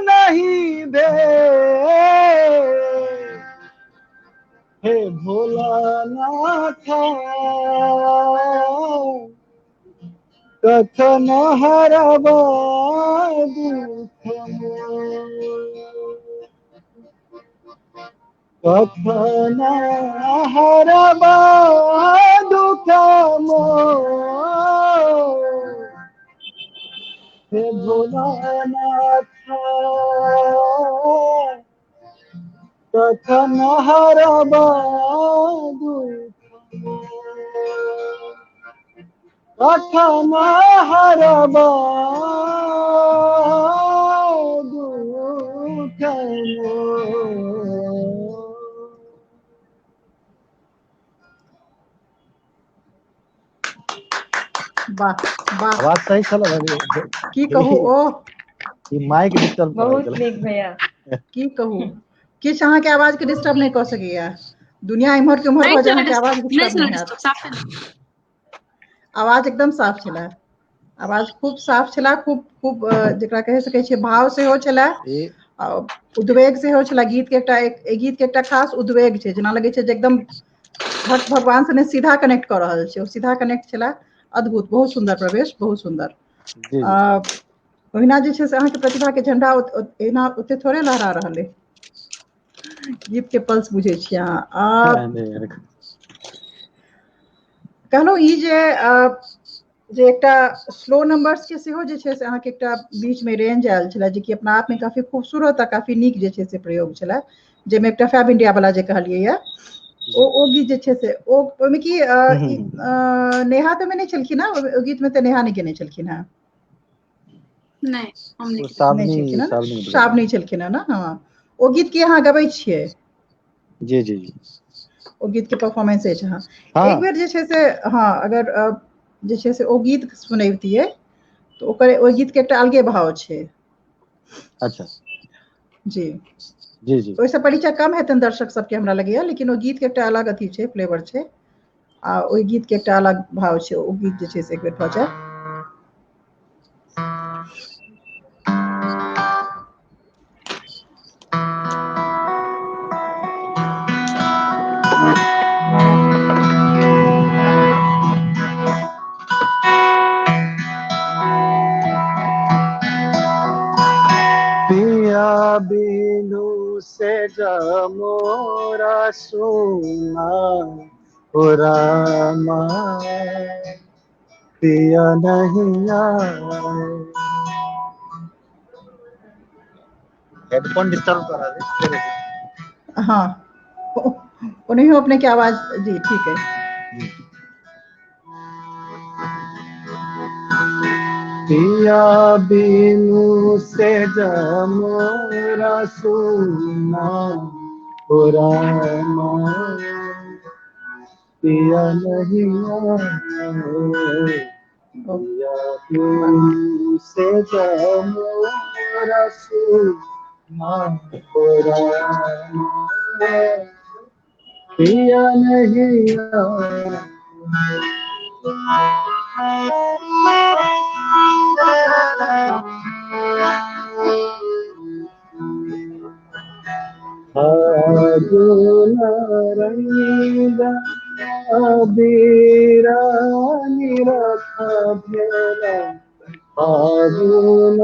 L: नहीं भे हे भोलानाथ कथन हरबा दुख कथन हरबा दुख हे भोलानाथ कथन हरबा दुख कथन हरबा दुख
A: वाह वाह
L: आवाज सही चल रही
A: की कहू ओ
L: ई माइक डिस्टर्ब
F: बहुत नीक भैया
A: की कहू किछ अहाँ के आवाज के डिस्टर्ब नहीं कर सकैया दुनिया इम्हर के उम्हर
C: नहीं
A: भ जाए
C: चला
A: अहाँ के आवाज
C: नहीं
A: डिस्टर्ब
C: चला
A: नहीं हैत
C: डिस्टर्ब साफ है
A: आवाज एकदम साफ छला आवाज खूब साफ छला खूब खूब जेकरा कह सकै छियै भाव सेहो छला उद्वेग सेहो छला गीत के एकटा खास उद्वेग छै जेना लगे छै जे एकदम भक्त भगवान से सीधा कनेक्ट कर रहल छै ओ सीधा कनेक्ट छला अद्भुत बहुत सुंदर प्रवेश बहुत सुंदर
L: जी
A: ओहिना जे छै से अहाँके प्रतिभा के झंडा एना ओते थोड़े लहरा रहल है गीत के पल्स बुझे छी अहाँ कहलहुँ ई जे एकटा स्लो नंबर्स के सेहो जे छै से अहाँके एकटा बीच में रेंज आयल छला जे कि अपना आप में काफी खूबसूरत आ काफी नीक जे छै से प्रयोग छला जेमे एकटा फैब इंडिया वाला जे कहलियै या ओ गीत जे छै से ओहिमे की नेहा तऽ में नहीं छलखिन हैं ओ गीत में तऽ नेहा नहीं केने छलखिन हैं
C: नहीं हम नहीं
A: नहीं छलखिन हैं ना श्रावणी छलखिन हैं ना हाँ ओ गीत की अहाँ गबै छियै
L: जी जी जी
A: ओ गीत के परफॉर्मेंस अछि हाँ एक बेर जे छै से हाँ अगर जे छै से ओ गीत सुनैबतियै तो ओकर ओ गीत के एकटा अलगे भाव छै
L: अच्छा
A: जी
L: जी जी
A: ओहिसँ परिचय कम हेतनि दर्शक सबके हमरा लगैया लेकिन ओ गीत के एकटा अलग अथी छै फ्लेवर छै आ ओहि गीत के एकटा अलग भाव छै ओ गीत जे छै से एक बेर भऽ जाय
L: पिया बिनु से जमोरा सुना हो रामा पिया नहीं आए हेडफोन डिस्टर्ब कर रहा है
A: हाँ उन्हीं अपने की आवाज जी ठीक है
L: पिया बिनु से जमोरा सुना हो रामा पिया नहीं आए पिया बिनु से जमोरा सुना हो रामा पिया नहीं आए रंगा अबीरा निरखा भेला फागुन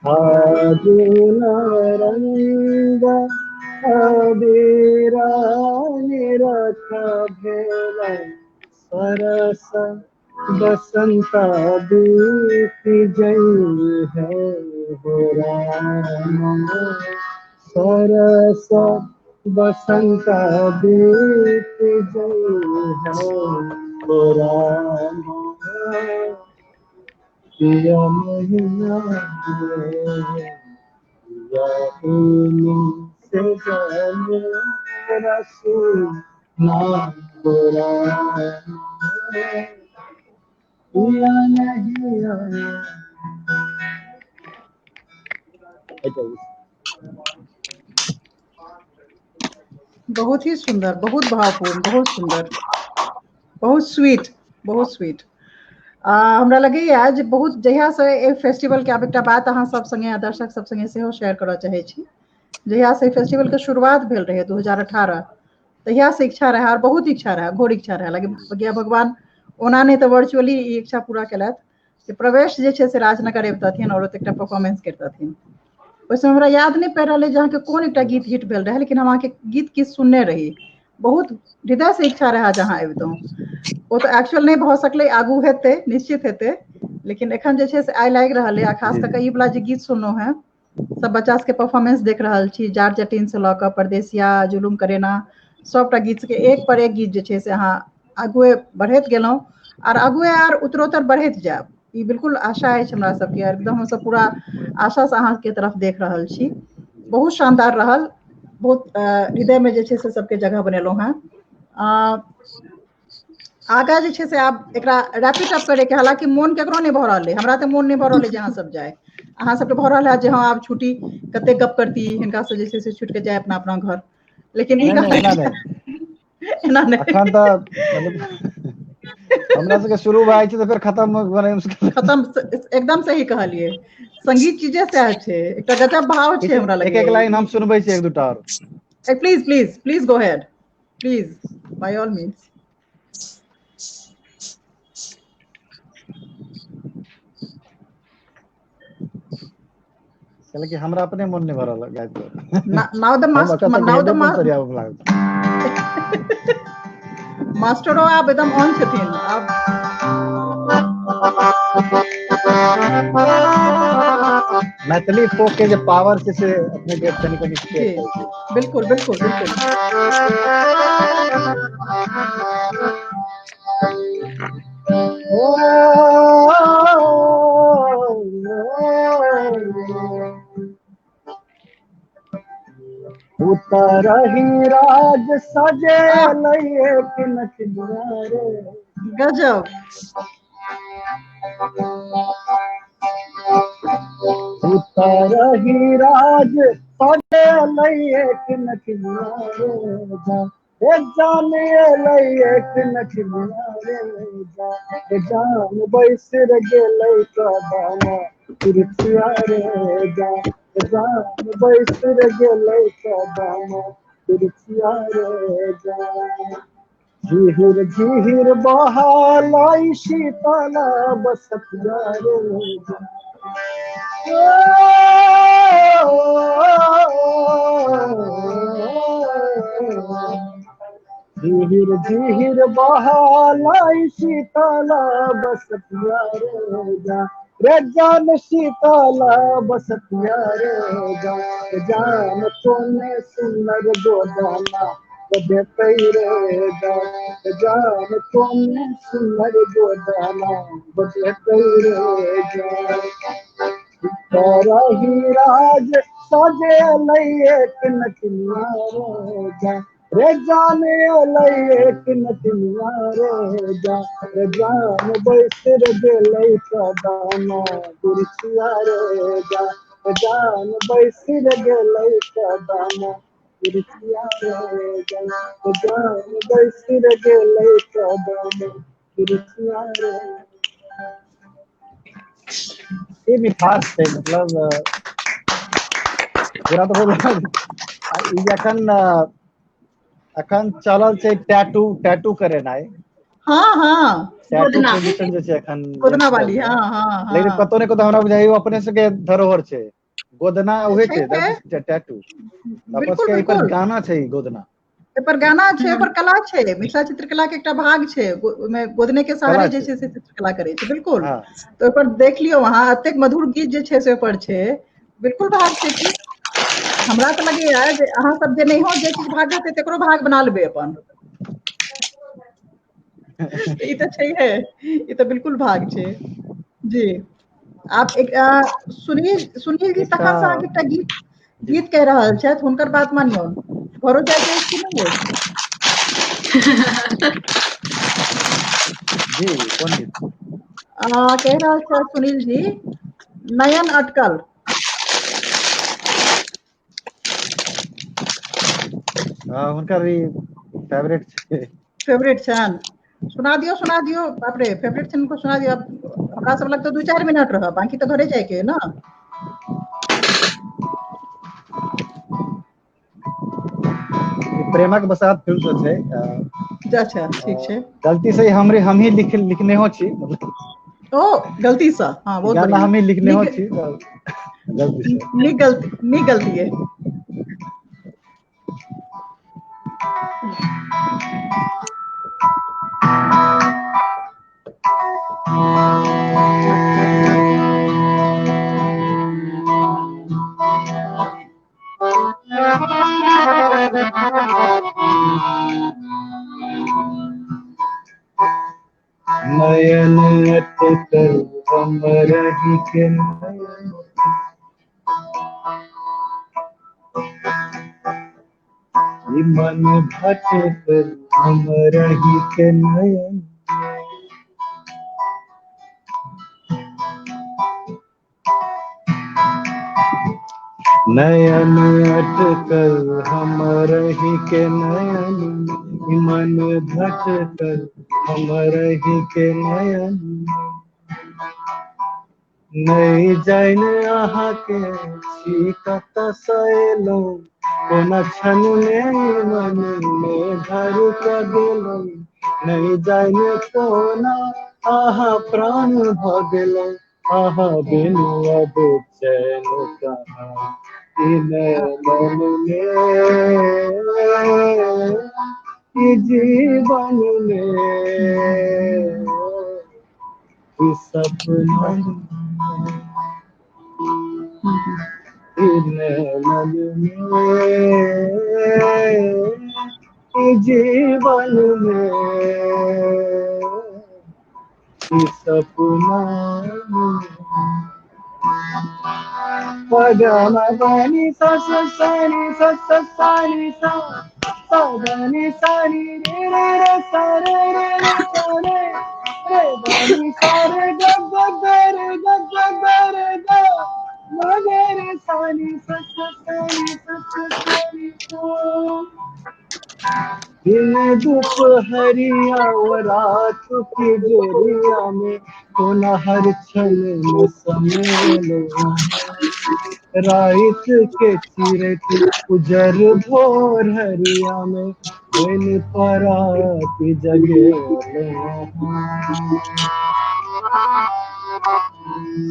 L: फागुन रंग अबीरा निरखा भेला सरस बसंता बीती गई है हो राम सरस बसंत बीत गई है पुराना पिया नहीं आए या से जाने रसूल ना पुराना पिया नहीं आए।
A: बहुत ही सुंदर, बहुत भावपूर्ण, बहुत सुंदर, बहुत स्वीट, बहुत स्वीट। हमरा लगैया जे बहुत जहिया से ए फेस्टिवल के आब एकटा बात अहाँ सब संगे दर्शक सब संगे सेहो शेयर करऽ चाहै छी। जहिया से फेस्टिवल के शुरुआत भेल रहे 2018 तहिया से इच्छा रहे और बहुत इच्छा रहे, घोर इच्छा रहे लगे भगवान ओना नहीं तो वर्चुअली ई इच्छा पूरा केलथि कि प्रवेश जे छै से राजनगर अबितथिन और एकटा परफॉर्मेंस करतथिन। ओइसे हमरा याद नहीं पड़ रहा जहाँ के कोन एकटा गीत हिट भेल रहे, लेकिन हम अहाँ के गीत की सुनने रही, बहुत हृदय से इच्छा रहा जहाँ अबितौं। वो तो एक्चुअल नहीं भ सकले, आगू हेते, निश्चित हेते, लेकिन एखन जे छै से आइ लागि रहल है। खास करके ई वाला जे गीत सुनलहुँ हैं, सब बच्चा सबके परफॉर्मेंस देख रहल छी, जार जटिन से लऽ कऽ परदेसिया, जुलुम करेना, सबटा गीत के एक पर एक गीत जे छै से अहाँ आगुए बढ़ैत गेलहुँ और आगुए आर उत्तरोत्तर बढ़ैत जायब, ई बिल्कुल आशा अछि हमरा सबके। एकदम हम सब पूरा आशा से अहाँ के तरफ देख रहल छी। बहुत शानदार रहल, बहुत हृदय में जे छै से सबके जगह बनेलहुँ हैं। आगा जे छै से आब एकरा रैपिड अप करे के, हालांकि मोन केकरो नहीं भऽ रहल है, हमरा तो मोन नहीं भऽ रहल है जे अहाँ सब जाए, अहाँ सबके भऽ रहल है जे हाँ आब छुट्टी कते गप करती हिनका से जे छै से छुटि के जाए अपना अपना घर, लेकिन ई एना नहीं
M: अखन तऽ मतलब हमरा सबके शुरू भए छै तऽ फिर खत्म होने मुश्किल।
A: खत्म, एकदम सही कहलिए। संगीत चीजे सएह छै, एकटा गजब भाव छै हमरा लगे।
M: एक एक लाइन हम सुनबै छी, एक दूटा और।
A: Please please please go ahead, please by all means.
M: कि हमरा अपने मन नहीं भरल गायब।
A: नाउ द मास्टरो आप एकदम ऑन छथिन अब।
M: मैथिली फोक के जो पावर से अपने के तनिक
A: बिल्कुल बिल्कुल बिल्कुल।
L: उतरही राज सजे लइए कि नचनिया
A: गजब।
L: उतरही राज सजे लइए कि नचनिया जाने लइए कि नचनिया जान बैसर गेलै कदम तिरछिया रे जान बैसर गेलै कदम तिरछिया रे झीर झीर बहालाई शीतला बसतिया रे झीर झीर बहालाई शीतला बसतिया रे जान शीतला बसतिया रे जान तोने सुनर गोदाना देते रे जान तोने सुनर गोदाना देते रे करही राज सजे लइए कि नचनिया रे जाने लइए कि नचनिया रे जान बैसर गेलै कदम तिरछिया रे जान बैसर गेलै कदम तिरछिया रे जान बैसर गेलै कदम तिरछिया रे।
M: ये मिठास है, मतलब पूरा तो अखन चलल छै टैटू करे ना।
A: हाँ हाँ
M: टैटू पोजीशन जे छै अखन
A: गोदना वाली। हाँ हाँ हाँ
M: लेकिन कतो ने कतो हमरा बुझाइ अपने से के धरोहर छै गोदना, उहे छै टैटू।
A: बिल्कुल बिल्कुल
M: गाना छै गोदना,
A: एपर गाना छै, एपर कला छै, मिथिला चित्रकला के एकटा भाग छै, ओमे गोदने के सहारे जे छै से चित्रकला करे छै। बिल्कुल तो एपर देख लियो वहाँ अतेक मधुर गीत जे छै से एपर छै, बिल्कुल भाग छै कि हमरा तो लगे है जे अहाँ सब जे नहीं हो जे चीज भाग रहते तेकरो भाग बना लेबे अपन। ई तो छै है, ई तो बिल्कुल भाग छै जी। आप एक सुनील जी
M: एकटा
A: तखन से अहाँके एकटा गीत कह रहल छथि, हुनकर बात मानियौन। घरो जाके अछि कि नहीं अछि?
M: जी कोन गीत?
A: कह रहल छथि सुनील जी, नयन अटकल।
M: हुनकर ई फेवरेट छै।
A: फेवरेट छन, सुना दियो बाप रे, फेवरेट छन उनको सुना दियो। अब हमरा सब लग तो 2-4 मिनट रह, बाकी तो घरे जाए के है ना।
M: प्रेमक बसात फिल्म से छै।
A: अच्छा ठीक छै।
M: गलती से हम ही लिखने हो छी, मतलब
A: ओ गलती से, हाँ
M: ई
A: बहुत
M: गाना
A: बढ़िया।
M: हम ही लिखने हो
A: नीक
M: छी गलती से।
A: नीक गलती है।
L: नयन अटकल हमरहि के नयन, ई मन भटकल हमरहि के नयन। नयन अटकल हमरहि के नयन, ई मन भटकल हमरहि के नयन। नहीं जाने अहाँ के छी कतऽ सँ एलहुँ, कोना क्षण में मन में घर क गेलहुँ। नहीं जाने कोना अहाँ प्राण भ गेलहुँ, अहाँ बिनु अब चैन कहाँ ई नयन में, ई जीवन में, ई सपना ई नयन में, ई जीवन में, ई सपना पगम बनी सा सानी सा पगनी सानी रे रे रे सा रे रे रे सा रे रे बनी सा रे ग ग ग रे ग ग ग रे ग म ग रे सानी सा सानी सा। दिन दोपहरिया और रात की जोरिया में, कोना हर क्षण में समेलो रात के चिरत उजर भोर हरिया में, दिन परात जगे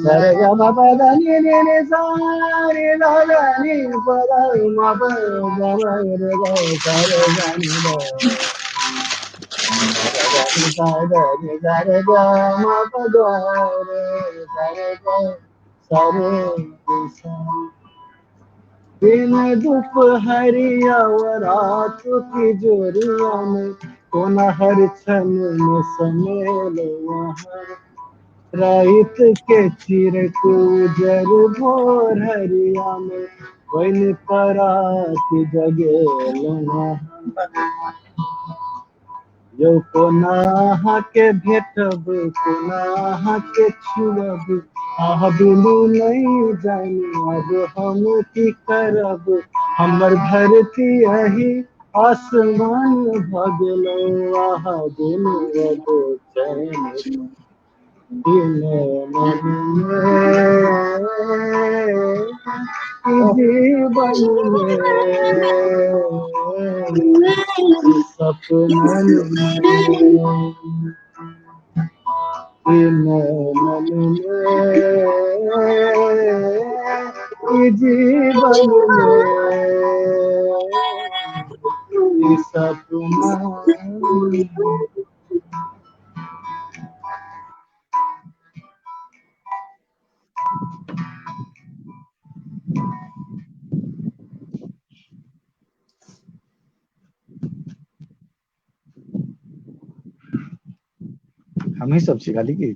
L: सरे ग म प द नि नि नि सा रे ला ला नि प द म प द म रे ग सा रे ग नि द रे ग नि सा द नि सा रे ग म प द रे सा रे ग सा रे ग सा। दिन दोपहरिया और रात की जोरिया में, कोना हर क्षण में समेलो वहाँ रात के चिरक उजर भोर हरिया में, कोई परात जगे लना जो कोना के भेटब कोना के छुअब, आह बिनु नहीं जानी अब हम की करब। हमर धरती अही आसमान भ गेलौ, आह बिनु अब चैन मन में, जीवन में, सपनन में, मन में, जीवन में, सपना
M: हम ही सब सिखा ली की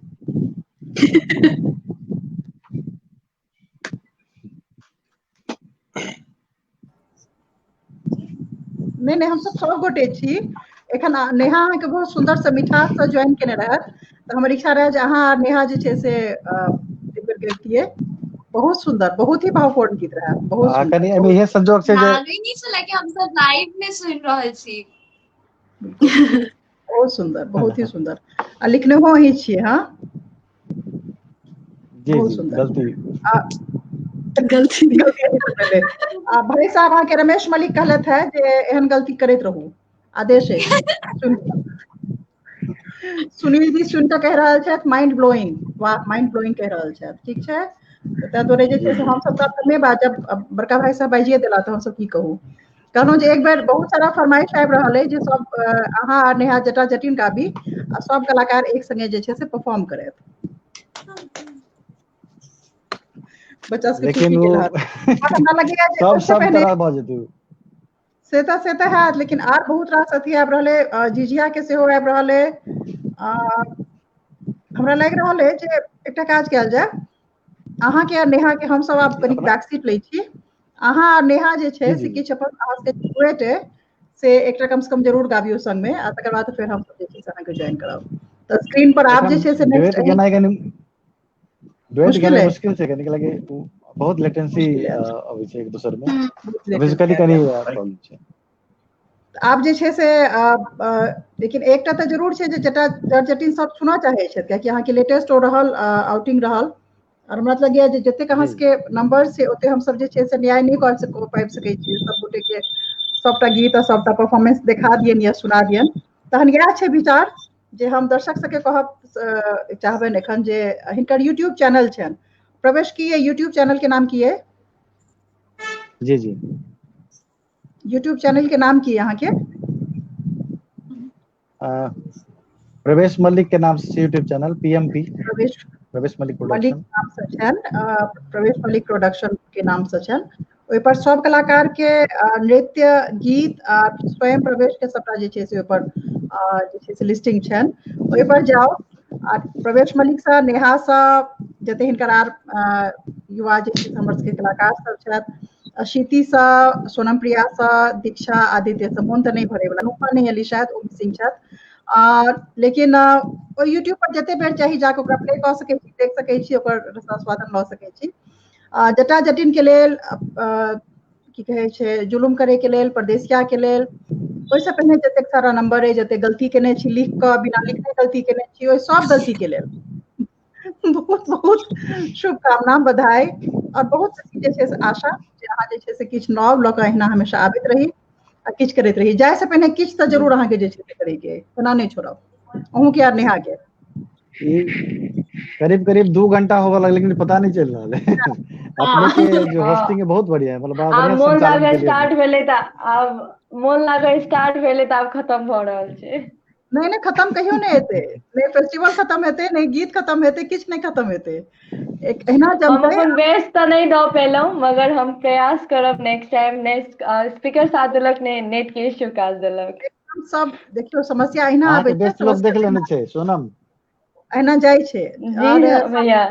A: नहीं नहीं हम सब गोटे छी एखन नेहा अहाँके बहुत सुंदर से मिठास से ज्वाइन केने रहत तो हमर इच्छा रहे जे अहाँ नेहा जे छै से गैतियै बहुत सुंदर बहुत ही भावपूर्ण गीत रहा बहुत
M: आ
A: सुंदर
M: कनी एमे इहे संजोग छै जे
E: लागे नहीं छला कि हम सब लाइव में सुन रहल छी
A: बहुत सुंदर बहुत ही सुंदर आ लिखने हो ही छियै हाँ
M: जी
A: बहुत
M: जी
A: सुंदर
M: गलती
A: गलती आ भाई साहब अहाँके रमेश मलिक कहलत है जे एहन गलती करैत रहू आदेश है सुनील जी सुन कऽ कह रहल छथि माइंड ब्लोइंग वाह माइंड ब्लोइंग कह रहल छथि ठीक छै ताहि दुआरे जे छै से हम सब तऽ बात जब बड़का भाई साहब बाजिए देला तऽ हम सब की कहू कहलहुँ जे एक बेर बहुत सारा फरमाइश आबि रहल है जे सब अहाँ आ नेहा जटा जटिन गाबी आ सब कलाकार एक संगे जे छै से परफॉर्म करैत बच्चा सबके
M: लेकिन
A: खुशी
M: वो
A: के रहत हमरा लगैया जे
M: सब
A: ओहिसँ
M: सब
A: पहिने
M: तरह भऽ जेतै
A: से तऽ हैत लेकिन आर बहुत रास अथी आबि रहल झिझिया के सेहो आबि रहल हमरा लागि रहल है जे एकटा काज कयल जाय अहाँके आ नेहा के हम सब आब कनी बैक सीट लै छी अहाँ आ नेहा जे छै से किछु अपन अहाँ सबके डुएट है से एकटा कम से कम जरूर गाबियो संग में आ तकर बाद फेर हम सब जे छै से अहाँके ज्वाइन करब तऽ स्क्रीन पर आप जे छै से नेक्स्ट
M: डुएट
A: मुश्किल
M: गेनाइ
A: है
M: मुश्किल छै कनी लगे बहुत लेटेंसी अबै छै एक दोसर में
A: लेटेंसी
M: बेसिकली कनी प्रॉब्लम छै
A: आब जे छै से लेकिन एकटा तऽ जरूर छै जे जटा जटिन सब सुनऽ चाहै छथि कियाकि अहाँके लेटेस्ट हो रहल आउटिंग रहल और हमरा लगैया जे जतेक अहाँ सबके नंबर से ओते हम सब जे छै से न्याय नहीं कर पाबि सकै छियै सब गोटे के सबटा गीत आ सबटा परफॉर्मेंस देखा दियनि या सुना दियनि तहन इएह छै विचार जे हम दर्शक सबके कहब चाहबनि एखन जे हिनकर यूट्यूब चैनल छनि प्रवेश की है यूट्यूब चैनल के नाम की है
M: जी जी
A: यूट्यूब चैनल के नाम की है अहाँके
M: प्रवेश मलिक के नाम से यूट्यूब चैनल पीएमपी प्रवेश मलिक
A: मलिक
M: प्रोडक्शन
A: नाम से छनि प्रवेश मलिक प्रोडक्शन के नाम से छनि ओहि पर सब कलाकार के नृत्य गीत आ स्वयं प्रवेश के सबटा जे छै से ओहि पर जे छै से लिस्टिंग छनि ओहि पर जाउ आ प्रवेश मलिक से नेहा से जते हिनकर आर युवा जे छै हमर सबके कलाकार सब छथि शीति सा सोनम प्रिया सा दीक्षा आदित्य से मोन तऽ नहीं भरे वाला नुपा नहीं अली शायद ओ सिंह छथि लेकिन यूट्यूब पर जते बेर चाही जाके ओकरा प्ले कऽ सकै छी देख सकै छी ओकर रसास्वादन लऽ सकै छी जटा जटिन के लेल की कहे छै जुलुम करे के लेल परदेसिया के लेल ओहिसँ पहिने जतेक सारा नंबर अइ जते गलती केने छी लिख कऽ बिना लिखने गलती केने छी ओहि सब गलती के लेल बहुत बहुत शुभकामना बधाई और बहुत जे छै से आशा जे अहाँ जे छै से किछु नव लऽ कऽ अहिना हमेशा आबैत रही आ किछु करैत रही जायसँ पहिने किछु तऽ जरूर अहाँके जे छै से करैके अइ ओना नहीं छोड़ब अहूँ के आर नेहा के
M: करीब करीब 2 घंटा होगा लगा लेकिन पता नहीं चल रहा है अपने के जो होस्टिंग है बहुत बढ़िया है मतलब
F: आब
M: बढ़िया
F: मोन
M: संचालन
F: लागल
M: के लिए
F: स्टार्ट भेलै तऽ आब मोन लागल स्टार्ट भेलै तऽ आब खत्म भऽ रहल छै
A: नहीं नहीं खत्म कहियो नहीं हेतै नहीं फेस्टिवल खत्म हेतै नहीं गीत खत्म हेतै किछु नहीं खत्म हेतै एक अहिना
F: हम
A: जमतै
F: अपन बेस्ट तऽ नहीं दऽ पेलहुँ मगर हम प्रयास करब नेक्स्ट टाइम नेक्स्ट स्पीकर साथ देलक ने नेट के इश्यू काज देलक
A: सब देखियो समस्या अहिना
M: अहाँ
A: आबै
M: के
A: छै
M: बेस्ट लोग देख लेने छै सोनम
A: अहिना जाइ छै
F: जी
A: और
F: भैया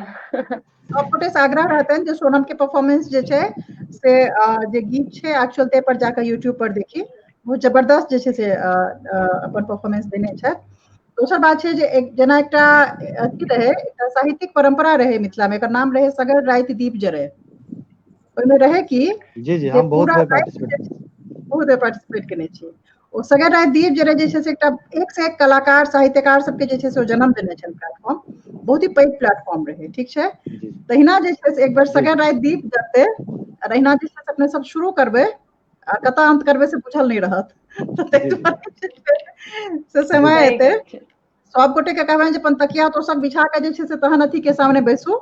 A: सब गोटे से आग्रह रहतनि जे सोनम के परफॉर्मेंस जे छै से जे गीत छै एक्चुअल ते पर जाकर यूट्यूब पर देखी बहुत जबरदस्त जे छै से अपन परफॉर्मेंस देने छै दोसर बात छै जे जेना एकटा अथी रहै एकटा साहित्यिक परंपरा रहै मिथिला में एकर नाम रहै सगर राति दीप जरै ओहिमे रहै कि
M: जी जी
A: जे
M: हम बहुत
A: पूरा
M: बेर
A: राति बहुत बेर पार्टिसिपेट केने छी ओ सगर राति दीप जरै जे छै से एकटा एक से एक कलाकार साहित्यकार सबके जे छै से ओ जन्म देने छनि प्लेटफॉर्म बहुत ही पैघ प्लेटफॉर्म रहे ठीक छै तहिना जे छै से एक बेर सगर राति दीप जरतै तहिना जे छै से अपने सब शुरू करबै आ कतऽ अंत करबै से बुझल नहीं रहत ताहि दुआरे से समय
F: सही
A: एतै
F: गप छै
A: सब गोटे के कहबनि जे अपन तकिया तोसक बिछा के जे छै से तहन अथी के सामने बैसू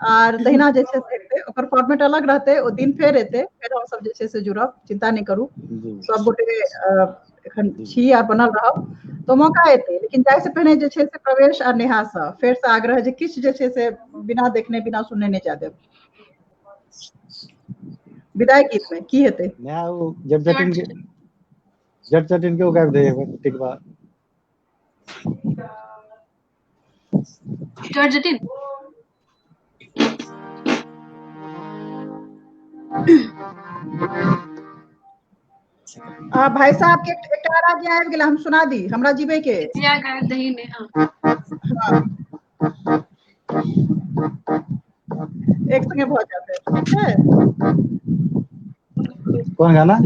A: आर तहिना जे छै से हेतै ओकर फॉर्मेट अलग रहतै ओ दिन फेर एतै फेर हम सब जे छै से जुड़ब चिंता नहीं करू सब गोटे एखन छी आ बनल रहब तो मौका एतै लेकिन जाय से पहिने जे छै से प्रवेश आ नेहा सँ फेर से आग्रह जे किछु जे छै से बिना देखने बिना सुनने नहीं जाय देब विदाई गीत में की हेतै
M: नया वो जट जटिन के गाबि दे ठीक बा
C: जॉर्ज जटिन
A: भाई साहब के एकटा राग आबि गेल, हम सुना दी हमरा जीवे के।
C: जिया गाय दही ने हां
A: हाँ, एक संगे भऽ जाते, ठीक है।
M: कौन गाना?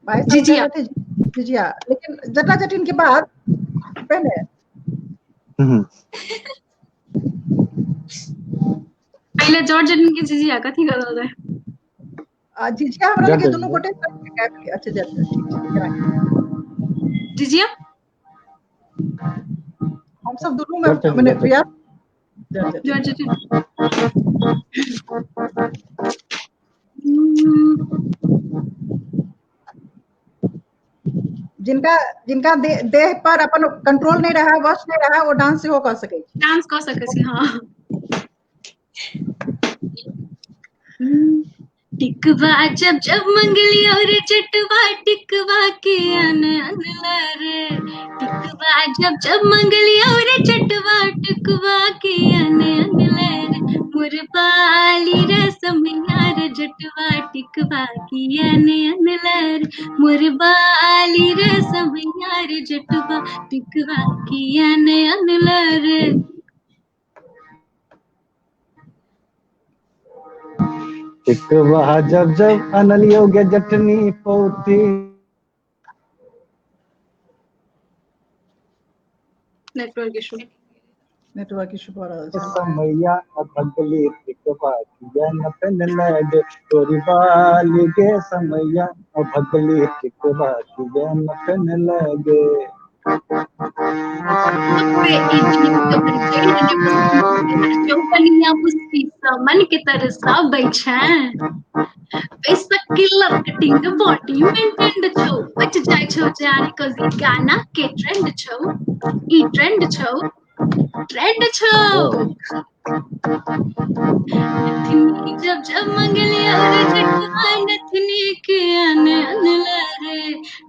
A: भाई साहब कह रहे थे जिजिया, लेकिन जटा जटिन के बाद पहले
C: पहले जॉर्ज जटिन के जिजिया कथी करल रहे?
A: जिजिया हमरा लगे दोनों गोटे अच्छा जट
C: जिजिया
A: हम सब दोनों में मैंने प्रिया
C: जॉर्ज जटिन
A: जिनका देह पर अपन कंट्रोल नहीं रहा, वश नहीं रहा, वो डांस से हो कर सके,
C: डांस कर सके छी। हां टिकवा जब जब मंगली और चटवा टिकवा के अनला रे, टिकवा जब जब मंगली और चटवा टिकवा के अनला रे, मुरबाली रसमैया रे जटवा टिकवा की अनला रे, मुरबाली रसमैया रे जटवा टिकवा की अनला रे।
M: टिकवा जब जब अनलियोगे जटनी पौती,
C: नेटवर्क
A: इशू हो रहा है।
M: समैया भगली टिकवा किया न पेन लगे, तोरी बाली के समैया भगली टिकवा किया न पेन लगे।
C: मन के तरसा बैठे कटिंग बॉडी मेंटेन छो, बच जाय छो जाने कजी गाना के ट्रेंड छो, ई ट्रेंड छो, ट्रेंड छो। नथनी जब जब मंगली और जटवा नथनी के अनला रे,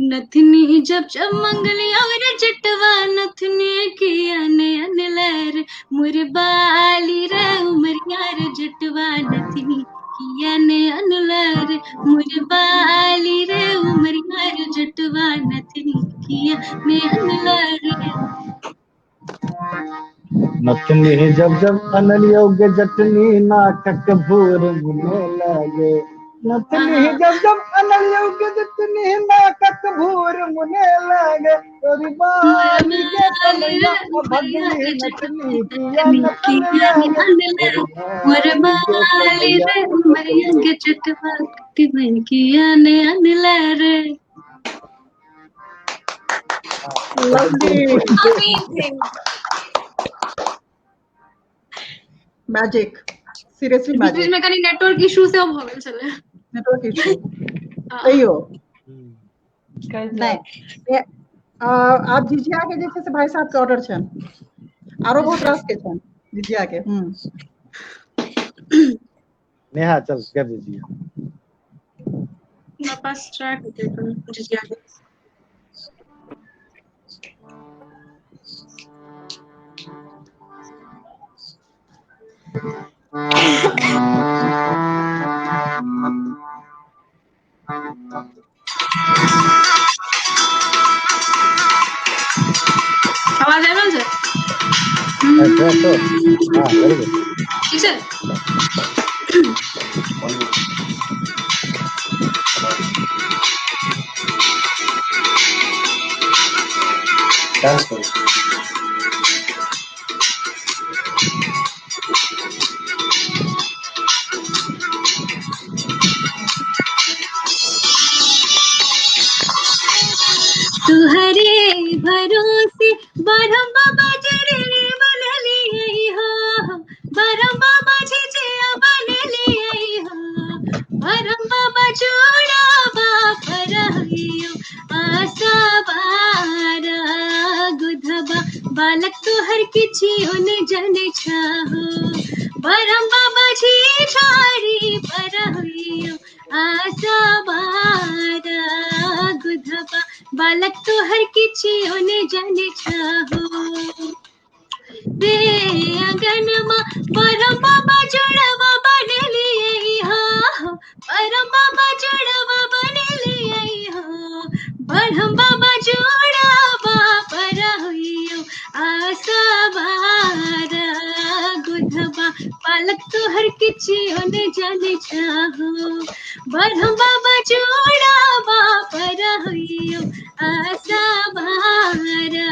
C: नथनी जब जब मंगली और जटवा नथनी के अनला रे, मुरबाली रे उमरिया रे जटवा नथनी किया ने अनला रे, मुरबाली रे उमरिया रे जटवा नथनी किया ने अनला रे।
M: नथनी जब जब अनलियोगे जटनी नाटक भूर मुने लगे, नथनी जब जब अनलियोगे जटनी नाटक भूर मुने लगे, तोरी बाली के समैया भगली नथनी किया न लगे,
C: मुरबाली रे उमरिया के जटवा के मन किया ने अनला रे।
A: Magic, seriously magic.
C: बीच में कहीं नेटवर्क इशू से अब हो गेल छले,
A: नेटवर्क इशू सही हो नहीं। आप जिजिया के जैसे से भाई साहब के ऑर्डर छन, आरो बहुत रस के छन जिजिया के।
M: नेहा चल कर दीजिए।
C: मेरे पास ट्रैक होते हैं जिजिया के। आवाज आ रहा है? ठीक है।
D: डांस करो।
C: तुहरे भरोसे बरम बाबा जरे बनली हो, बरम बाबा झिझिया बनली हो, बरम बाबा जोड़ा बापर हियो आशा बारा गुधबा बालक तोहर किछि ओन जने छाहो, बरम बाबा झिझारी पर हियो आशा बारा गुधबा बालक तो हर किछि ओने जाने छाहो। रे अगनमा परम बाबा जोड़वा बने लिए हो, परम बाबा जोड़वा बने लिए हो, परम बाबा जोड़वा पर हुइयो आशा बारा गुधबा पालक तो हर किछि होने जाने चाहो, परम बाबा जोड़वा पर हुइयो आशा बारा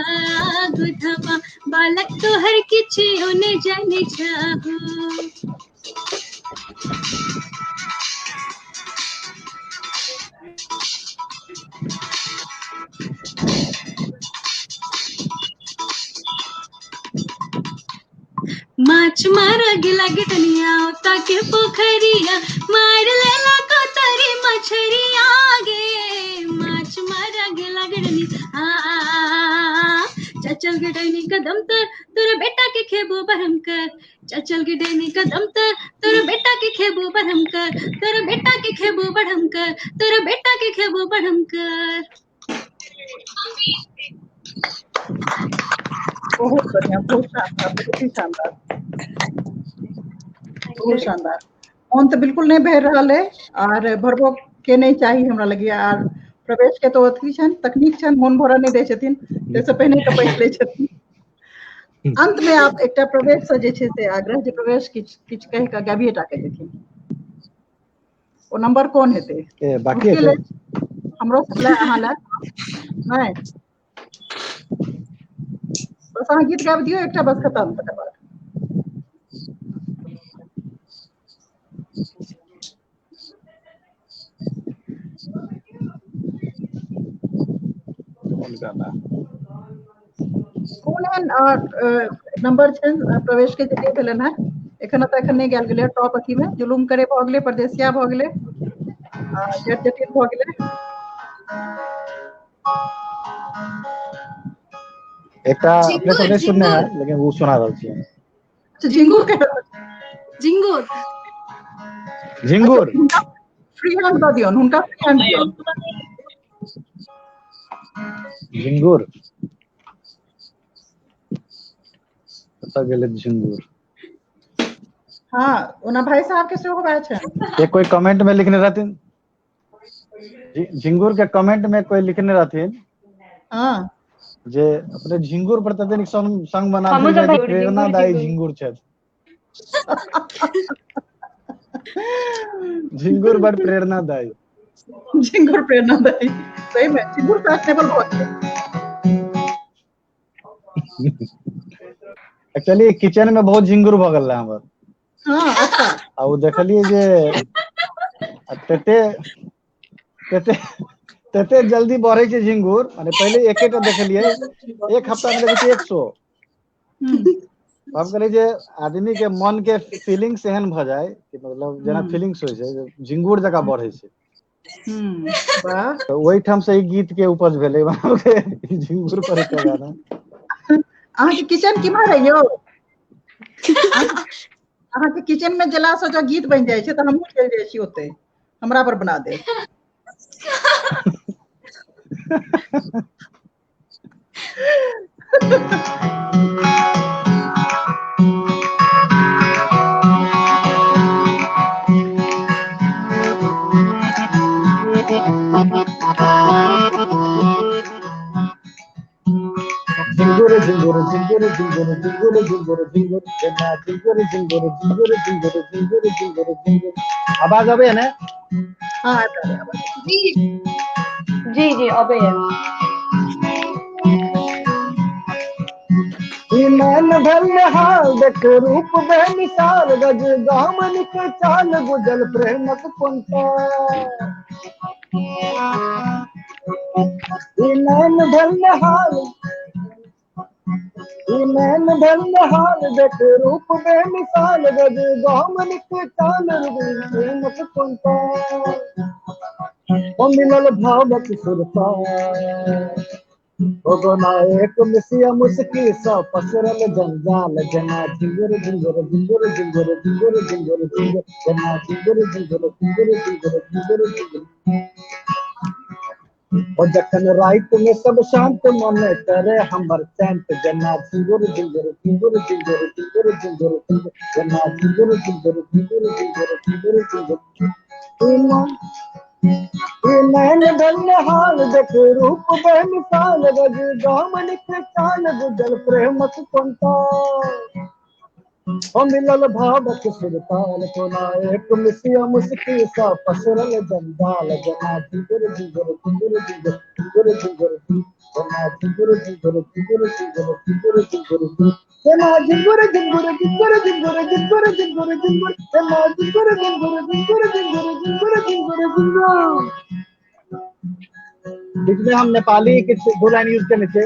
C: गुधबा बालक तो हर किछि होने जाने चाहो। माछ मारा गिला गिटनिया ताके पोखरिया मार लेला कतरी मछरिया गे, माछ मारा गिला गिटनी चचल गिटनी कदम तर तोरा बेटा के खेबो बरम कर, चचल गिटनी कदम तर तोरा बेटा के खेबो बरम कर, तोरा बेटा के खेबो बरम कर, तोरा बेटा के खेबो बरम कर।
A: बहुत बढ़िया, बहुत शानदार, बहुत ही शानदार, बहुत शानदार। फोन तो बिल्कुल नहीं बह रहा है और भरबो के नहीं चाहिए हमरा लगे और प्रवेश के तो अथी छन तकनीक छन मोन भरा नहीं दे छथिन से पहले तो पैस ले छथिन। अंत में आप एकटा प्रवेश से जे छे से आग्रह जे प्रवेश किछ कह के गाबिए टा के देथिन ओ नंबर कौन हेते
M: ए बाकी है
A: हमरो ले अहाँ ले नहीं बस अहाँ गीत गाबि दियो एकटा बस खत्म तकर बाद। कौन है नंबर छन प्रवेश के जे भेलन है एखन त एखन नहीं गेल गेले टॉप अथी में जुलुम करे भ गेले परदेसिया भ गेले जट जटिल भ गेले
M: एकटा अपने तो नहीं सुनने है लेकिन वो सुना रहल छी।
A: अच्छा झिंगुर के
C: झिंगुर
M: झिंगुर
A: फ्री हैंड द दियन हुनका फ्री हैंड दियन
M: झिंगुर पता गेले झिंगुर।
A: हां ओना भाई साहब के सेहो बात है
M: ये कोई कमेंट में लिखने रहथिन झिंगुर के कमेंट में कोई लिखने रहथिन
A: हां
M: जे अपने झिंगुर पर तनिक संग बना दे प्रेरणादायी झिंगुर छै झिंगुर बड़ प्रेरणादायी
A: झिंगुर प्रेरणादायी सही में झिंगुर फैशनेबल बहुत है।
M: एक्चुअली किचन में बहुत झिंगुर भ गेल हमर।
A: हां अच्छा
M: आ वो देखलिए जे तते तते तते जल्दी बढ़े छै झिंगुर माने पहले एकेटा देखलिए एक हफ्ता में लगे छै 100। हम कहले जे आदमी के मन के फीलिंग्स एहन भ जाए कि मतलब जना फीलिंग्स होय छै झिंगुर जका बढ़े छै।
A: वाह
M: तो वही ठाम से ई गीत के उपज भेले झिंगुर पर के गाना।
A: अहाँ के किचन की मारे यो अहाँ के किचन में जला सो जो गीत बन जाय छै त हमहु चल जाय छी ओते हमरा पर बना दे।
M: झिंगुर झिंगुर झिंगुर झिंगुर झिंगुर झिंगुर झिंगुर जना झिंगुर झिंगुर झिंगुर झिंगुर झिंगुर झिंगुर झिंगुर आवाज आवे है ना।
A: हां आता है आवाज
F: जी अबे है।
M: ईमान भल हाल देख रूप बेमिसाल गज गामन के चाल गुजल प्रेमक पंता। ईमान भल हाल देख रूप बेमिसाल गज गामन के चाल गुजल प्रेमक पंता। ओ मिलल भावक सुरता एक मिसिया मुस्की सा पसरल जंजाल जना झिंगुर झिंगुर झिंगुर झिंगुर झिंगुर झिंगुर झिंगुर जना झिंगुर झिंगुर झिंगुर झिंगुर झिंगुर झिंगुर। और जखन रात में सब शांत मन करे हमर चैंत जना झिंगुर झिंगुर झिंगुर झिंगुर झिंगुर झिंगुर झिंगुर जना झिंगुर झिंगुर झिंगुर झिंगुर झिंगुर झिंगुर नैन धन्य हाल देख रूप बेमिसाल रज दामन के चाल गुजल प्रेम सुकंता ओ मिलल भावक सुरताल कोना एक मिसिया मुस्की सा पसरल जंजाल जना झिंगुर झिंगुर झिंगुर झिंगुर झिंगुर झिंगुर जना झिंगुर झिंगुर झिंगुर झिंगुर झिंगुर झिंगुर जना झिंगुर झिंगुर झिंगुर झिंगुर झिंगुर झिंगुर झिंगुर जना झिंगुर झिंगुर झिंगुर झिंगुर झिंगुर झिंगुर झिंगुर। इसमें हम नेपाली के दो लाइन यूज करने थे।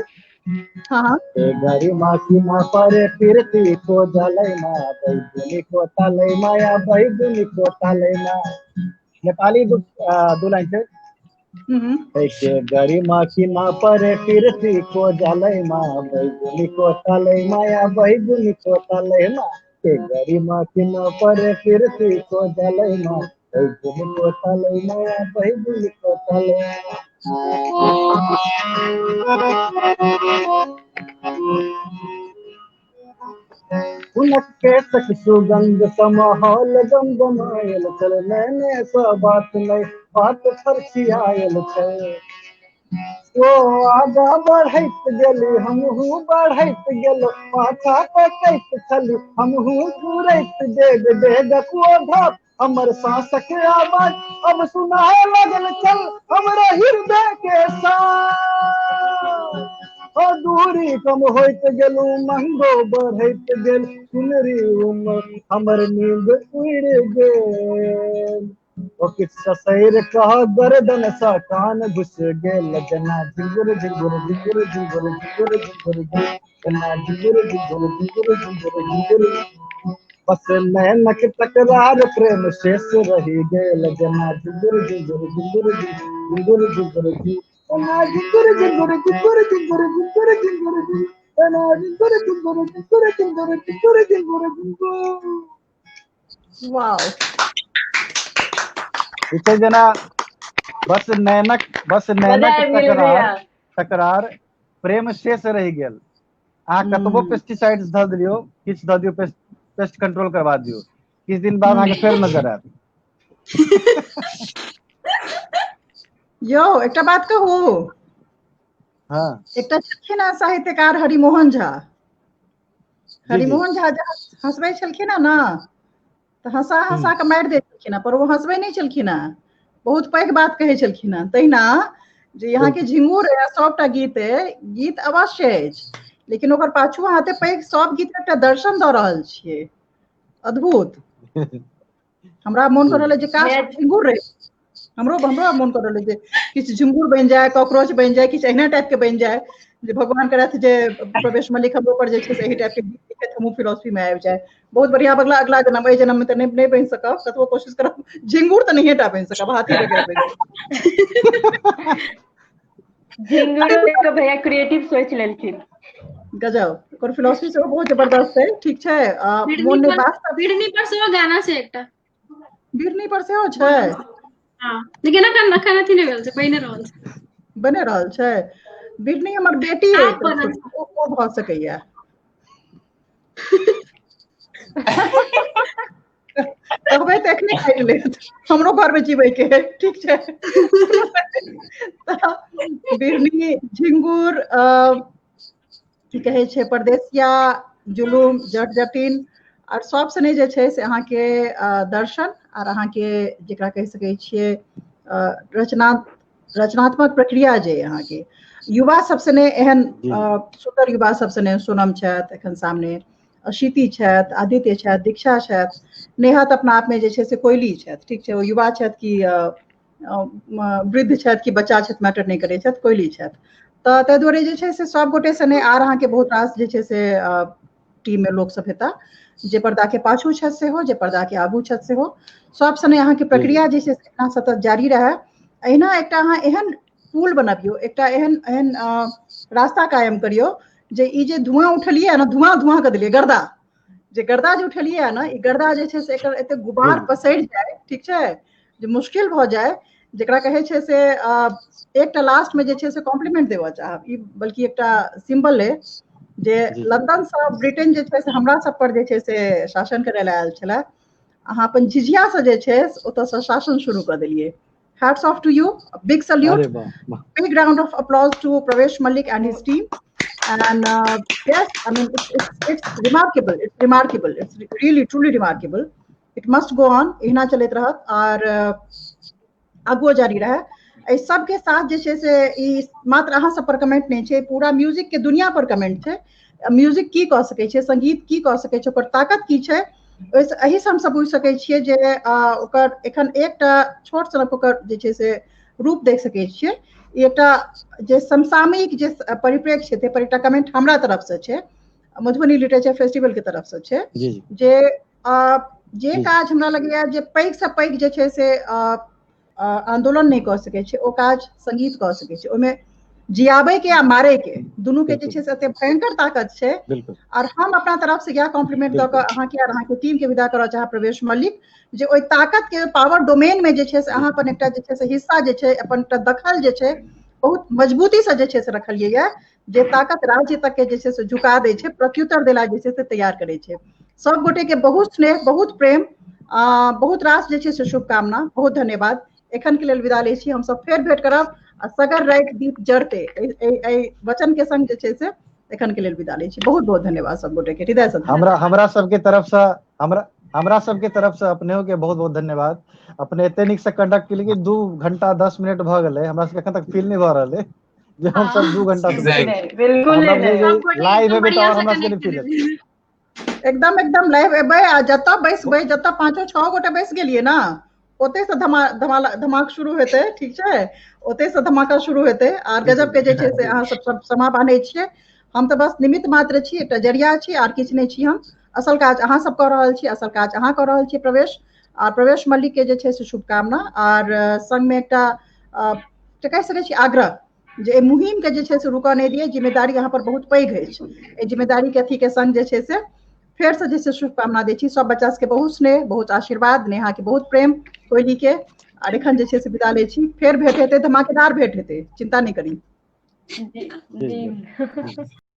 A: हाँ
M: गरी मासी मा पर फिरती को जलै मा बैगुनी को तलै माया बैगुनी को तलै मा। नेपाली दो लाइन थे। के गरी मासी मा पर फिरती को जलै मा बैगुनी को तलै माया बैगुनी को तलै मा के गरी मासी मा पर फिरती को जलै मा बैगुनी को तलै माया बैगुनी को तलै मा। उनके तक सुगंध समाहौल गमगमायल चल मैंने सा बात नहीं बात फरसियायल छे ओ आगा बढ़ैत गेली हमहू बढ़ैत गेलो पाछा पकैत छली हमहू घूरैत डेग डेगक ओढ़ हमर सांसक आवाज अब सुनाए लगल चल हमरा हृदय के साथ ओ दूरी कम होइत गेलू मंगो बढ़ैत गेल सुनरी उमर हमर नींद उड़ि गेल ओ किछ ससैर कह गर्दन सा कान घुस गेल जना झिंगुर झिंगुर झिंगुर झिंगुर झिंगुर झिंगुर जना झिंगुर झिंगुर झिंगुर झिंगुर झिंगुर बस नैनक तकरार प्रेम शेष रही गेल जना झिंगुर झिंगुर झिंगुर झिंगुर झिंगुर जना झिंगुर झिंगुर झिंगुर झिंगुर झिंगुर झिंगुर जना झिंगुर झिंगुर झिंगुर झिंगुर झिंगुर झिंगुर झिंगुर।
A: वाओ
M: इसे जना बस नैनक तकरार प्रेम शेष रही गेल। अहाँ कतबो पेस्टिसाइड्स धऽ दियौ किछ धऽ दियौ पेस्ट कंट्रोल करवा दियौ किछ दिन बाद अहाँके फेर नजर आयत।
A: यो एकटा बात कहू।
M: हाँ
A: एकटा छलखिन साहित्यकार हरिमोहन झा। हरिमोहन झा जे हंसबै छलखिन ना तऽ हंसा हंसा के मारि दै छलखिन पर वो हंसबै नहीं छलखिन। बहुत पैघ बात कहै छलखिन। तहिना जे यहाँ के झिंगुर सबटा गीत अवश्य अछि लेकिन ओकर पाछू अहाँ एते पैघ सब गीत एकटा दर्शन दऽ रहल छियै। अद्भुत। हमरा मोन कर रहल जे काश झिंगुर रहे। हमरो मोन कर रहल जे किछु झिंगुर बनि जाए कॉकरोच बनि जाए किछु एहना टाइप के बनि जाए जे भगवान करत जे प्रवेश मलिक हमरो पर जे छै से एही टाइप के गीत लिखैत हमहूँ फिलोसफी में आबि जाए। बहुत बढ़िया अगला जन्म एहि जन्म में तऽ नहीं बनि सकब कतबो कोशिश करब झिंगुर तऽ नहिये टा बनि सकब हाथी वगैरह बनि सकब।
F: झिंगुर भैया क्रिएटिव सोच लेलखिन।
A: गजब ओकर फिलोसफी से बहुत जबरदस्त है। ठीक छै मोन ने बात
C: बिड़नी पर सेहो गाना छै एकटा।
A: बिड़नी पर सेहो छै।
C: हां लेकिन एखन अथी नहि भेल छै बनि रहल छै।
A: बने रहल छै। बिड़नी हमर बेटी है ओ भऽ सकैया। कहबै तऽ एखने काटि लेत हमरो घर में जीबै के है। ठीक छै। बिड़नी झिंगुर की कहे छै परदेसिया जुलूम जट जटिन और सब सने जे छै से अहाँके दर्शन और अहाँके जेकरा कहि सकै छियै रचनात्मक प्रक्रिया जे अहाँके युवा सब सने एहन सुंदर युवा सब सने सोनम छथि एखन सामने अशीति छथि आदित्य छथि दीक्षा छथि नेहा तऽ अपना आप में जे छै से कोयली छथि। ठीक छै। ओ युवा छथि कि वृद्ध छथि कि बच्चा छथि मैटर नहीं करै छथि कोयली छथि। तऽ ताहि दुआरे जे छै से सब गोटे सने आर अहाँके बहुत रास जे छै से टीम में लोक सब हेता जे पर्दा के पाछू छथि सेहो जे पर्दा के आगू छथि सेहो सब सने अहाँके प्रक्रिया जे छै से एना सतत जारी रहे। अहिना एकटा अहाँ एहन पुल बनबियौ एकटा एहन रास्ता कायम करियौ जे ई जे धुआं उठलियै ना धुआं के देलियै गर्दा जे उठलियै ना ई गर्दा जे छै से एकर एते गुबार पसरि जाए। ठीक छै। जे मुश्किल भऽ जाए जेकरा कहे छै से एकटा लास्ट में जे छै से कॉम्प्लीमेंट देबऽ चाहब, ई बल्कि एकटा सिंबल है जे लंदन से ब्रिटेन जे छै से हमरा सब पर जे छै से शासन करे लए आयल छले, अहाँ अपन झिझिया से जे छै ओतऽ से शासन शुरू कर देलिए। Hats off to you, a big salute, big round of applause to Pravesh Malik and his team. And yes, I mean it's remarkable. It's remarkable. It's really truly remarkable. It must go on. इना चलत रहत और आगू जारी रहे। एहि सब के साथ जे छै से ई मात्र अहाँ सब पर कमेंट नहीं छै, पूरा म्यूजिक के दुनिया पर कमेंट छै। म्यूजिक की कह सकै छै, संगीत की कह सकै छै, ओकर ताकत की छै, एही से हम सब बुझ सकै छियै जे ओकर एखन एकटा छोट सनक ओकर जे छै से रूप देख सकै छियै। एकटा जे समसामयिक जे परिप्रेक्ष्य छै, पर एकटा कमेंट हमरा तरफ से छै, मधुबनी लिटरेचर फेस्टिवल के तरफ से छै, जे काज हमरा लगैया जे पैघ से पैघ जे छै से आंदोलन नहीं कह सकै छै, ओ काज संगीत कह सकै छै। ओहिमे जियाबे के या मारे के दुनू के जे छै से एते भयंकर ताकत छै। और हम अपना तरफ से यह कॉम्प्लीमेंट दऽ कऽ अहाँ के और अहाँ के टीम के विदा करऽ चाहब प्रवेश मल्लिक, जे ओइ ताकत के पावर डोमेन में जे छै से अहाँ अपन एकटा जे छै से हिस्सा जे छै, अपन एकटा दखल जे छै बहुत मजबूती से जे छै से रखलियै ये, जे ताकत राज्य तक के जे छै से झुका दै छै, प्रत्युत्तर देला जे छै से तैयार करै छै। सब गोटे के बहुत स्नेह, बहुत प्रेम, बहुत रास जे छै से शुभकामना, बहुत धन्यवाद। एखन के लेल विदा लै छी, हम सब फेर भेट करब आ सगर राति दीप जरते वचन के संग जे छै से एखन के लेल विदा लै छी। बहुत बहुत धन्यवाद सब गोटे के हृदय से।
M: हमरा सबके तरफ से हमरा सबके तरफ से अपने के बहुत बहुत धन्यवाद। अपने एते नीक से कंडक्ट केलिए, 2 घंटा 10 मिनट भ गेलै, हमरा सबके एखन तक फील नहीं भ रहल है जे हम सब 2 घंटा से
F: बिल्कुल
M: लाइव है बेटा, और हमरा सबके नहीं फील
A: एकदम एकदम लाइव एबै आ जतऽ बैसबै, जतऽ 5-6 गोटे बैस गेलिए ना, ओते से धमाक शुरू हेतै, ठीक छै, ओते से धमाका शुरू हेतै। और गजब के जे छै से अहाँ सब समा बान्है छियै, हम तऽ बस निमित्त मात्र छी, एकटा जरिया छी, आर किछु नहीं छी। हम असल काज अहाँ सब कऽ रहल छी, असल काज अहाँ कऽ रहल छी प्रवेश, और प्रवेश मल्लिक के जे छै से शुभकामना, और संग में एकटा कहि सकै छी आग्रह जे मुहिम के जे छै से रुकऽ नहीं दिए, जिम्मेदारी यहाँ पर बहुत पैघ अछि। एहि जिम्मेदारी के अथी के संग जे छै से फेर से जे छै शुभकामना दै छी। सब बच्चा सबके बहुत स्नेह, बहुत आशीर्वाद, नेहा के बहुत प्रेम, कोयली के, और एखन जे छै से विदा लै छी। फेर भेट हेतै, धमाकेदार भेट हेतै, चिंता नहीं करी।
F: जी